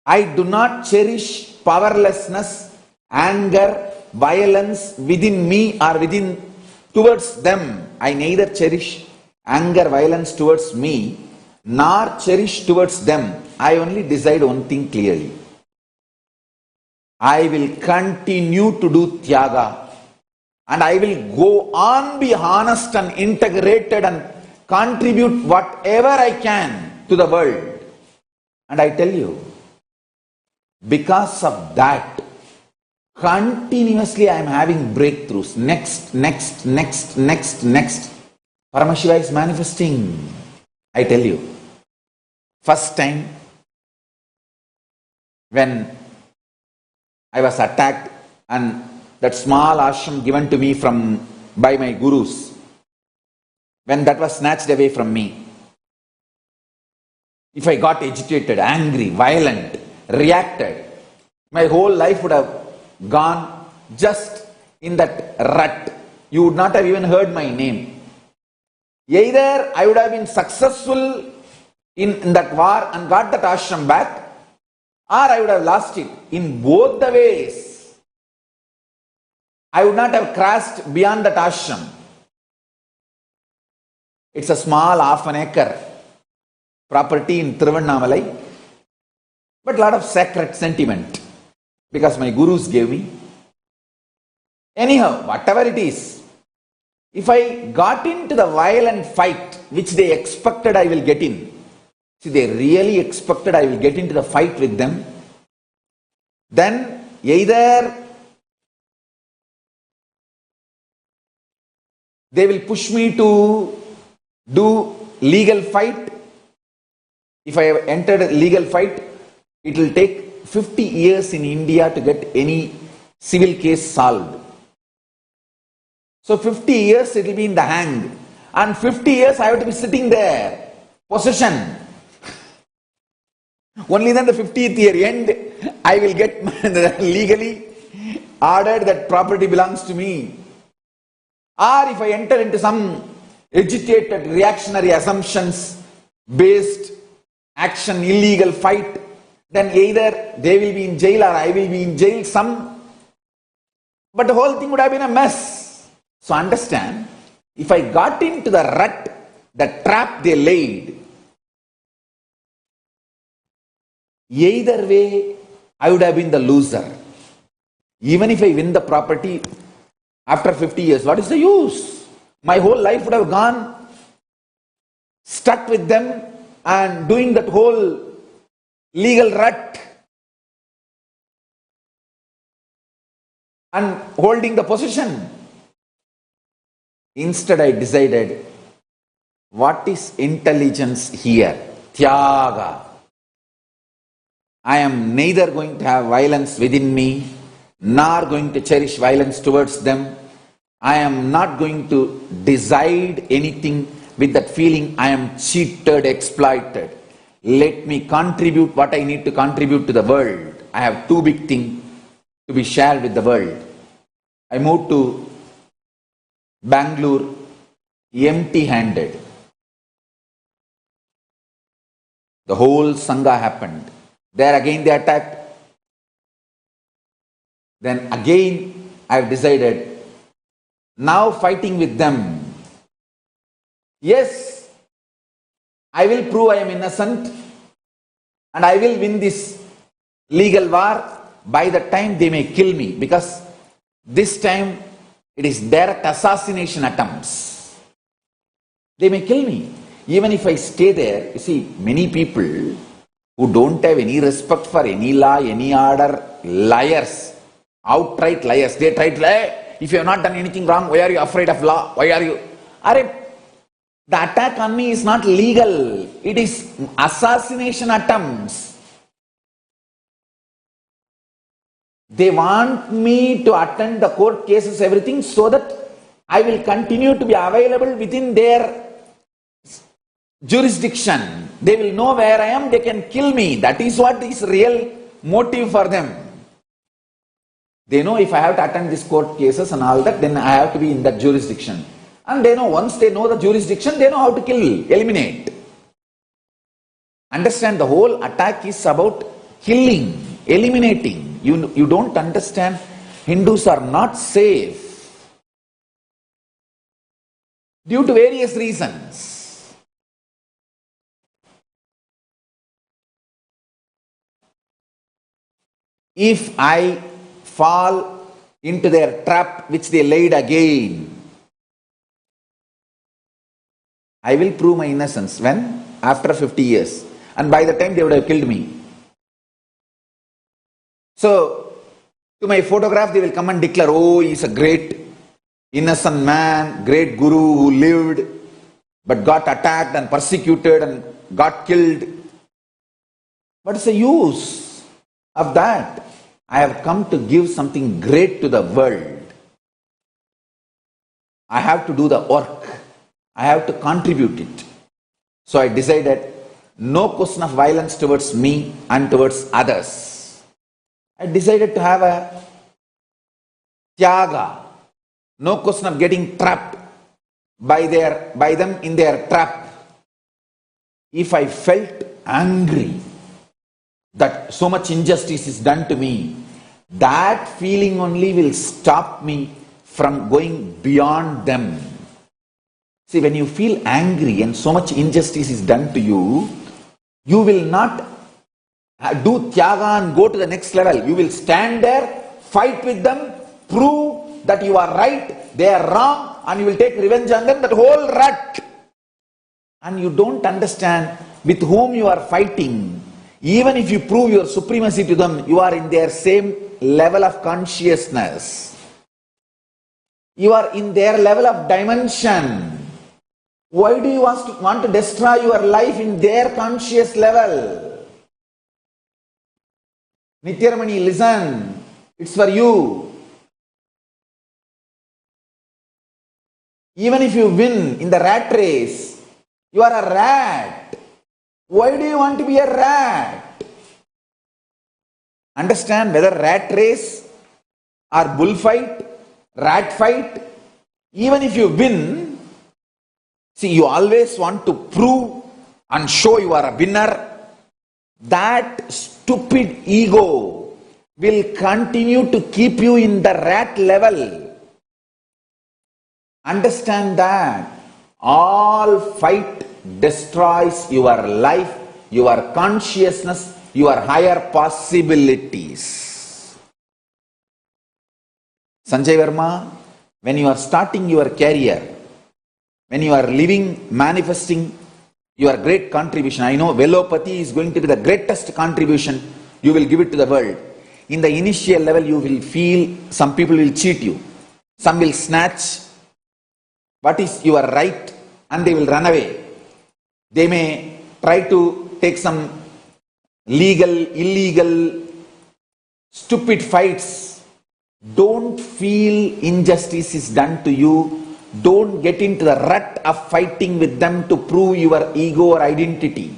I do not cherish powerlessness, anger, violence within me or towards them. I neither cherish anger, violence towards me, nor cherish towards them. I only decide one thing clearly. I will continue to do Tyaga, and I will go on, be honest and integrated and contribute whatever I can to the world. And I tell you, because of that, continuously I am having breakthroughs. Next. Paramashiva is manifesting. I tell you, first time when I was attacked and that small ashram given to me by my gurus, when that was snatched away from me, if I got agitated, angry, violent, reacted, my whole life would have gone just in that rut. You would not have even heard my name. Either I would have been successful in that war and got that ashram back, or I would have lost it. In both the ways, I would not have crossed beyond that ashram. It's a small half an acre property in Tiruvannamalai, but a lot of sacred sentiment because my gurus gave me. Anyhow, whatever it is, if I got into the violent fight which they expected I will get in, see, they really expected I will get into the fight with them, then either they will push me to do legal fight. If I have entered a legal fight, it will take 50 years in India to get any civil case solved. So 50 years it will be in the hang, and 50 years I have to be sitting there, possession. Only then the 50th year end, I will get legally ordered that property belongs to me. Or if I enter into some agitated reactionary assumptions based action, illegal fight, then either they will be in jail or I will be in jail, but the whole thing would have been a mess. So understand, if I got into the rut, the trap they laid, either way, I would have been the loser. Even if I win the property after 50 years, what is the use? My whole life would have gone stuck with them and doing that whole legal rut and holding the position. Instead, I decided, what is intelligence here? Tyaga. I am neither going to have violence within me, nor going to cherish violence towards them. I am not going to decide anything with that feeling I am cheated, exploited. Let me contribute what I need to contribute to the world. I have two big things to be shared with the world. I moved to Bangalore empty-handed. The whole Sangha happened. There again they attacked. Then again I have decided, now fighting with them. Yes, I will prove I am innocent and I will win this legal war by the time they may kill me, because this time it is direct assassination attempts. They may kill me. Even if I stay there, you see, many people who don't have any respect for any law, any order, liars, outright liars. They try to lie. If you have not done anything wrong, why are you afraid of law? Why are you? The attack on me is not legal. It is assassination attempts. They want me to attend the court cases, everything, so that I will continue to be available within their jurisdiction. They will know where I am, they can kill me. That is what is real motive for them. They know if I have to attend these court cases and all that, then I have to be in that jurisdiction. And they know, once they know the jurisdiction, they know how to kill, eliminate. Understand, the whole attack is about killing, eliminating. You don't understand, Hindus are not safe due to various reasons. If I fall into their trap which they laid again, I will prove my innocence. When? After 50 years. And by the time they would have killed me. So, to my photograph they will come and declare, oh, he is a great innocent man, great guru who lived but got attacked and persecuted and got killed. What is the use of that? I have come to give something great to the world. I have to do the work. I have to contribute it. So I decided, no question of violence towards me and towards others. I decided to have a Tyaga. No question of getting trapped by them in their trap. If I felt angry that so much injustice is done to me, that feeling only will stop me from going beyond them. See, when you feel angry and so much injustice is done to you, you will not do Tyaga and go to the next level. You will stand there, fight with them, prove that you are right, they are wrong, and you will take revenge on them, that whole rut. And you don't understand with whom you are fighting. Even if you prove your supremacy to them, you are in their same level of consciousness. You are in their level of dimension. Why do you want to destroy your life in their conscious level? Nithyaramani, listen. It's for you. Even if you win in the rat race, you are a rat. Why do you want to be a rat? Understand, whether rat race or bullfight, rat fight, even if you win, see, you always want to prove and show you are a winner. That stupid ego will continue to keep you in the rat level. Understand that. All fight destroys your life, your consciousness, your higher possibilities. Sanjay Verma, when you are starting your career, when you are living, manifesting your great contribution, I know Velopati is going to be the greatest contribution you will give it to the world. In the initial level, you will feel some people will cheat you. Some will snatch what is your right and they will run away. They may try to take some legal, illegal, stupid fights. Don't feel injustice is done to you. Don't get into the rut of fighting with them to prove your ego or identity.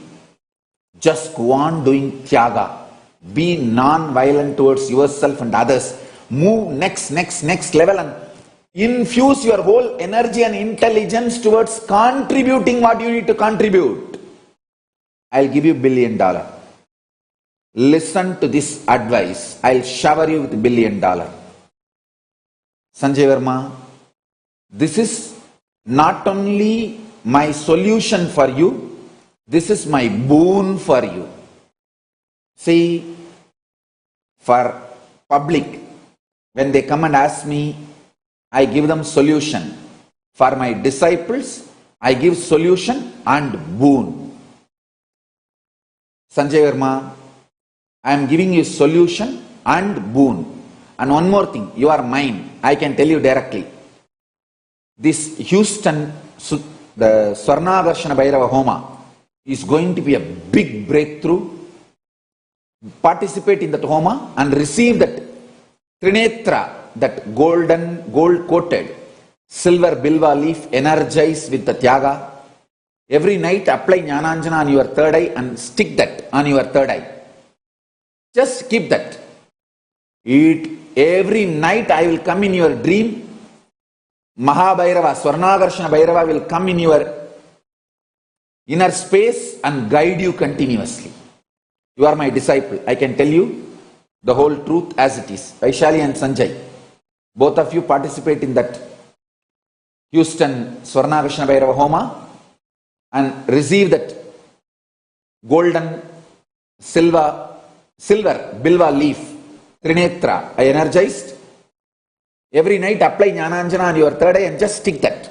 Just go on doing Tyaga. Be non-violent towards yourself and others. Move next level and infuse your whole energy and intelligence towards contributing what you need to contribute. I'll give you $1 billion. Listen to this advice. I'll shower you with $1 billion. Sanjay Verma, this is not only my solution for you, this is my boon for you. See, for public, when they come and ask me, I give them solution. For my disciples, I give solution and boon. Sanjay Verma, I am giving you solution and boon. And one more thing, you are mine. I can tell you directly. This Houston, the Swarnagarshana Bhairava Homa is going to be a big breakthrough. Participate in that Homa and receive that Trinetra, that gold coated silver bilva leaf energized with the Tyaga. Every night apply Jnananjana on your third eye and stick that on your third eye. Just keep that. Every night I will come in your dream. Mahabhairava, Swarnagarshana Bhairava will come in your inner space and guide you continuously. You are my disciple. I can tell you the whole truth as it is. Vaishali and Sanjay, both of you participate in that Houston Swarnagarshana Bhairava Homa and receive that golden silver bilva leaf, Trinetra, I energized. Every night apply Jnananjana on your third eye and just stick that.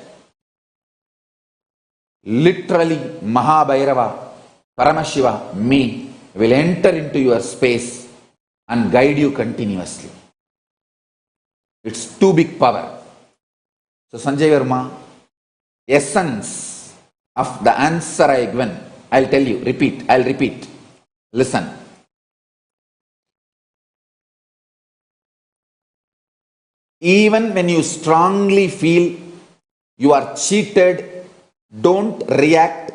Literally, Mahabhairava, Paramashiva, me, will enter into your space and guide you continuously. It's too big power. So Sanjay Verma, essence of the answer I given, I'll tell you, I'll repeat. Listen. Even when you strongly feel you are cheated, don't react.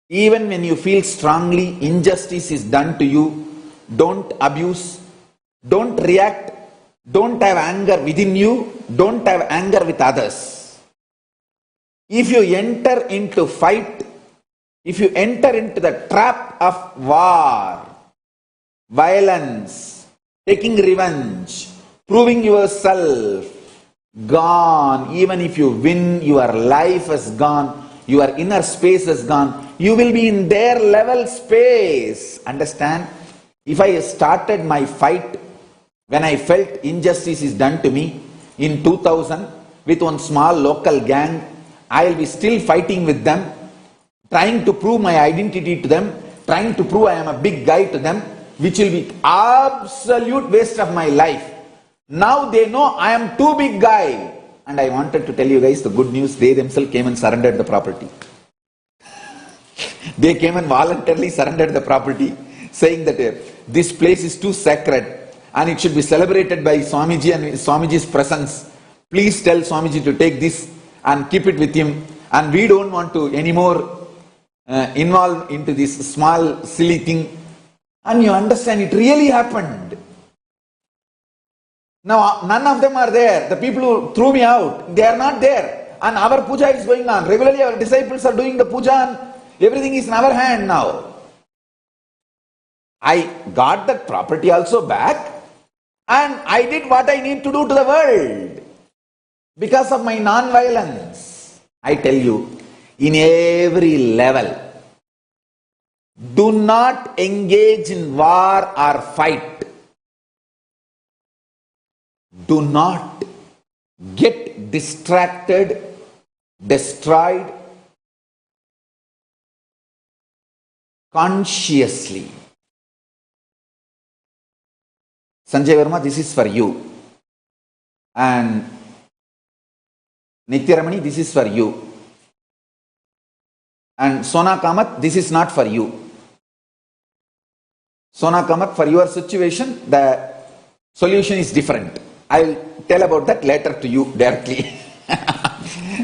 Even when you feel strongly injustice is done to you, don't abuse, don't react, don't have anger within you, don't have anger with others. If you enter into fight, if you enter into the trap of war, violence, taking revenge, proving yourself, gone. Even if you win, your life is gone, your inner space is gone. You will be in their level space. Understand? If I started my fight when I felt injustice is done to me in 2000 with one small local gang, I will be still fighting with them, trying to prove my identity to them, trying to prove I am a big guy to them, which will be absolute waste of my life. Now they know I am too big guy. And I wanted to tell you guys the good news. They themselves came and surrendered the property. They came and voluntarily surrendered the property, saying that this place is too sacred and it should be celebrated by Swamiji and Swamiji's presence. Please tell Swamiji to take this and keep it with him. And we don't want to anymore involve into this small silly thing. And you understand, it really happened. Now, none of them are there. The people who threw me out, they are not there. And our puja is going on. Regularly our disciples are doing the puja and everything is in our hand now. I got that property also back and I did what I need to do to the world because of my non-violence. I tell you, in every level, do not engage in war or fight. Do not get distracted, destroyed consciously. Sanjay Verma, this is for you. And Nithya Ramani, this is for you. And Sona Kamat, this is not for you. Sona Kamat, for your situation, the solution is different. I will tell about that later to you directly.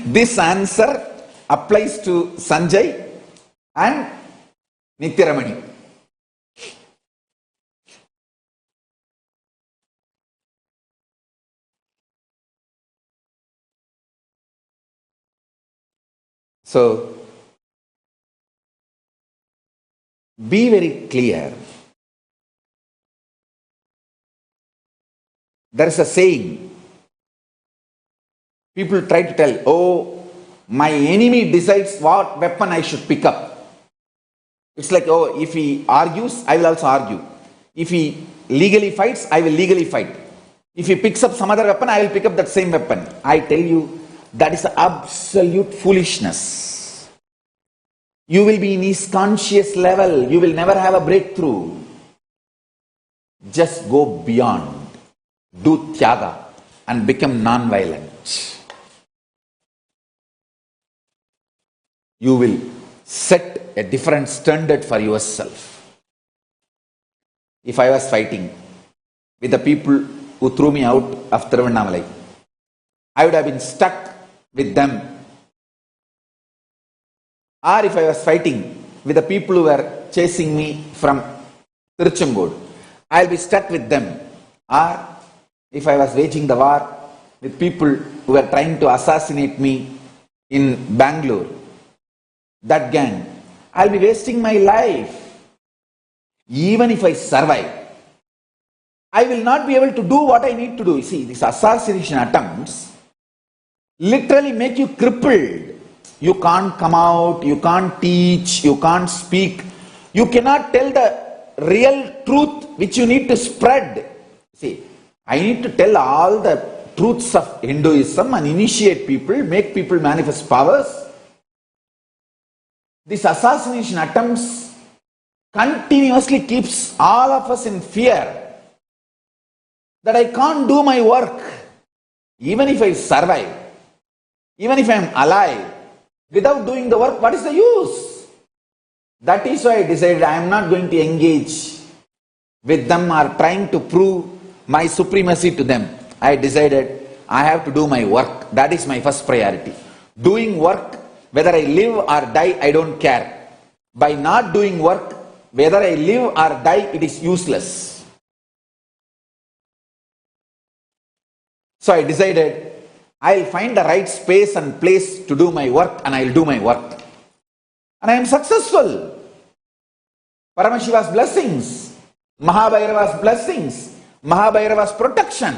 This answer applies to Sanjay and Nithya Ramani. So, be very clear. There is a saying. People try to tell, oh, my enemy decides what weapon I should pick up. It's like, oh, if he argues, I will also argue. If he legally fights, I will legally fight. If he picks up some other weapon, I will pick up that same weapon. I tell you, that is absolute foolishness. You will be in his conscious level. You will never have a breakthrough. Just go beyond. Do Tyaga and become non-violent. You will set a different standard for yourself. If I was fighting with the people who threw me out of Tiruvannamalai, I would have been stuck with them. Or if I was fighting with the people who were chasing me from Tiruchengood, I'll be stuck with them. Or if I was waging the war with people who were trying to assassinate me in Bangalore, that gang, I'll be wasting my life. Even if I survive, I will not be able to do what I need to do. You see, these assassination attempts literally make you crippled. You can't come out, you can't teach, you can't speak. You cannot tell the real truth which you need to spread. See, I need to tell all the truths of Hinduism and initiate people, make people manifest powers. These assassination attempts continuously keeps all of us in fear that I can't do my work. Even if I survive, even if I am alive, without doing the work, what is the use? That is why I decided I am not going to engage with them or trying to prove my supremacy to them. I decided I have to do my work. That is my first priority. Doing work, whether I live or die, I don't care. By not doing work, whether I live or die, it is useless. So I decided I'll find the right space and place to do my work, and I'll do my work. And I am successful. Paramashiva's blessings, Mahabhairava's blessings, Mahabhairava's protection.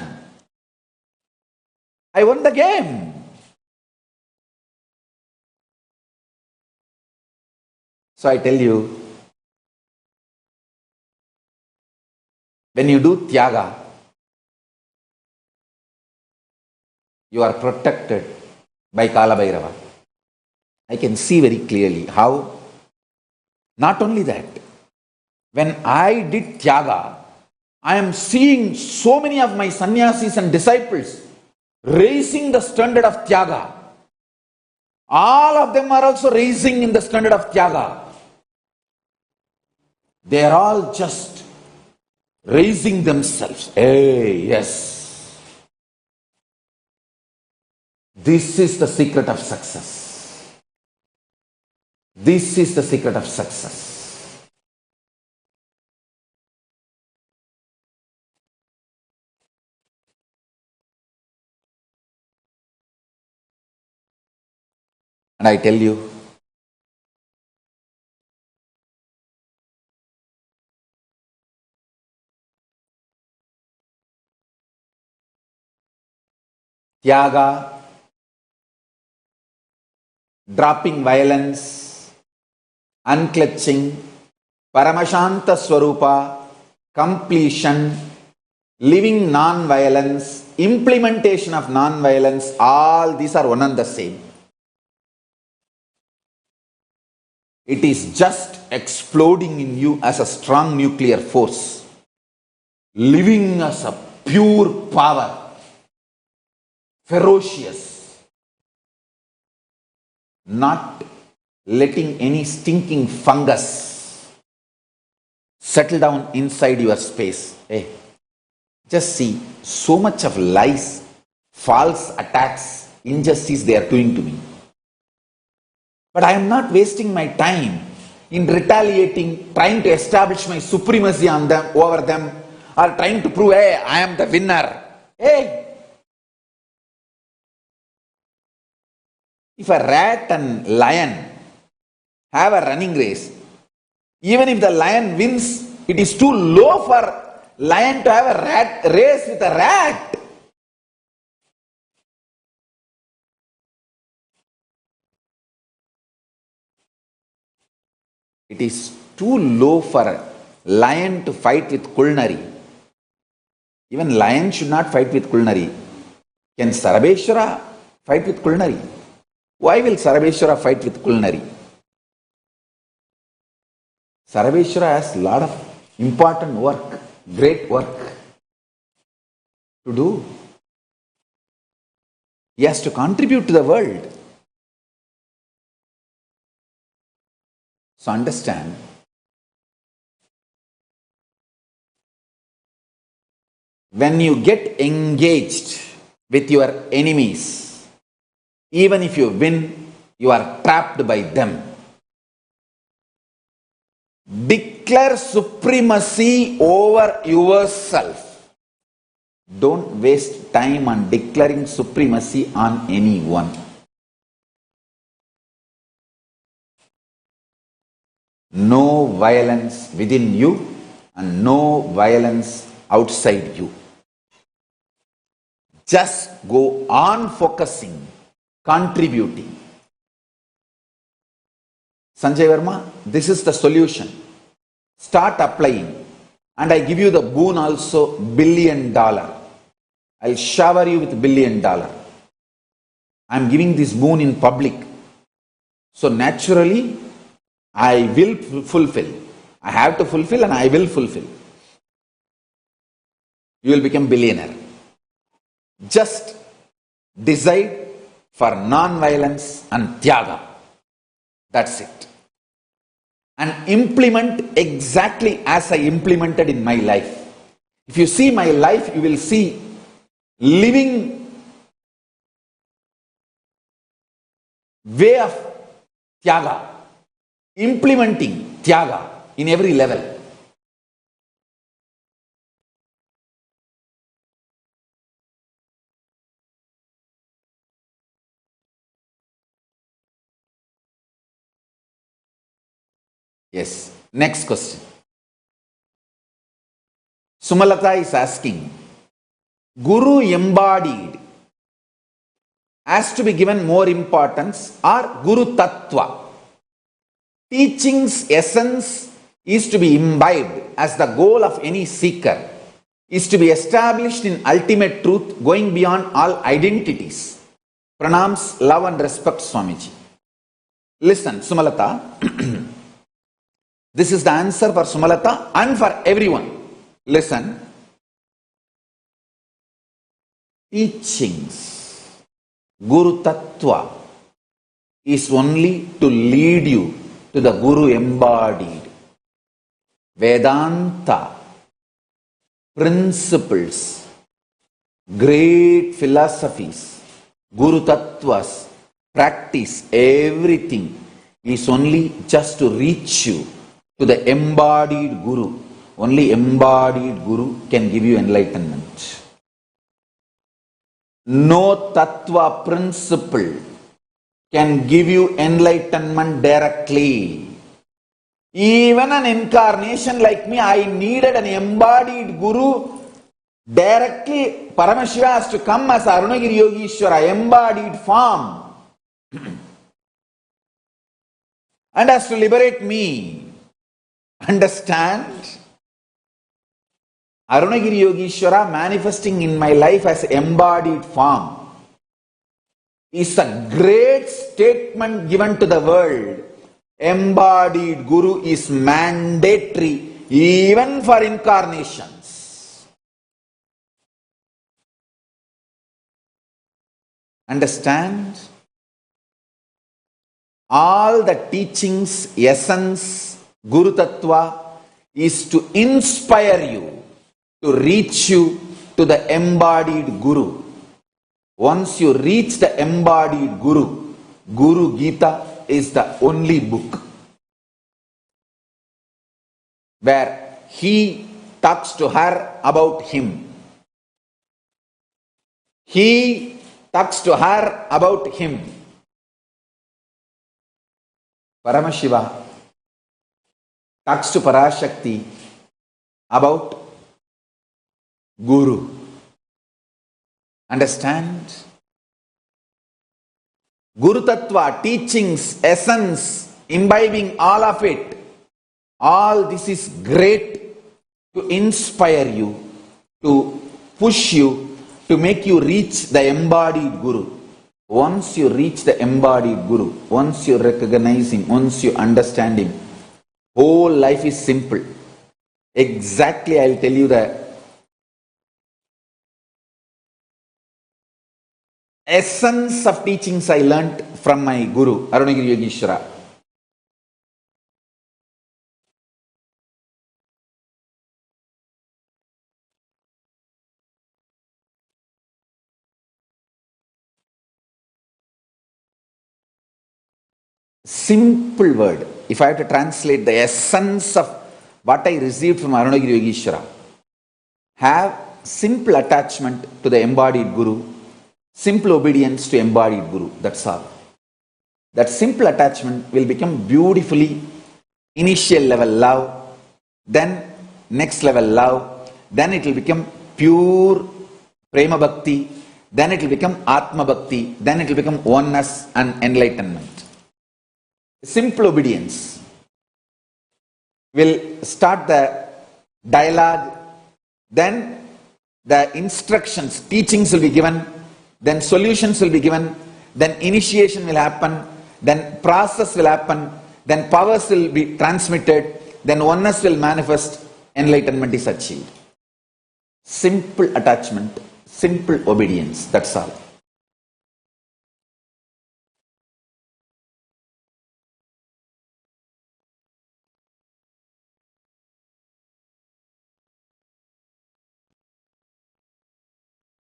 I won the game. So I tell you, when you do Tyaga, you are protected by Kala Bhairava. I can see very clearly how. Not only that, when I did Tyaga, I am seeing so many of my sannyasis and disciples raising the standard of Tyaga. All of them are also raising in the standard of Tyaga. They are all just raising themselves. Hey, yes. This is the secret of success. This is the secret of success. And I tell you, Tyaga, dropping violence, unclutching, Paramashanta Swarupa, completion, living non-violence, implementation of non-violence, all these are one and the same. It is just exploding in you as a strong nuclear force, living as a pure power, ferocious, not letting any stinking fungus settle down inside your space. Hey, just see so much of lies, false attacks, injustice they are doing to me. But I am not wasting my time in retaliating, trying to establish my supremacy on them, over them, or trying to prove, hey, I am the winner. Hey, if a rat and lion have a running race, even if the lion wins, it is too low for lion to have a race with a rat. It is too low for a lion to fight with culinary. Even lion should not fight with Kulnari. Can Sarabeshwara fight with Kulnari? Why will Sarabeshwara fight with Kulnari? Sarabeshwara has a lot of important work, great work to do. He has to contribute to the world. So understand, when you get engaged with your enemies, even if you win, you are trapped by them. Declare supremacy over yourself. Don't waste time on declaring supremacy on anyone. No violence within you and no violence outside you. Just go on focusing, contributing. Sanjay Verma, this is the solution. Start applying. And I give you the boon also, $1 billion. I'll shower you with $1 billion. I'm giving this boon in public. So naturally, I will fulfill. I have to fulfill and I will fulfill. You will become billionaire. Just decide for non-violence and Tyaga. That's it. And implement exactly as I implemented in my life. If you see my life, you will see living way of Tyaga, implementing Tyaga in every level. Yes. Next question. Sumalata is asking, Guru embodied has to be given more importance or Guru Tattva? Teaching's essence is to be imbibed as the goal of any seeker, is to be established in ultimate truth going beyond all identities. Pranams, love and respect, Swamiji. Listen, Sumalata. This is the answer for Sumalata and for everyone. Listen. Teachings, Guru Tattva, is only to lead you to the Guru embodied. Vedanta, principles, great philosophies, Guru Tattvas, practice, everything is only just to reach you to the embodied Guru. Only embodied Guru can give you enlightenment. No Tattva principle can give you enlightenment directly. Even an incarnation like me, I needed an embodied Guru directly. Paramashiva has to come as Arunagiri Yogishwara, embodied form, and has to liberate me. Understand? Arunagiri Yogishwara manifesting in my life as embodied form is a great statement given to the world. Embodied Guru is mandatory even for incarnations. Understand? All the teachings, essence, Guru Tattva is to inspire you, to reach you to the embodied Guru. Once you reach the embodied Guru, Guru Gita is the only book where he talks to her about him. He talks to her about him. Paramashiva talks to Parashakti about Guru. Understand? Guru Tattva, teachings, essence, imbibing all of it. All this is great to inspire you to push you to make you reach the embodied Guru. Once you reach the embodied Guru, once you recognize him, once you understand him, whole life is simple. Exactly, I'll tell you the essence of teachings I learnt from my Guru, Arunagiri Yogeshwara. Simple word. If I have to translate the essence of what I received from Arunagiri Yogeshwara, have simple attachment to the embodied Guru, simple obedience to embodied Guru. That's all. That simple attachment will become beautifully initial level love, then next level love, then it will become pure prema bhakti, then it will become atma bhakti, then it will become oneness and enlightenment. Simple obedience will start the dialogue, then the instructions, teachings will be given, then solutions will be given, then initiation will happen, then process will happen, then powers will be transmitted, then oneness will manifest, enlightenment is achieved. Simple attachment, simple obedience, that's all.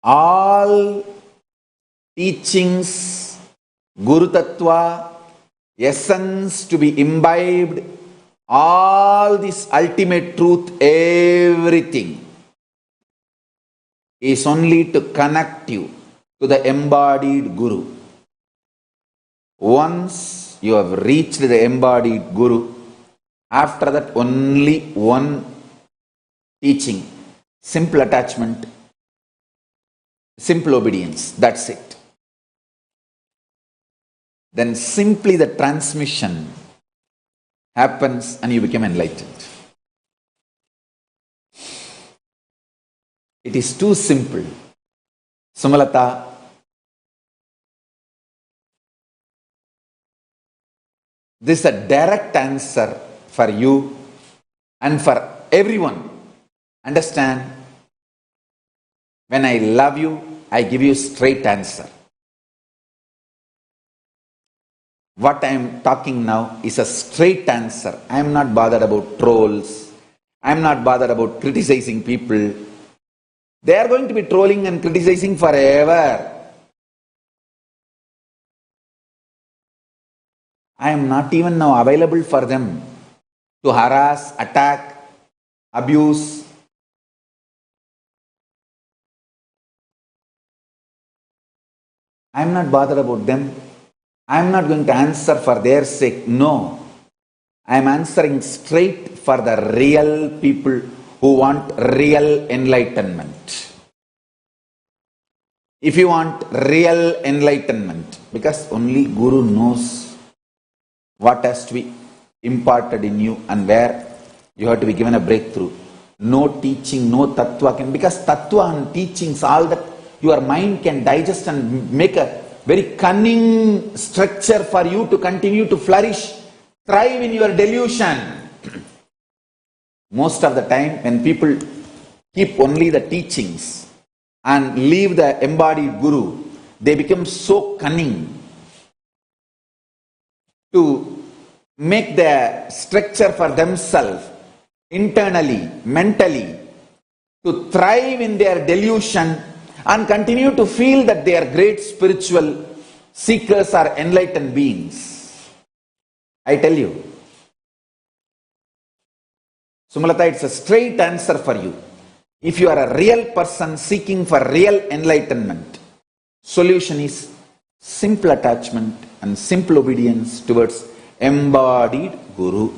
All teachings, Guru Tattva, essence to be imbibed, all this ultimate truth, everything is only to connect you to the embodied Guru. Once you have reached the embodied Guru, after that only one teaching, simple attachment, simple obedience, that's it. Then simply the transmission happens and you become enlightened. It is too simple. Sumalata, this is a direct answer for you and for everyone. Understand? When I love you, I give you straight answer. What I am talking now is a straight answer. I am not bothered about trolls. I am not bothered about criticizing people. They are going to be trolling and criticizing forever. I am not even now available for them to harass, attack, abuse. I am not bothered about them. I am not going to answer for their sake. No. I am answering straight for the real people who want real enlightenment. If you want real enlightenment, because only Guru knows what has to be imparted in you and where you have to be given a breakthrough. No teaching, no tattva can, because tattva and teachings, all that your mind can digest and make a very cunning structure for you to continue to flourish, thrive in your delusion. Most of the time when people keep only the teachings and leave the embodied Guru, they become so cunning to make the structure for themselves internally, mentally, to thrive in their delusion and continue to feel that they are great spiritual seekers or enlightened beings. I tell you, Sumalata, it's a straight answer for you. If you are a real person seeking for real enlightenment, solution is simple attachment and simple obedience towards embodied Guru.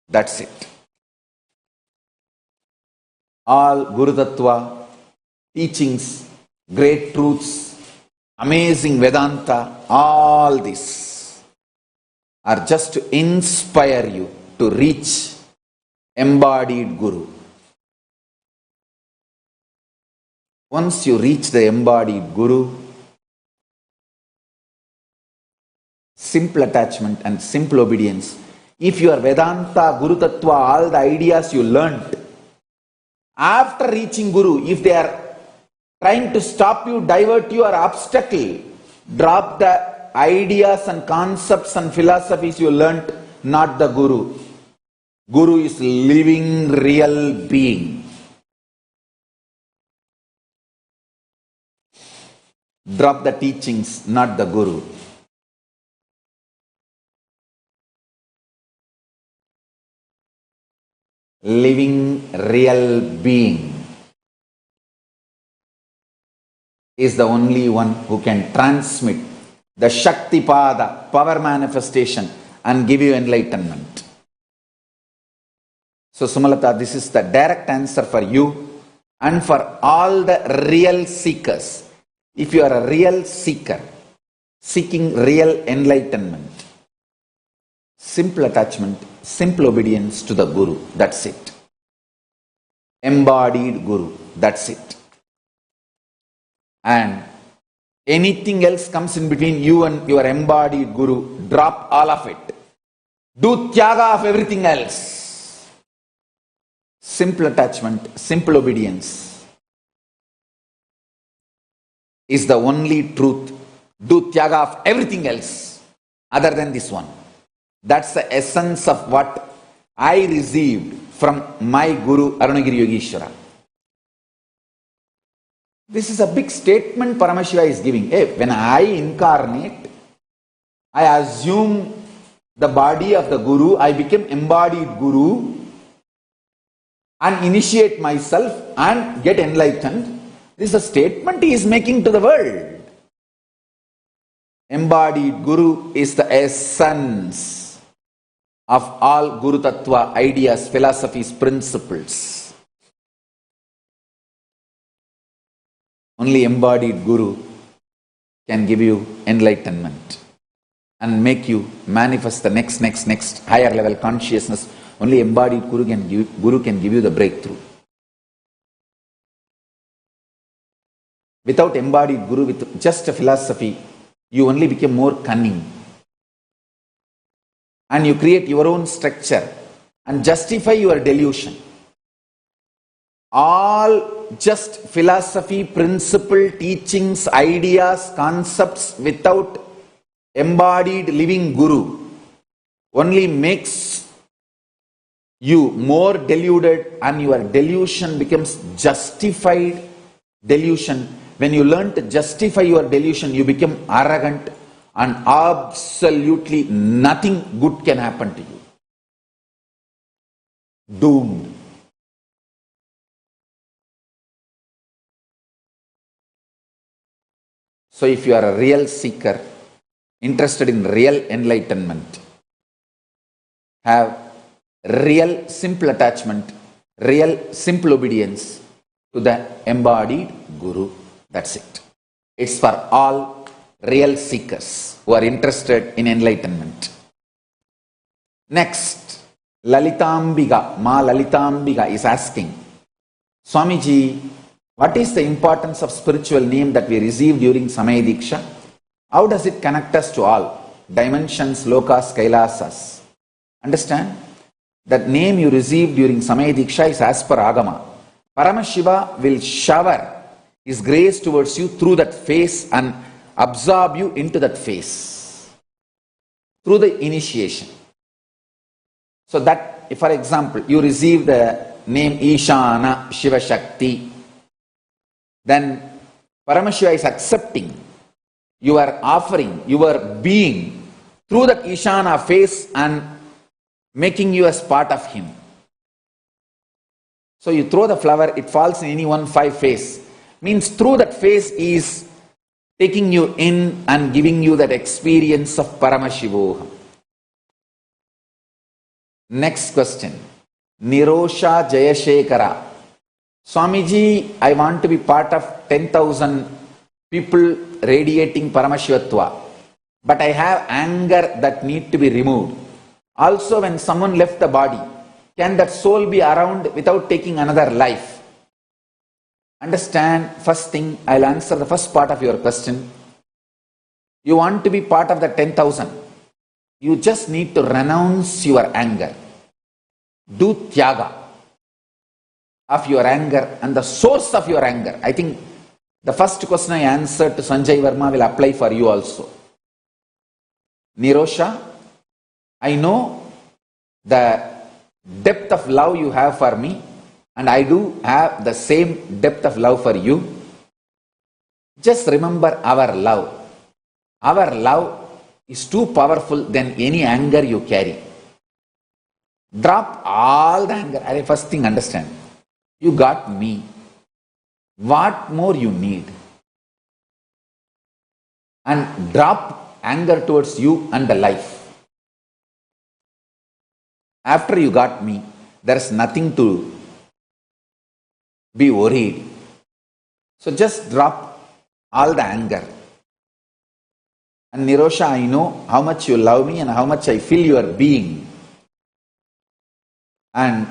That's it. All Guru Tattva, teachings, great truths, amazing Vedanta, all this are just to inspire you to reach embodied Guru. Once you reach the embodied Guru, simple attachment and simple obedience. If your Vedanta, Guru Tattva, all the ideas you learnt, after reaching Guru, if they are trying to stop you, divert you or obstacle, drop the ideas and concepts and philosophies you learnt, not the Guru. Guru is living, real being. Drop the teachings, not the Guru. Living, real being is the only one who can transmit the Shakti Pada, power manifestation, and give you enlightenment. So Sumalata, this is the direct answer for you and for all the real seekers. If you are a real seeker, seeking real enlightenment, simple attachment, simple obedience to the Guru, that's it. Embodied Guru, that's it. And anything else comes in between you and your embodied Guru, drop all of it. Do Tyaga of everything else. Simple attachment, simple obedience is the only truth. Do Tyaga of everything else other than this one. That's the essence of what I received from my Guru Arunagiri Yogeshwara. This is a big statement Paramashiva is giving. Hey, when I incarnate, I assume the body of the Guru, I become embodied Guru and initiate myself and get enlightened. This is a statement he is making to the world. Embodied Guru is the essence of all Guru Tattva ideas, philosophies, principles. Only embodied Guru can give you enlightenment and make you manifest the next higher level consciousness. Only embodied Guru can give you the breakthrough. Without embodied Guru, with just a philosophy, you only become more cunning. And you create your own structure and justify your delusion. All just philosophy, principle, teachings, ideas, concepts without embodied living Guru only makes you more deluded, and your delusion becomes justified delusion. When you learn to justify your delusion, you become arrogant and absolutely nothing good can happen to you. Doomed. So if you are a real seeker, interested in real enlightenment, have real simple attachment, real simple obedience to the embodied Guru. That's it. It's for all real seekers who are interested in enlightenment. Next, Lalitambiga, Ma Lalitambiga is asking, Swamiji, what is the importance of spiritual name that we receive during Samaya Diksha? How does it connect us to all dimensions, lokas, kailasas? Understand? That name you receive during Samaya Diksha is as per Agama. Paramashiva will shower his grace towards you through that face and absorb you into that face through the initiation. So that, if for example, you receive the name Ishana Shiva Shakti, then Paramashiva is accepting your offering, your being through that Ishana face and making you as part of him. So you throw the flower, it falls in any one 5 face. Means through that face is taking you in and giving you that experience of Paramashivoham. Next question. Nirosha Jayashekara. Swamiji, I want to be part of 10,000 people radiating Paramashivatva, but I have anger that need to be removed. Also, when someone left the body, can that soul be around without taking another life? Understand, first thing, I'll answer the first part of your question. You want to be part of the 10,000. You just need to renounce your anger. Do Tyaga of your anger and the source of your anger. I think the first question I answered to Sanjay Verma will apply for you also. Nirosha, I know the depth of love you have for me, and I do have the same depth of love for you. Just remember our love. Our love is too powerful than any anger you carry. Drop all the anger. First thing, understand. You got me. What more you need? And drop anger towards you and the life. After you got me, there is nothing to be worried. So just drop all the anger. And Nirosha, I know how much you love me and how much I feel your being. And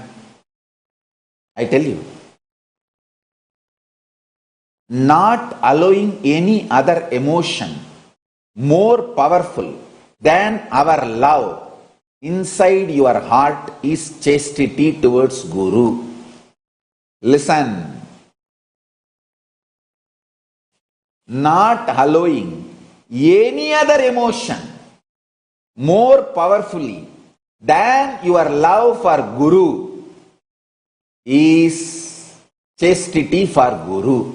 I tell you, not allowing any other emotion more powerful than our love inside your heart is chastity towards Guru. Listen. Not allowing any other emotion more powerfully than your love for Guru is chastity for Guru.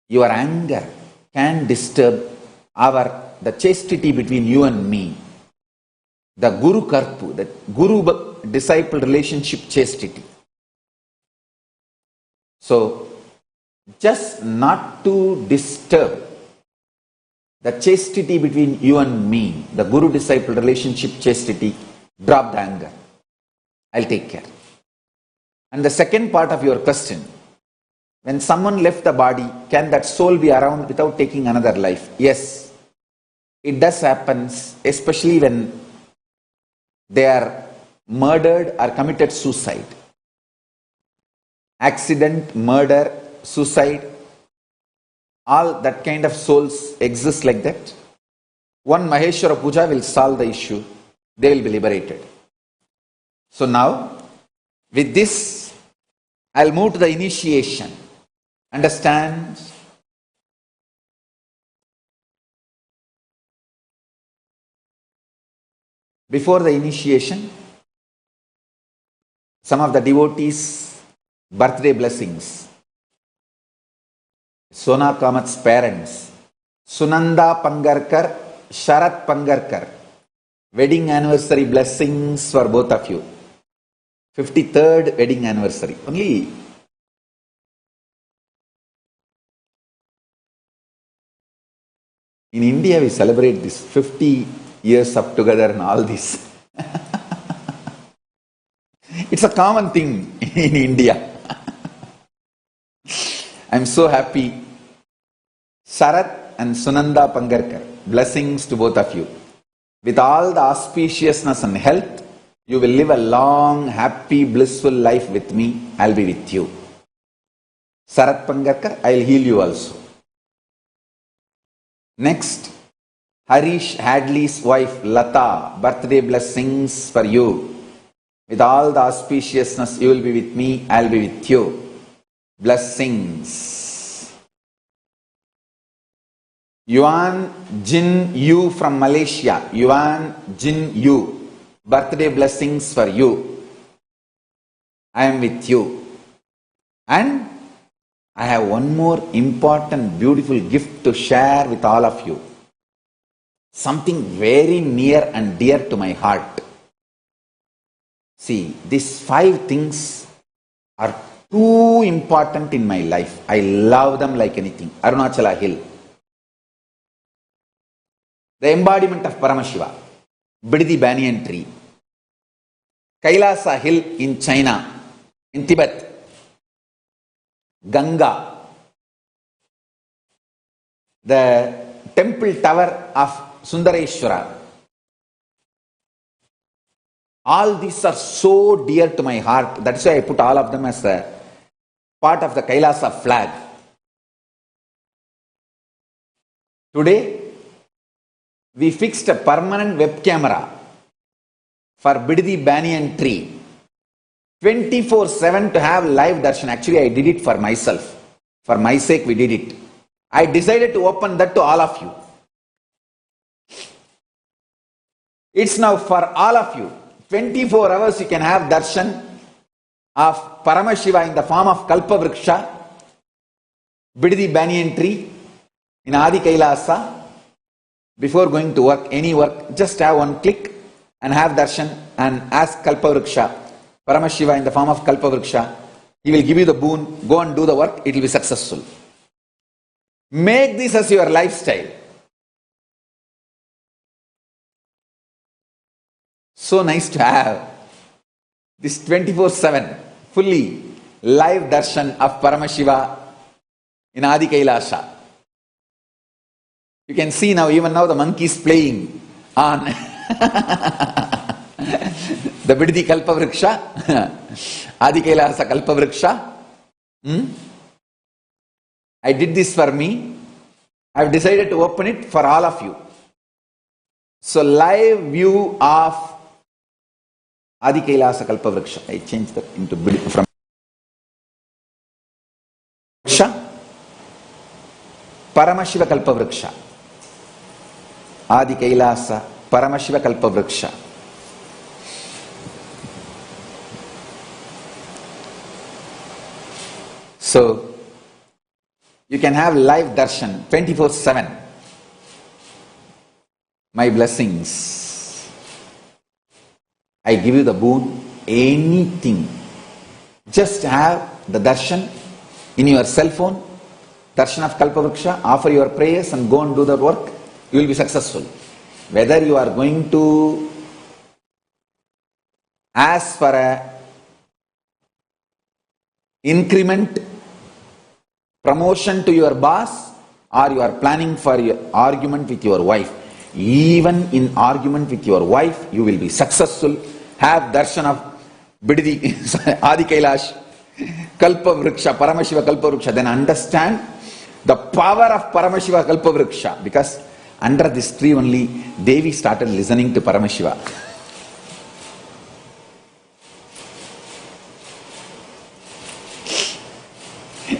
Your anger can disturb the chastity between you and me. The Guru Karpu, the Guru-disciple relationship chastity. So, just not to disturb the chastity between you and me, the Guru-disciple relationship chastity, drop the anger. I'll take care. And the second part of your question, when someone left the body, can that soul be around without taking another life? Yes, it does happen, especially when they are murdered or committed suicide. Accident, murder, suicide, all that kind of souls exist like that. One Maheshwara Puja will solve the issue. They will be liberated. So now, with this, I'll move to the initiation. Understand? Before the initiation, some of the devotees' birthday blessings. Sona Kamat's parents, Sunanda Pangarkar, Sharat Pangarkar, wedding anniversary blessings for both of you. 53rd wedding anniversary. Only in India we celebrate this 50 years of together and all this. It's a common thing in India. I'm so happy. Sharat and Sunanda Pangarkar, blessings to both of you. With all the auspiciousness and health, you will live a long, happy, blissful life with me. I'll be with you. Sharat Pangarkar, I'll heal you also. Next, Harish Hadley's wife Lata, birthday blessings for you. With all the auspiciousness, you will be with me, I'll be with you. Blessings. Yuan Jin Yu from Malaysia. Yuan Jin Yu. Birthday blessings for you. I am with you. And I have one more important, beautiful gift to share with all of you. Something very near and dear to my heart. See, these 5 things are too important in my life. I love them like anything. Arunachala Hill. The embodiment of Paramashiva. Bididi Banyan tree. Kailasa Hill in China, in Tibet. Ganga. The temple tower of Sundareshwara. All these are so dear to my heart. That's why I put all of them as a part of the Kailasa flag. Today, we fixed a permanent web camera for Biddi Banyan tree. 24/7 to have live darshan. Actually, I did it for myself. For my sake, we did it. I decided to open that to all of you. It's now for all of you. 24 hours you can have darshan of Paramashiva in the form of Kalpavriksha, Biddi Banyan tree in Adi Kailasa. Before going to work, any work, just have one click and have darshan and ask Kalpavriksha, Paramashiva in the form of Kalpavriksha. He will give you the boon. Go and do the work. It will be successful. Make this as your lifestyle. So nice to have this 24/7 fully live darshan of Paramashiva in Adi Kailasa. You can see now, even now the monkey is playing on the Biddi Kalpavriksha, Adi Kailasa Kalpavriksha. I did this for me. I have decided to open it for all of you. So live view of Adi Kailasa Kalpavriksha. I changed that into Biddi from Paramashiva Kalpavriksha. Adi Kailasa Paramashiva Kalpavriksha. So, you can have live darshan 24/7. My blessings. I give you the boon, anything. Just have the darshan in your cell phone, darshan of Kalpavriksha, offer your prayers and go and do the work. You will be successful. Whether you are going to ask for a increment, promotion to your boss, or you are planning for your argument with your wife. Even in argument with your wife, you will be successful. Have darshan of Biddi Adi Kailash Kalpavriksha, Paramashiva Kalpavriksha. Then understand the power of Paramashiva Kalpavriksha, because under this tree only Devi started listening to Paramashiva.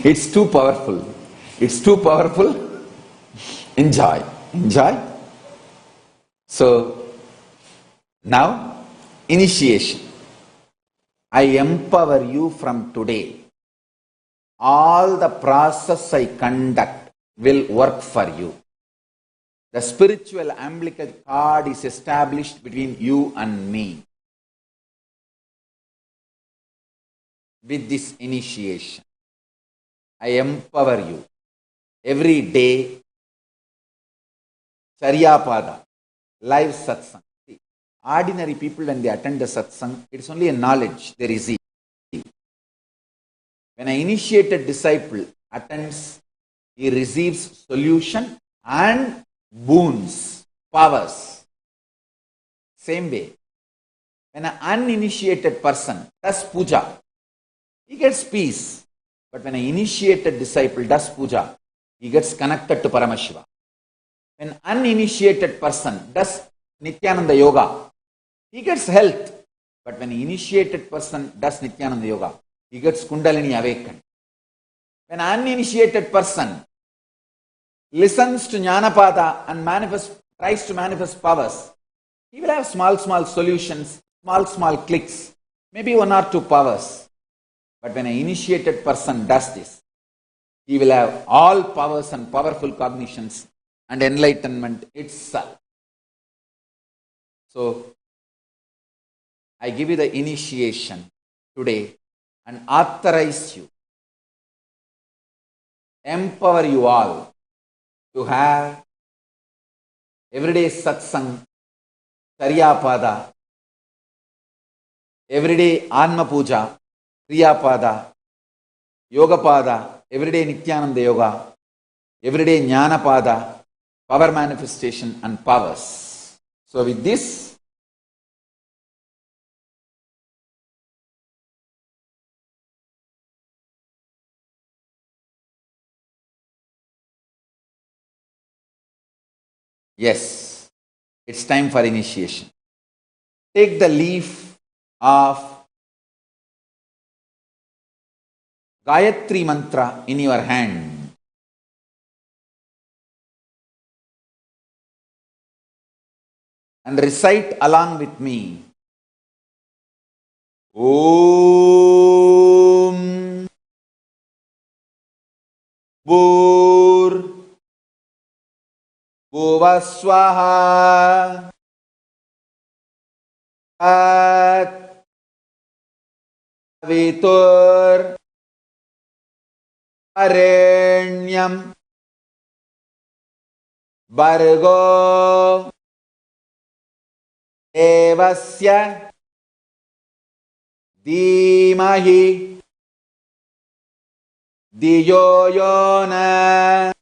It's too powerful. It's too powerful. Enjoy. Enjoy. So, now, initiation. I empower you from today. All the process I conduct will work for you. The spiritual umbilical cord is established between you and me. With this initiation, I empower you. Every day, Charyapada, live satsang. See, ordinary people, when they attend the satsang, it's only a knowledge they receive. When an initiated disciple attends, he receives solution and boons, powers. Same way, when an uninitiated person does puja, he gets peace. But when an initiated disciple does puja, he gets connected to Paramashiva. When an uninitiated person does Nithyananda yoga, he gets health. But when an initiated person does Nithyananda yoga, he gets Kundalini awakened. When an uninitiated person listens to Jnanapada and tries to manifest powers, he will have small solutions, small clicks, maybe 1 or 2 powers. But when an initiated person does this, he will have all powers and powerful cognitions and enlightenment itself. So, I give you the initiation today and authorize you, empower you all to have everyday satsang, Charyapada, everyday Anma Puja, Kriyapada, Yogapada, everyday Nithyananda Yoga, everyday Jnanapada, power manifestation and powers. So with this, Yes, it's time for initiation. Take the leaf of Gayatri mantra in your hand. And recite along with me. Om Bhur Bhuvaswaha Tat Vitur Arenyam Bhargo Devasya Dhimahi Dhiyo Yona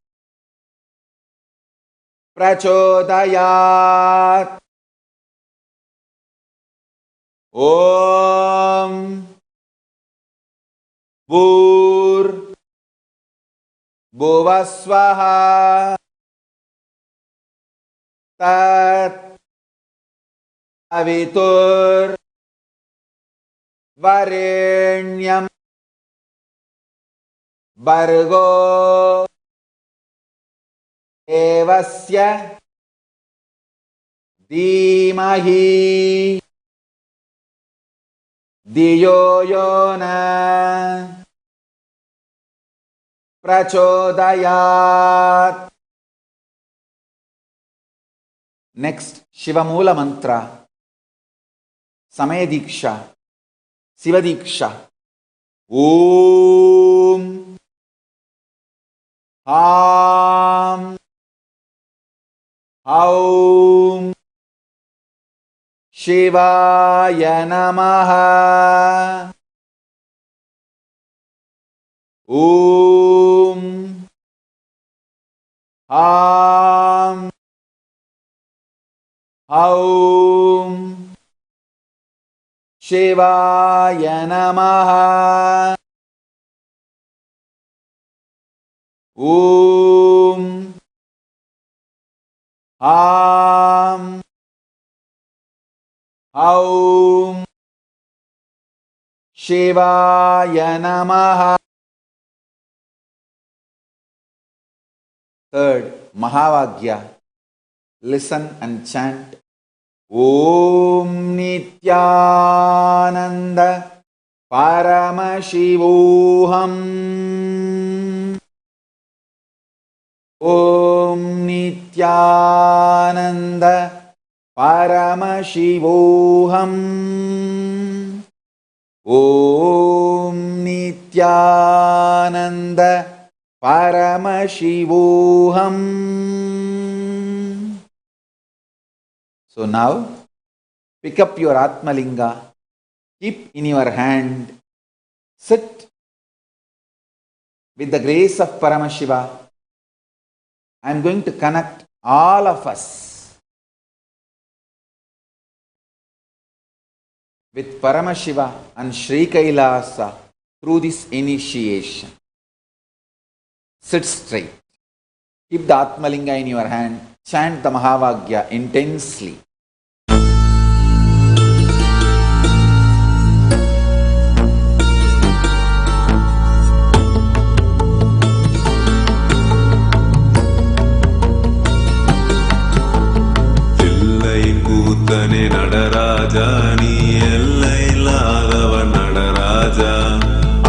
Prachodayat. Om Bhur Bhuvaswaha Tat Avitur Varenyam Bhargo Devasya Dhimahi Dhiyo Yona Prachodayat. Next, Shivamula mantra, Samaya Diksha, Siva Diksha. Om Ham Aum Shivaya Namaha. Om Ham Aum Shivaya Namaha. Om Ham Aum Shivaya Namaha. Third, Mahavagya. Listen and chant. Om Nithyananda Paramashivam. Om Nithyananda Paramashivam. Om Nithyananda Paramashivam. So now, pick up your Atmalinga, keep in your hand, sit with the grace of Paramashiva. I am going to connect all of us with Paramashiva and Sri Kailasa through this initiation. Sit straight. Keep the Atmalinga in your hand. Chant the Mahavagya intensely. கூத்தனே Nataraja நீ எல்லையில்லாதவன் நடராஜா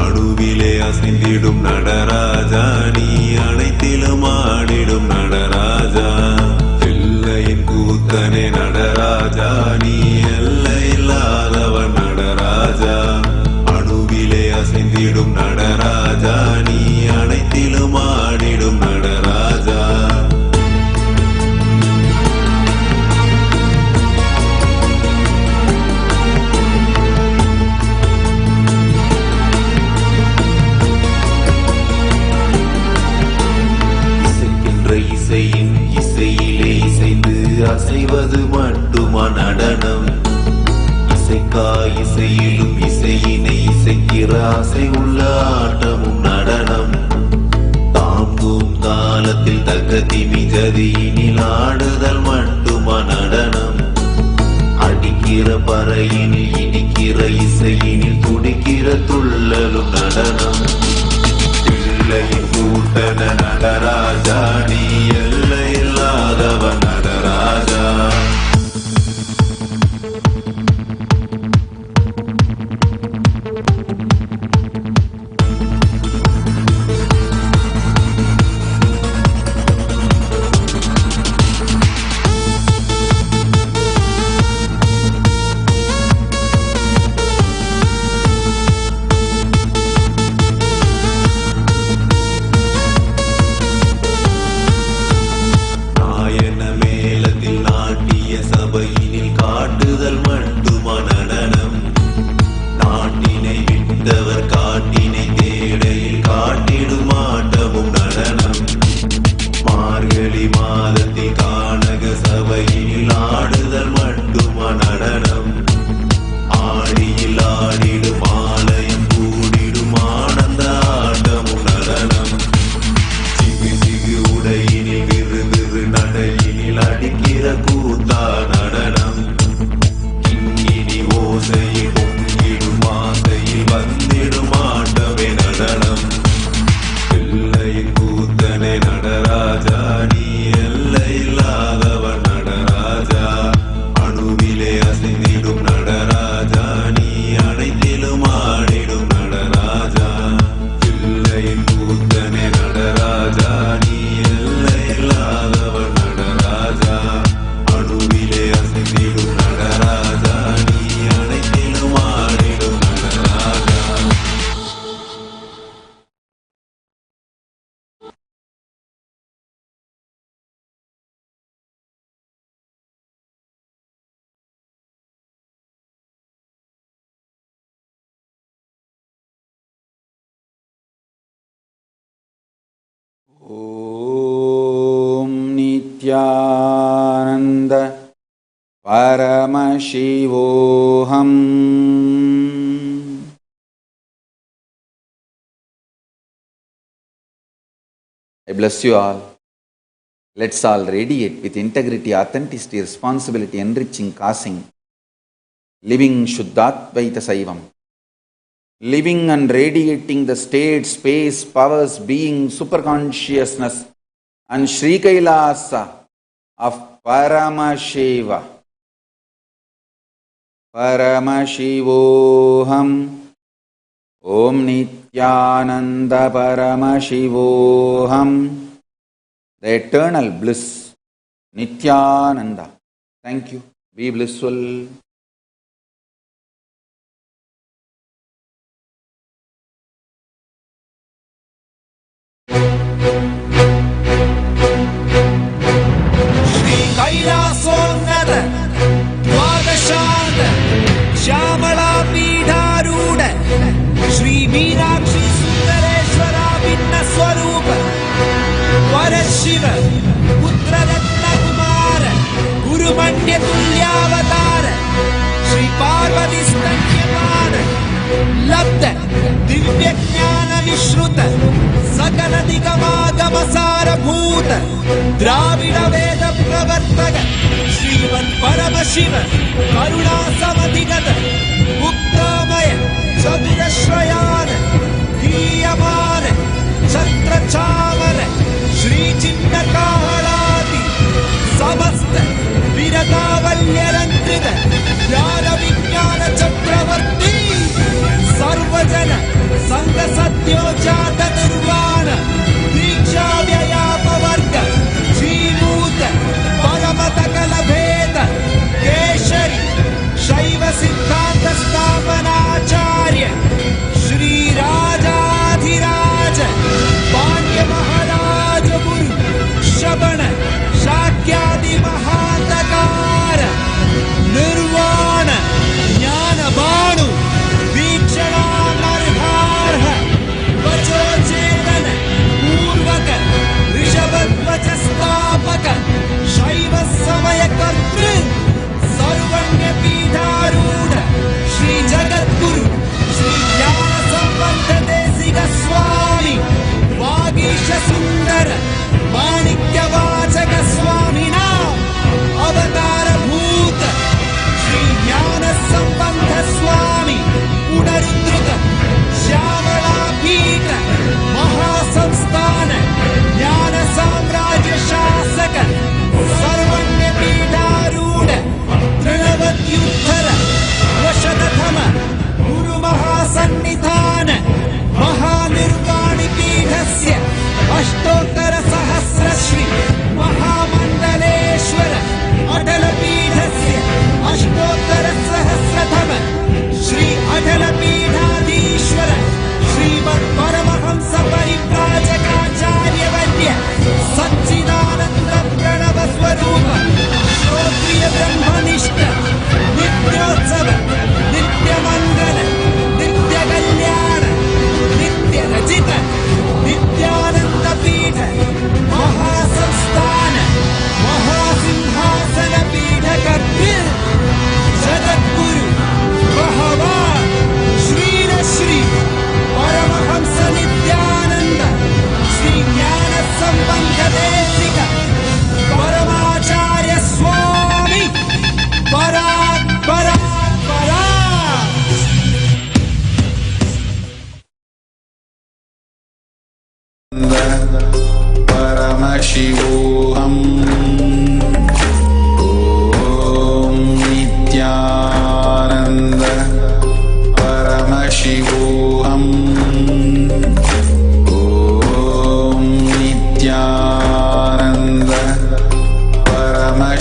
அணுவிலே அசைந்திடும் நடராஜா நீ அனைத்திலும் ஆடிடும் நடராஜா எல்லையின் கூத்தனே நடராஜா நீ எல்லையில்லாதவன் நடராஜா அணுவிலே அசைந்திடும் நடராஜா நீ அனைத்திலும் ஆடிடும் நடராஜா இசையிலே இசைந்து அசைவது மட்டுமா நடனம் இசைக்கா இசையிலும் இசையினை இசைக்கிற அசை உள்ள ஆட்டமும் நடனம் தாங்கும் தான் ஞாலத்தில் தகதிமி ஜதியினில் ஆடுதல் மட்டுமா நடனம். அடிக்கிற பறையினில் இடிக்கிற இசையினில் துடிக்கிற துள்ளலும் நடனம். பிள்ளையின் கூட்டன நடராஜா நீ எல்லையில்லாதவ நடராஜா. காட்டுதல் மட்டுமா நடனம். நாட்டினை விட்டவர் காட்டினை தேடையில் காட்டிடும் ஆட்டமும் நடனம். மார்கழி மாதத்தில் கானக சபையில் ஆடுதல் மட்டுமா நடனம். ஆடியில் ஆடிடும் ஆலயம் கூடிடும் ஆனந்த ஆட்டமும் நடனம். சிகு சிகு உடையினில் விறு விறு நடையினில் அடிக்கிற கூத்தா நடனம். கிங்கினி ஓசையில் பொங்கிடும் ஆசையில் வந்திடும் ஆட்டமே நடனம். பிள்ளையின் கூத்தனை நடராஜா நீ எல்லையில்லாதவன் நடராஜா. அணுவிலே அசைந்திடும் நடராஜா நீ அனைத்திலும் ஆடிடும் நடராஜா. பிள்ளையின் கூத்தனை நடராஜா நீ எல்லையில்லாதவன் நடராஜா. அணுவிலே அசைந்திடும் நடராஜா நீ அனைத்திலும் ஆடிடும் நடராஜா. ஓம் Nityananda பரமசிவோஹம். I bless you all. Let's all radiate with integrity, authenticity, responsibility, enriching, causing, living Shuddhatvaita Saivam. Living and radiating the state, space, powers, being, superconsciousness and Sri Kailasa of Paramashiva. Paramashivoham. Om Nithyananda Paramashivoham. The eternal bliss, Nithyananda. Thank you. Be blissful. Shri कैलासोन्नत द्वादशांत Shyamala पीठारूढ़ Shri Meenakshi सुंदरेश्वरा भिन्न स्वरूप वरशिव पुत्ररत्न कुमार गुरुमण्य तुल्यावतार श्री पार्वती स्तन्यपान लब्ध दिव्य ज्ञान विश्रुत सकल दिगमागमसार भूत द्राविड वेद प्रवर्तक श्रीमन् परमशिव करुणा समधिगत मुक्तामय चतुरश्रयान गीयमान छत्र चामर श्री चिन्ह काहलादि समस्त विरतावल्यलंकृत ज्ञान विज्ञान चक्रवर्ती सर्वजन संघ सद्योजात निर्वाण दीक्षा व्ययापवर्ग जीवूत परमतकल भेद केशरी शैव सिद्धांत स्थापनाचार्य श्री राजाधिराज पांड्य महाराज गुरु Shubman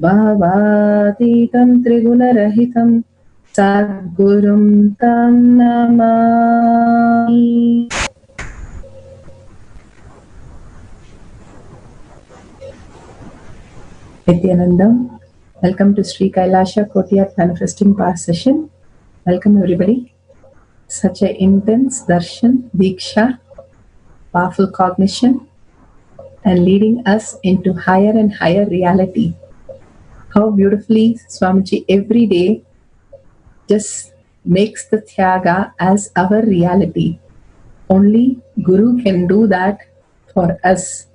Bhavatītam Trigunarahitam Sadgurum Tam Namami. Nithyananda, welcome to Sri Kailasha Kotiyat Manifesting Power Session. Welcome everybody. Such an intense darshan, diksha, powerful cognition, and leading us into higher and higher reality. How beautifully Swamiji every day just makes the Tyaga as our reality. Only Guru can do that for us.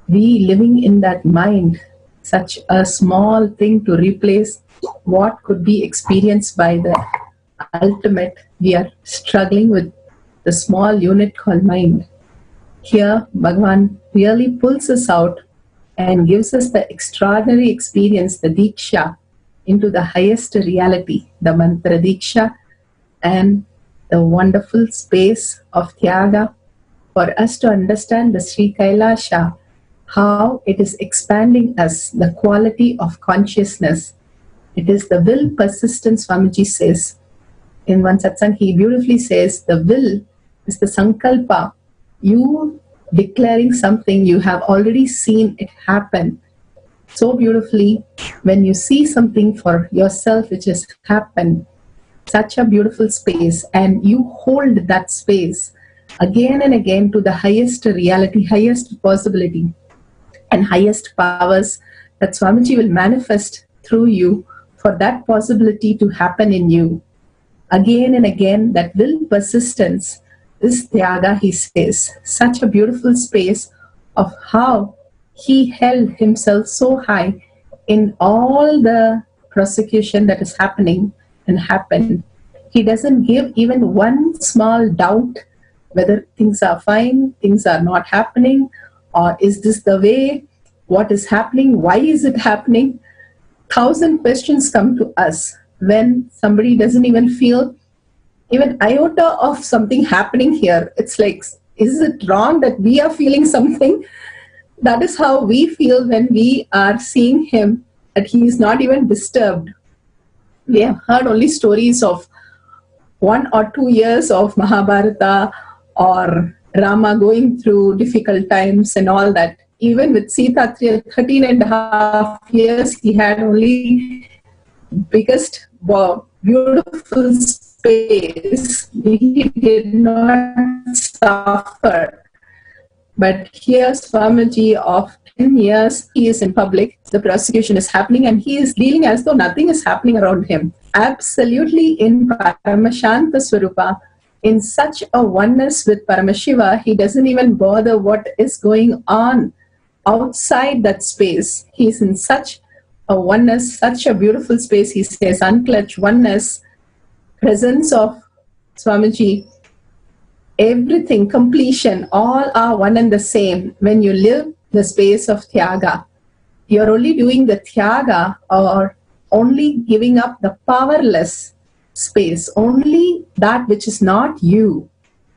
We living in that mind, such a small thing to replace what could be experienced by the ultimate. We are struggling with the small unit called mind. Here, Bhagavan really pulls us out and gives us the extraordinary experience, the Diksha, into the highest reality, the Mantra Diksha, and the wonderful space of Tyaga for us to understand the Sri Kailasha, how it is expanding us, the quality of consciousness. It is the will persistence, Swamiji says. In one satsang, he beautifully says, the will is the sankalpa. You declaring something, you have already seen it happen. So beautifully, when you see something for yourself which has happened, such a beautiful space, and you hold that space again and again to the highest reality, highest possibility, and highest powers that Swamiji will manifest through you for that possibility to happen in you. Again and again, that will persistence is Tyaga, he says. Such a beautiful space of how he held himself so high in all the prosecution that is happening and happened. He doesn't give even one small doubt whether things are fine, things are not happening, or is this the way, what is happening, why is it happening? 1,000 questions come to us when somebody doesn't even feel even iota of something happening here. It's like, is it wrong that we are feeling something? That is how we feel when we are seeing him, that he is not even disturbed. We have heard only stories of 1 or 2 years of Mahabharata or Rama going through difficult times and all that. Even with Sita, 13 and a half years, he had only biggest beautiful space. He did not suffer. But here Swamiji of 10 years, he is in public, the prosecution is happening, and he is dealing as though nothing is happening around him. Absolutely in Paramashanta Swarupa, in such a oneness with Paramashiva, he doesn't even bother what is going on outside that space. He is in such a oneness, such a beautiful space. He says, unclutched oneness, presence of Swamiji, everything, completion, all are one and the same. When you live the space of Tyaga, you're only doing the Tyaga or only giving up the powerless space, only that which is not you.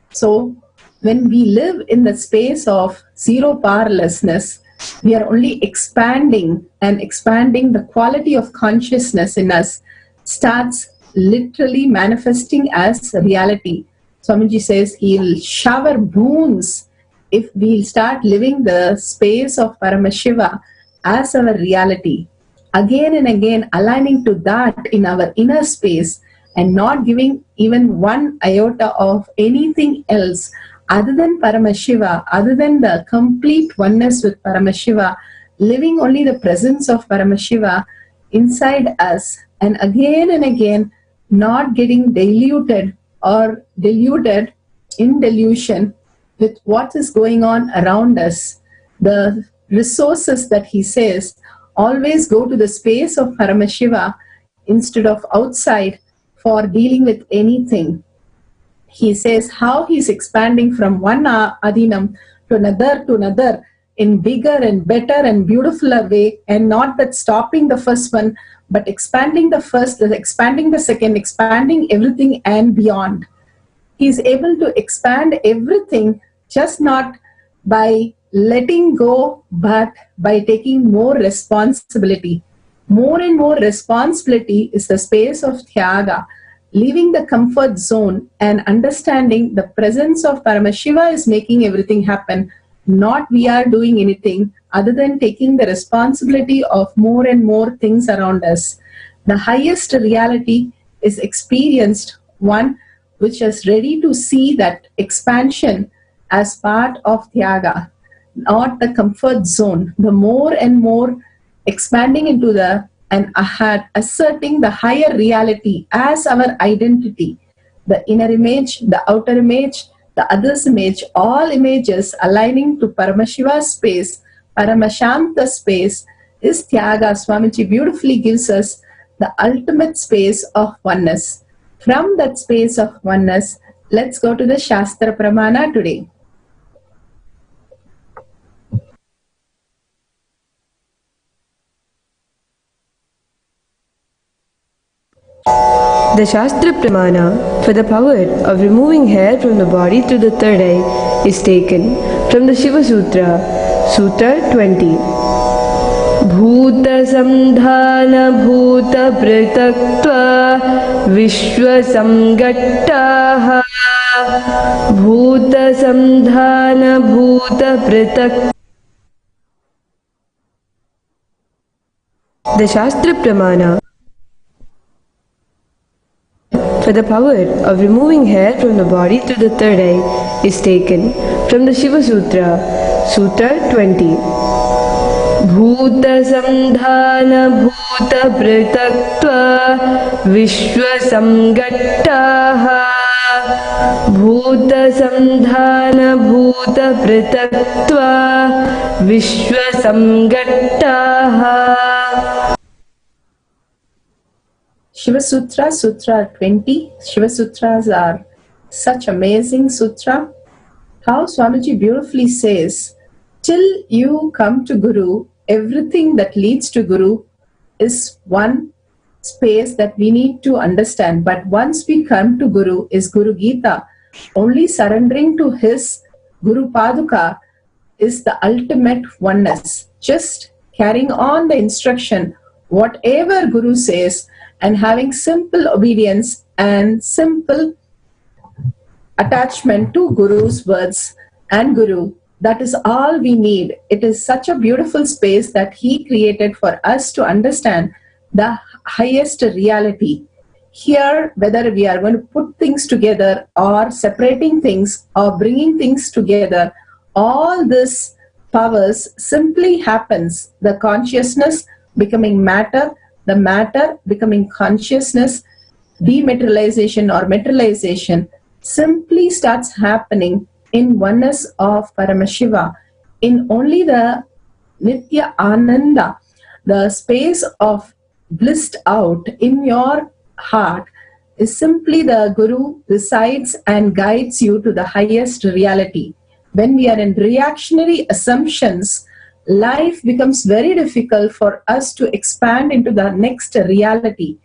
So when we live in the space of zero powerlessness, we are only expanding, and expanding the quality of consciousness in us starts literally manifesting as reality. Swamiji says he'll shower boons if we start living the space of Paramashiva as our reality. Again and again aligning to that in our inner space and not giving even one iota of anything else other than Paramashiva, other than the complete oneness with Paramashiva, living only the presence of Paramashiva inside us, and again not getting diluted or deluded in delusion with what is going on around us. The resources that he says, always go to the space of Paramashiva instead of outside for dealing with anything. He says how he's expanding from one adinam to another in bigger and better and beautifuler way, and not that stopping the first one, but expanding the first, expanding the second, expanding everything and beyond. He's able to expand everything, just not by letting go, but by taking more responsibility. More and more responsibility is the space of Tyaga, leaving the comfort zone and understanding the presence of Paramashiva is making everything happen, not we are doing anything other than taking the responsibility of more and more things around us. The highest reality is experienced, one which is ready to see that expansion as part of Tyaga, not the comfort zone. The more and more expanding into the and asserting the higher reality as our identity, the inner image, the outer image, the other's image, all images aligning to Paramashiva's space, Paramashanta space is Tyaga. Swamiji beautifully gives us the ultimate space of oneness. From that space of oneness, let's go to the Shastra Pramana today. The Shastra Pramana for the power of removing hair from the body through the third eye is taken from the Shiva Sutra, Sutra 20. Bhuta samdhana bhuta pritaktva vishwa samgattaha Bhuta samdhana bhuta pritaktva. The Shastra Pramana for the power of removing hair from the body through the third eye is taken from the Shiva Sutra, Sutra 20. Bhuta samdhana bhuta pritaktva vishwa samgattaha Bhuta samdhana bhuta pritaktva vishwa samgattaha. Shiva Sutra, Sutra 20. Shiva Sutras are such amazing sutra. How Swamiji beautifully says, till you come to Guru, everything that leads to Guru is one space that we need to understand. But once we come to Guru is Guru Gita. Only surrendering to his Guru Paduka is the ultimate oneness. Just carrying on the instruction, whatever Guru says, and having simple obedience and simple attachment to Guru's words and Guru. That is all we need. It is such a beautiful space that he created for us to understand the highest reality. Here, whether we are going to put things together or separating things or bringing things together, all this powers simply happens. The consciousness becoming matter, the matter becoming consciousness, dematerialization or materialization simply starts happening in oneness of Paramashiva, in only the Nithya Ananda, the space of blissed out in your heart is simply the Guru resides and guides you to the highest reality. When we are in reactionary assumptions, life becomes very difficult for us to expand into the next reality.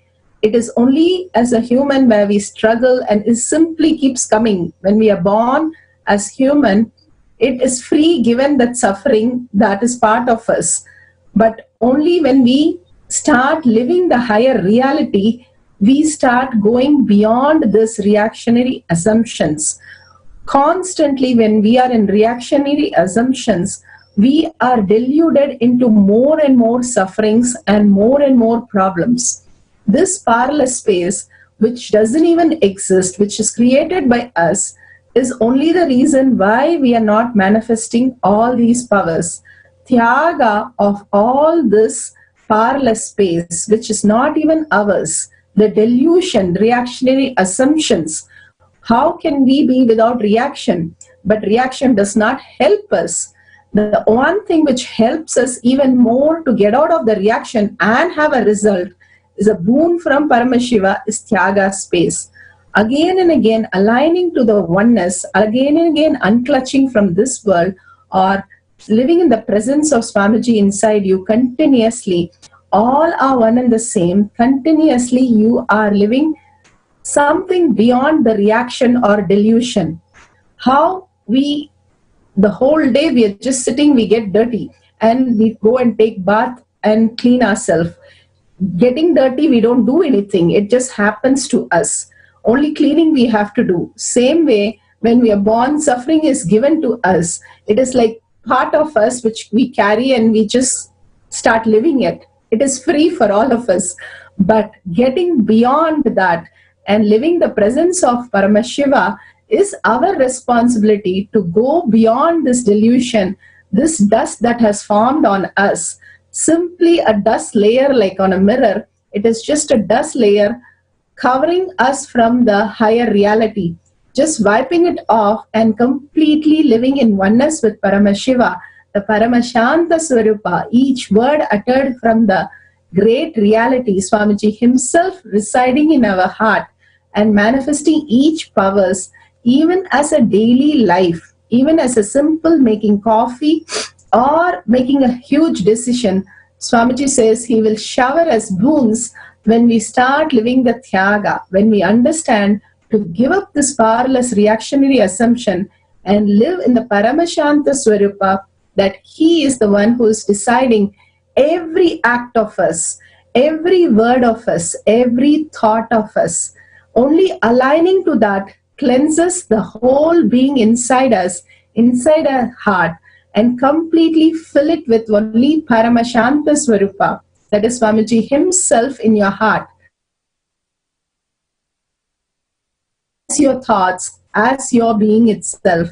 It is only as a human where we struggle and it simply keeps coming. When we are born as human, it is free given that suffering that is part of us. But only when we start living the higher reality, we start going beyond this reactionary assumptions. Constantly when we are in reactionary assumptions, we are deluded into more and more sufferings and more problems. This parallel space, which doesn't even exist, which is created by us, is only the reason why we are not manifesting all these powers. Tyaga of all this parallel space, which is not even ours, the delusion, reactionary assumptions. How can we be without reaction? But reaction does not help us. The one thing which helps us even more to get out of the reaction and have a result is a boon from Paramashiva is Tyaga space. Again and again aligning to the oneness, again and again unclutching from this world or living in the presence of Swamiji inside you continuously. All are one and the same. Continuously you are living something beyond the reaction or delusion. How we the whole day we are just sitting, we get dirty and we go and take bath and clean ourselves. getting dirty, we don't do anything. It just happens to us. Only cleaning we have to do. Same way, when we are born, suffering is given to us. It is like part of us which we carry and we just start living it. It is free for all of us. But getting beyond that and living the presence of Paramashiva is our responsibility to go beyond this delusion, this dust that has formed on us. Simply a dust layer like on a mirror. It is just a dust layer covering us from the higher reality. Just wiping it off and completely living in oneness with Paramashiva, the Paramashanta Swarupa, each word uttered from the great reality, Swamiji himself residing in our heart and manifesting each powers, even as a daily life, even as a simple making coffee or making a huge decision. Swamiji says he will shower us boons when we start living the Tyaga, when we understand to give up this powerless reactionary assumption and live in the Paramashanta Swarupa, that he is the one who is deciding every act of us, every word of us, every thought of us. Only aligning to that cleanses the whole being inside us, inside our heart, and completely fill it with only Paramashanta Swarupa. That is Swamiji himself in your heart. As your thoughts, as your being itself.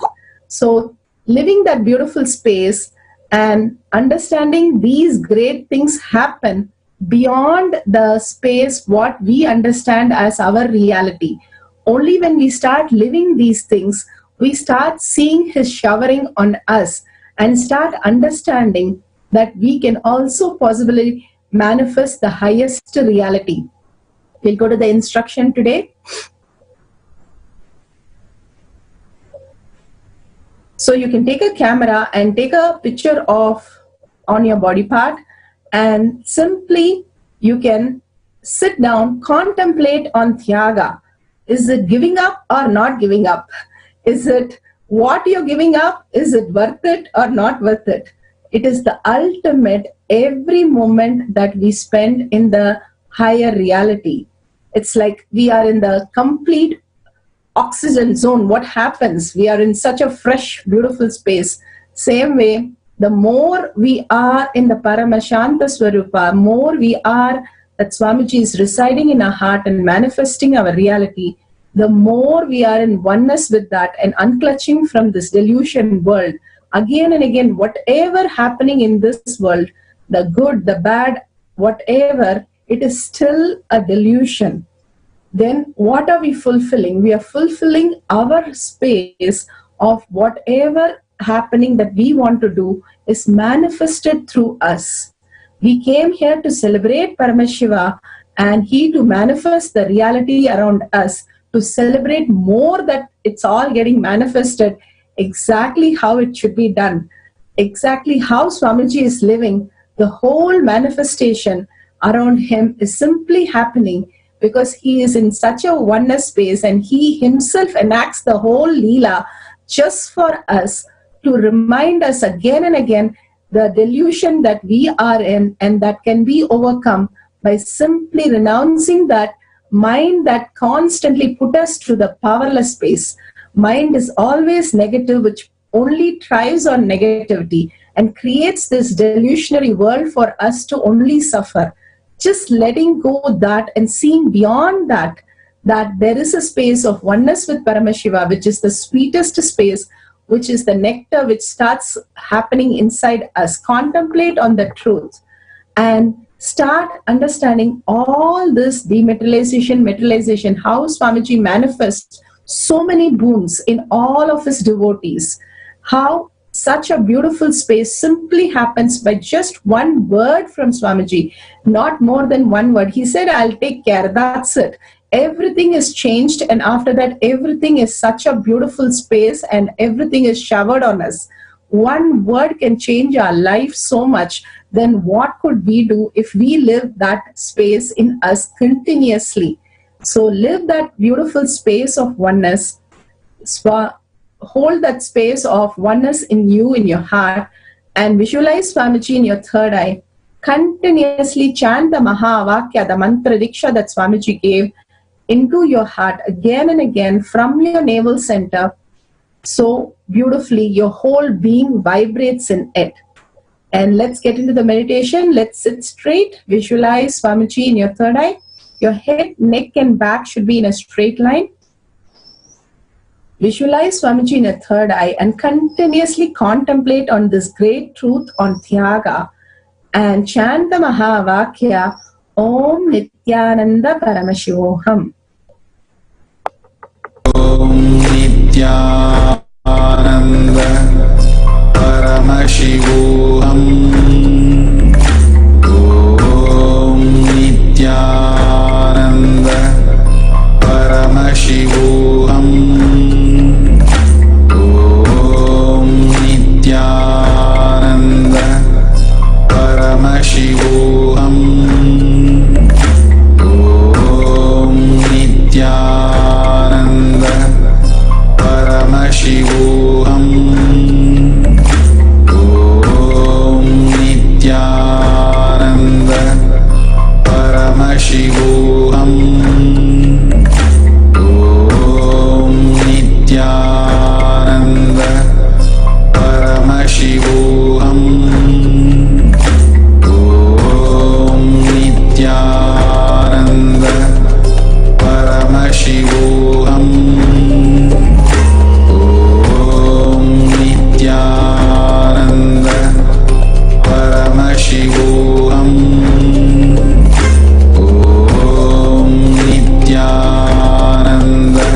So living that beautiful space and understanding these great things happen beyond the space what we understand as our reality. Only when we start living these things, we start seeing his showering on us and start understanding that we can also possibly manifest the highest reality. We'll go to the instruction today. So you can take a camera and take a picture of on your body part, and simply you can sit down, contemplate on Tyaga. Is it giving up or not giving up? Is it what you're giving up? Is it worth it or not worth it? It is the ultimate every moment that we spend in the higher reality. It's like we are in the complete oxygen zone. What happens? We are in such a fresh, beautiful space. Same way, the more we are in the Paramashanta Swarupa, more we are that Swamiji is residing in our heart and manifesting our reality, the more we are in oneness with that and unclutching from this delusion world. Again and again, whatever happening in this world, the good, the bad, whatever, it is still a delusion. Then what are we fulfilling? We are fulfilling our space of whatever happening that we want to do is manifested through us. We came here to celebrate Paramashiva and he to manifest the reality around us, to celebrate more that it's all getting manifested exactly how it should be done, exactly how Swamiji is living. The whole manifestation around him is simply happening because he is in such a oneness space and he himself enacts the whole Leela just for us to remind us again and again the delusion that we are in, and that can be overcome by simply renouncing that mind that constantly put us to the powerless space. Mind is always negative, which only thrives on negativity and creates this delusionary world for us to only suffer. Just letting go of that and seeing beyond that, that there is a space of oneness with Paramashiva, which is the sweetest space, which is the nectar which starts happening inside us. Contemplate on the truth and start understanding all this dematerialization, materialization, how Swamiji manifests so many boons in all of his devotees, how such a beautiful space simply happens by just one word from Swamiji, not more than one word. He said, I'll take care, that's it. Everything is changed, and after that everything is such a beautiful space and everything is showered on us. One word can change our life so much. Then what could we do if we live that space in us continuously? So live that beautiful space of oneness. Hold that space of oneness in you, in your heart, and visualize Swamiji in your third eye. continuously chant the Mahavakya, the mantra diksha that Swamiji gave, into your heart again and again from your navel center. So beautifully, your whole being vibrates in it. And let's get into the meditation. Let's sit straight. Visualize Swamiji in your third eye. Your head, neck and back should be in a straight line. Visualize Swamiji in a third eye and continuously contemplate on this great truth on Tyaga and chant the Mahavakya, Om Nithyananda Paramashivam. Om Nithyananda Paramashivam. Om Nithyananda Paramashivam. Om Nithyananda Paramashivam. Om Nithyananda Paramashivam. Om Nithyananda Paramashivam. Om Nithyananda Paramashivam. Om Nithyananda Paramashivam. Om Nithyananda Paramashivam. Om Nithyananda Paramashivam. Om Nithyananda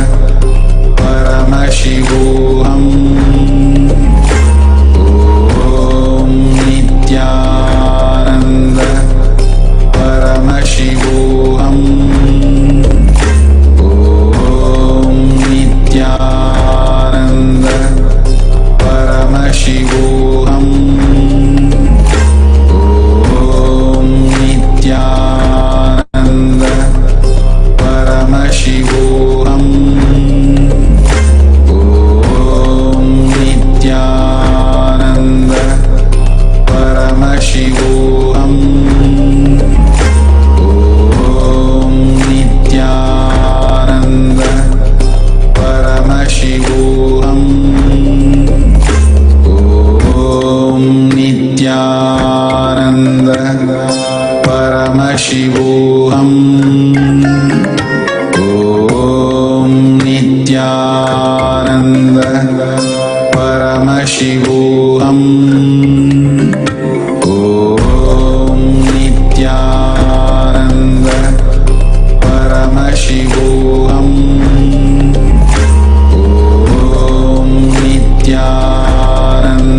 Paramashivam. Om Nithyananda Paramashivam. Om Nithyananda Paramashivam. Om Nithyananda Paramashivam. Om Nithyananda Paramashivam. Om Nithyananda Paramashivam. Om Nithyananda Paramashivam. Om Nithyananda Paramashivam. Om Nithyananda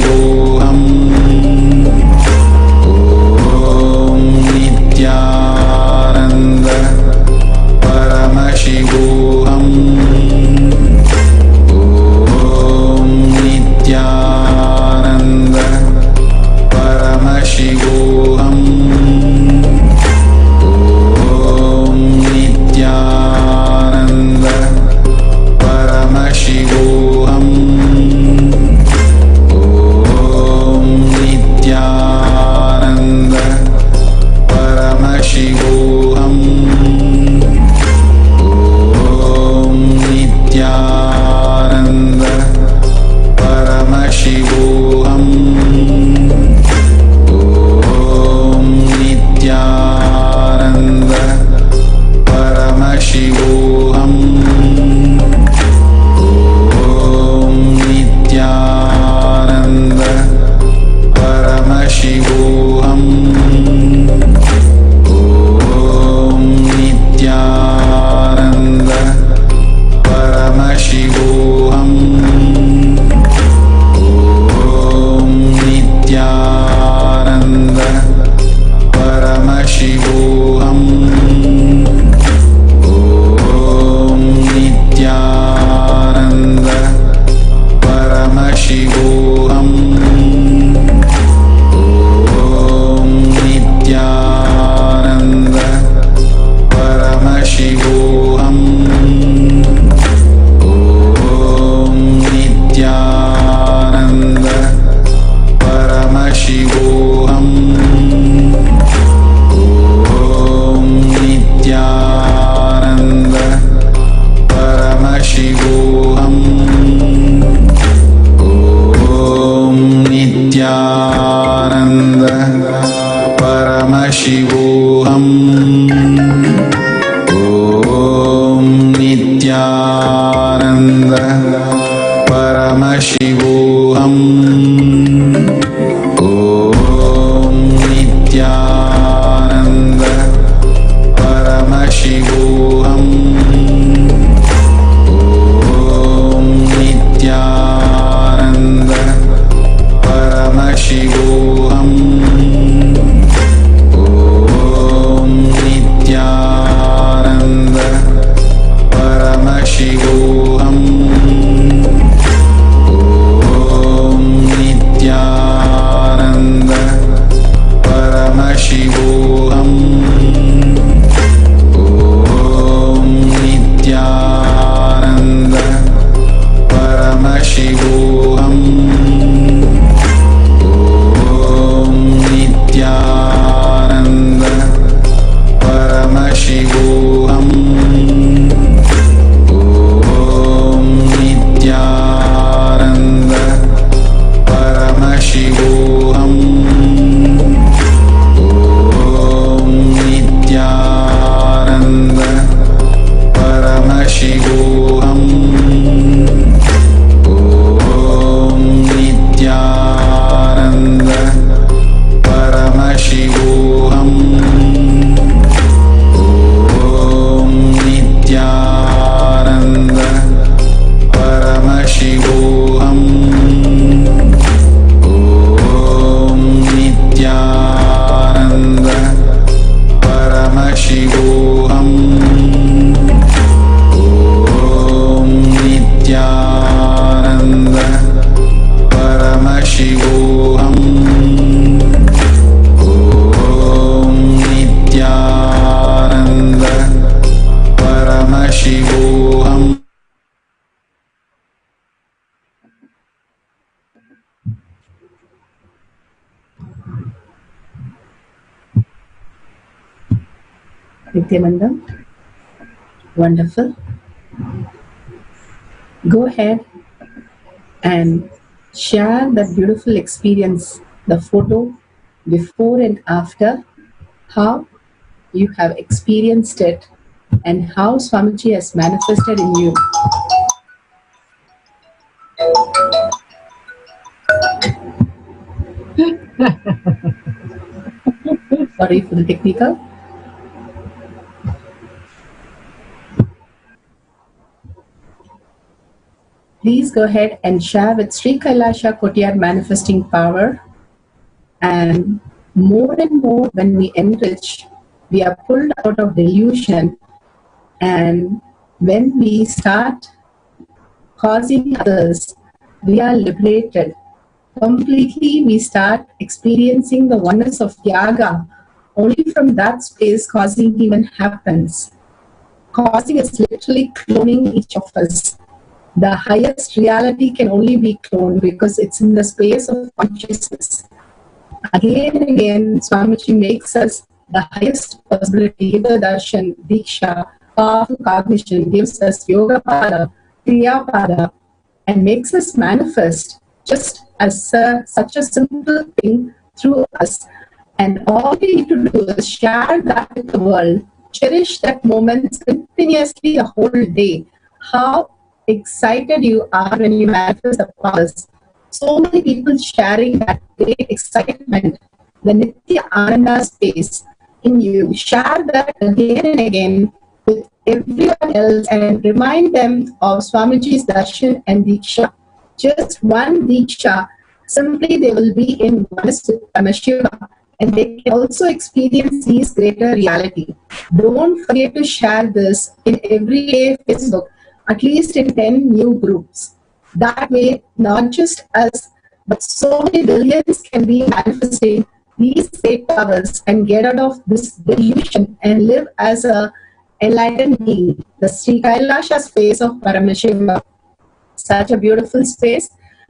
Nithyananda. Wonderful. Go ahead and share that beautiful experience, the photo before and after, how you have experienced it and how Swamiji has manifested in you. Sorry for the technical. Please go ahead and share with Sri Kailasha Kotiyar manifesting power. And more when we enrich, we are pulled out of delusion. And when we start causing others, we are liberated. Completely, we start experiencing the oneness of Tyaga. Only from that space causing even happens. Causing is literally cloning each of us. The highest reality can only be cloned because it's in the space of consciousness. Again and again, Swamiji makes us the highest possibility. Yoga darshan, diksha, powerful cognition, gives us yoga pada, kriya pada, and makes us manifest just as such a simple thing through us. And all we need to do is share that with the world, cherish that moment continuously the whole day. How excited you are when you manifest the powers. So many people sharing that great excitement, the Nithyananda space in you. Share that again and again with everyone else and remind them of Swamiji's darshan and diksha. Just one diksha, simply they will be in oneness with Paramashivam, and they can also experience these greater reality. Don't forget to share this in everyday Facebook, at least in 10 new groups. That way, not just us, but so many billions can be manifesting these great powers and get out of this delusion and live as a enlightened being. The Sri Kailasha space of Paramashivam. Such a beautiful space.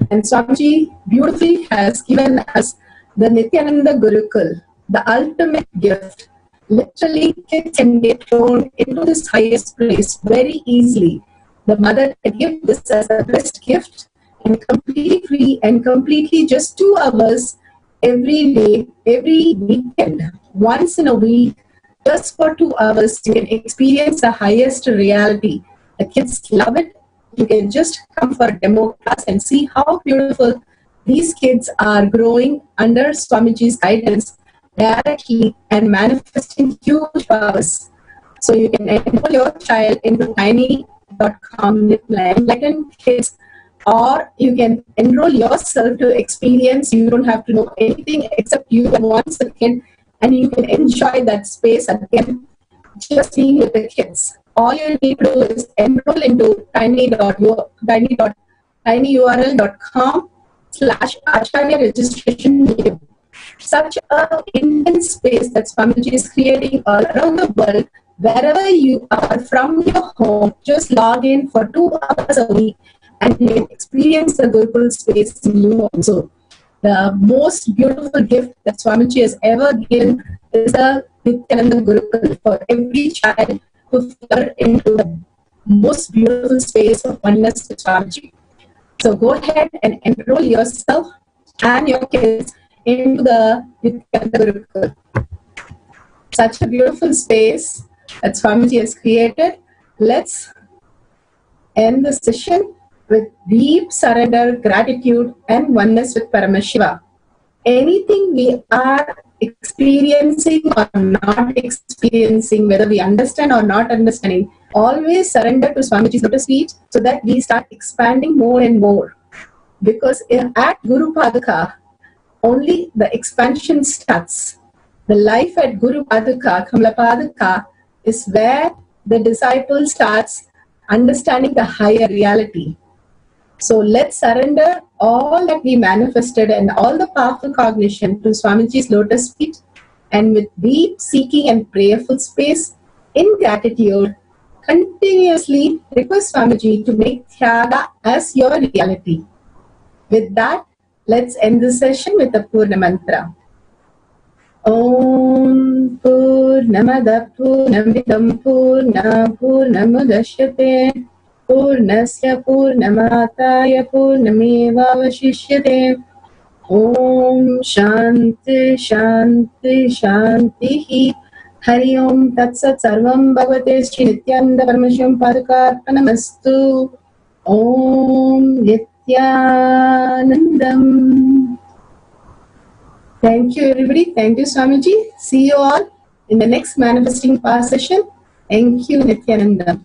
And Swamiji beautifully has given us the Nithyananda Gurukul, the ultimate gift. Literally, kids can get thrown into this highest place very easily. The mother can give this as a best gift and completely free and completely just 2 hours every day, every weekend, once in a week, just for 2 hours, you can experience the highest reality. The kids love it. You can just come for a demo class and see how beautiful these kids are growing under Swamiji's guidance directly and manifesting huge powers. So you can enroll your child into tiny.com enlightened kids, or you can enroll yourself to experience. You don't have to know anything except you and 1 second, and you can enjoy that space again, just being with the kids. All you need to do is enroll into tinyurl.com/acharya registration meeting. Such an intense space that Swamiji is creating all around the world. Wherever you are from your home, just log in for 2 hours a week and you can experience the Gurukul space in you also. The most beautiful gift that Swamiji has ever given is the Nithyananda Gurukul for every child who fell into the most beautiful space of oneness with Swamiji. So go ahead and enroll yourself and your kids into the Nithyananda Gurukul. Such a beautiful space that Swamiji has created. Let's end the session with deep surrender, gratitude, and oneness with Paramashiva. Anything we are experiencing or not experiencing, whether we understand or not understanding, always surrender to Swamiji's lotus feet so that we start expanding more and more. Because at Guru Paduka, only the expansion starts. The life at Guru Paduka, Kamala Paduka, is where the disciple starts understanding the higher reality. So let's surrender all that we manifested and all the powerful cognition to Swamiji's lotus feet, and with deep seeking and prayerful space, in gratitude, continuously request Swamiji to make Tyaga as your reality. With that, let's end the session with the Purna Mantra. Om Purnamada Purnamidam Purna Purnamudashyate Purnasya Purnamataya Purnameva Vashishyate. Om Shanti Shanti Shanti. Hari Om Tat Sat Sarvam Bhagavate Shri Nithyananda Paramashivam Padukarpanamastu. Om Nithyanandam. Thank you, everybody. Thank you, Swamiji. See you all in the next manifesting power session. Thank you, Nithyananda.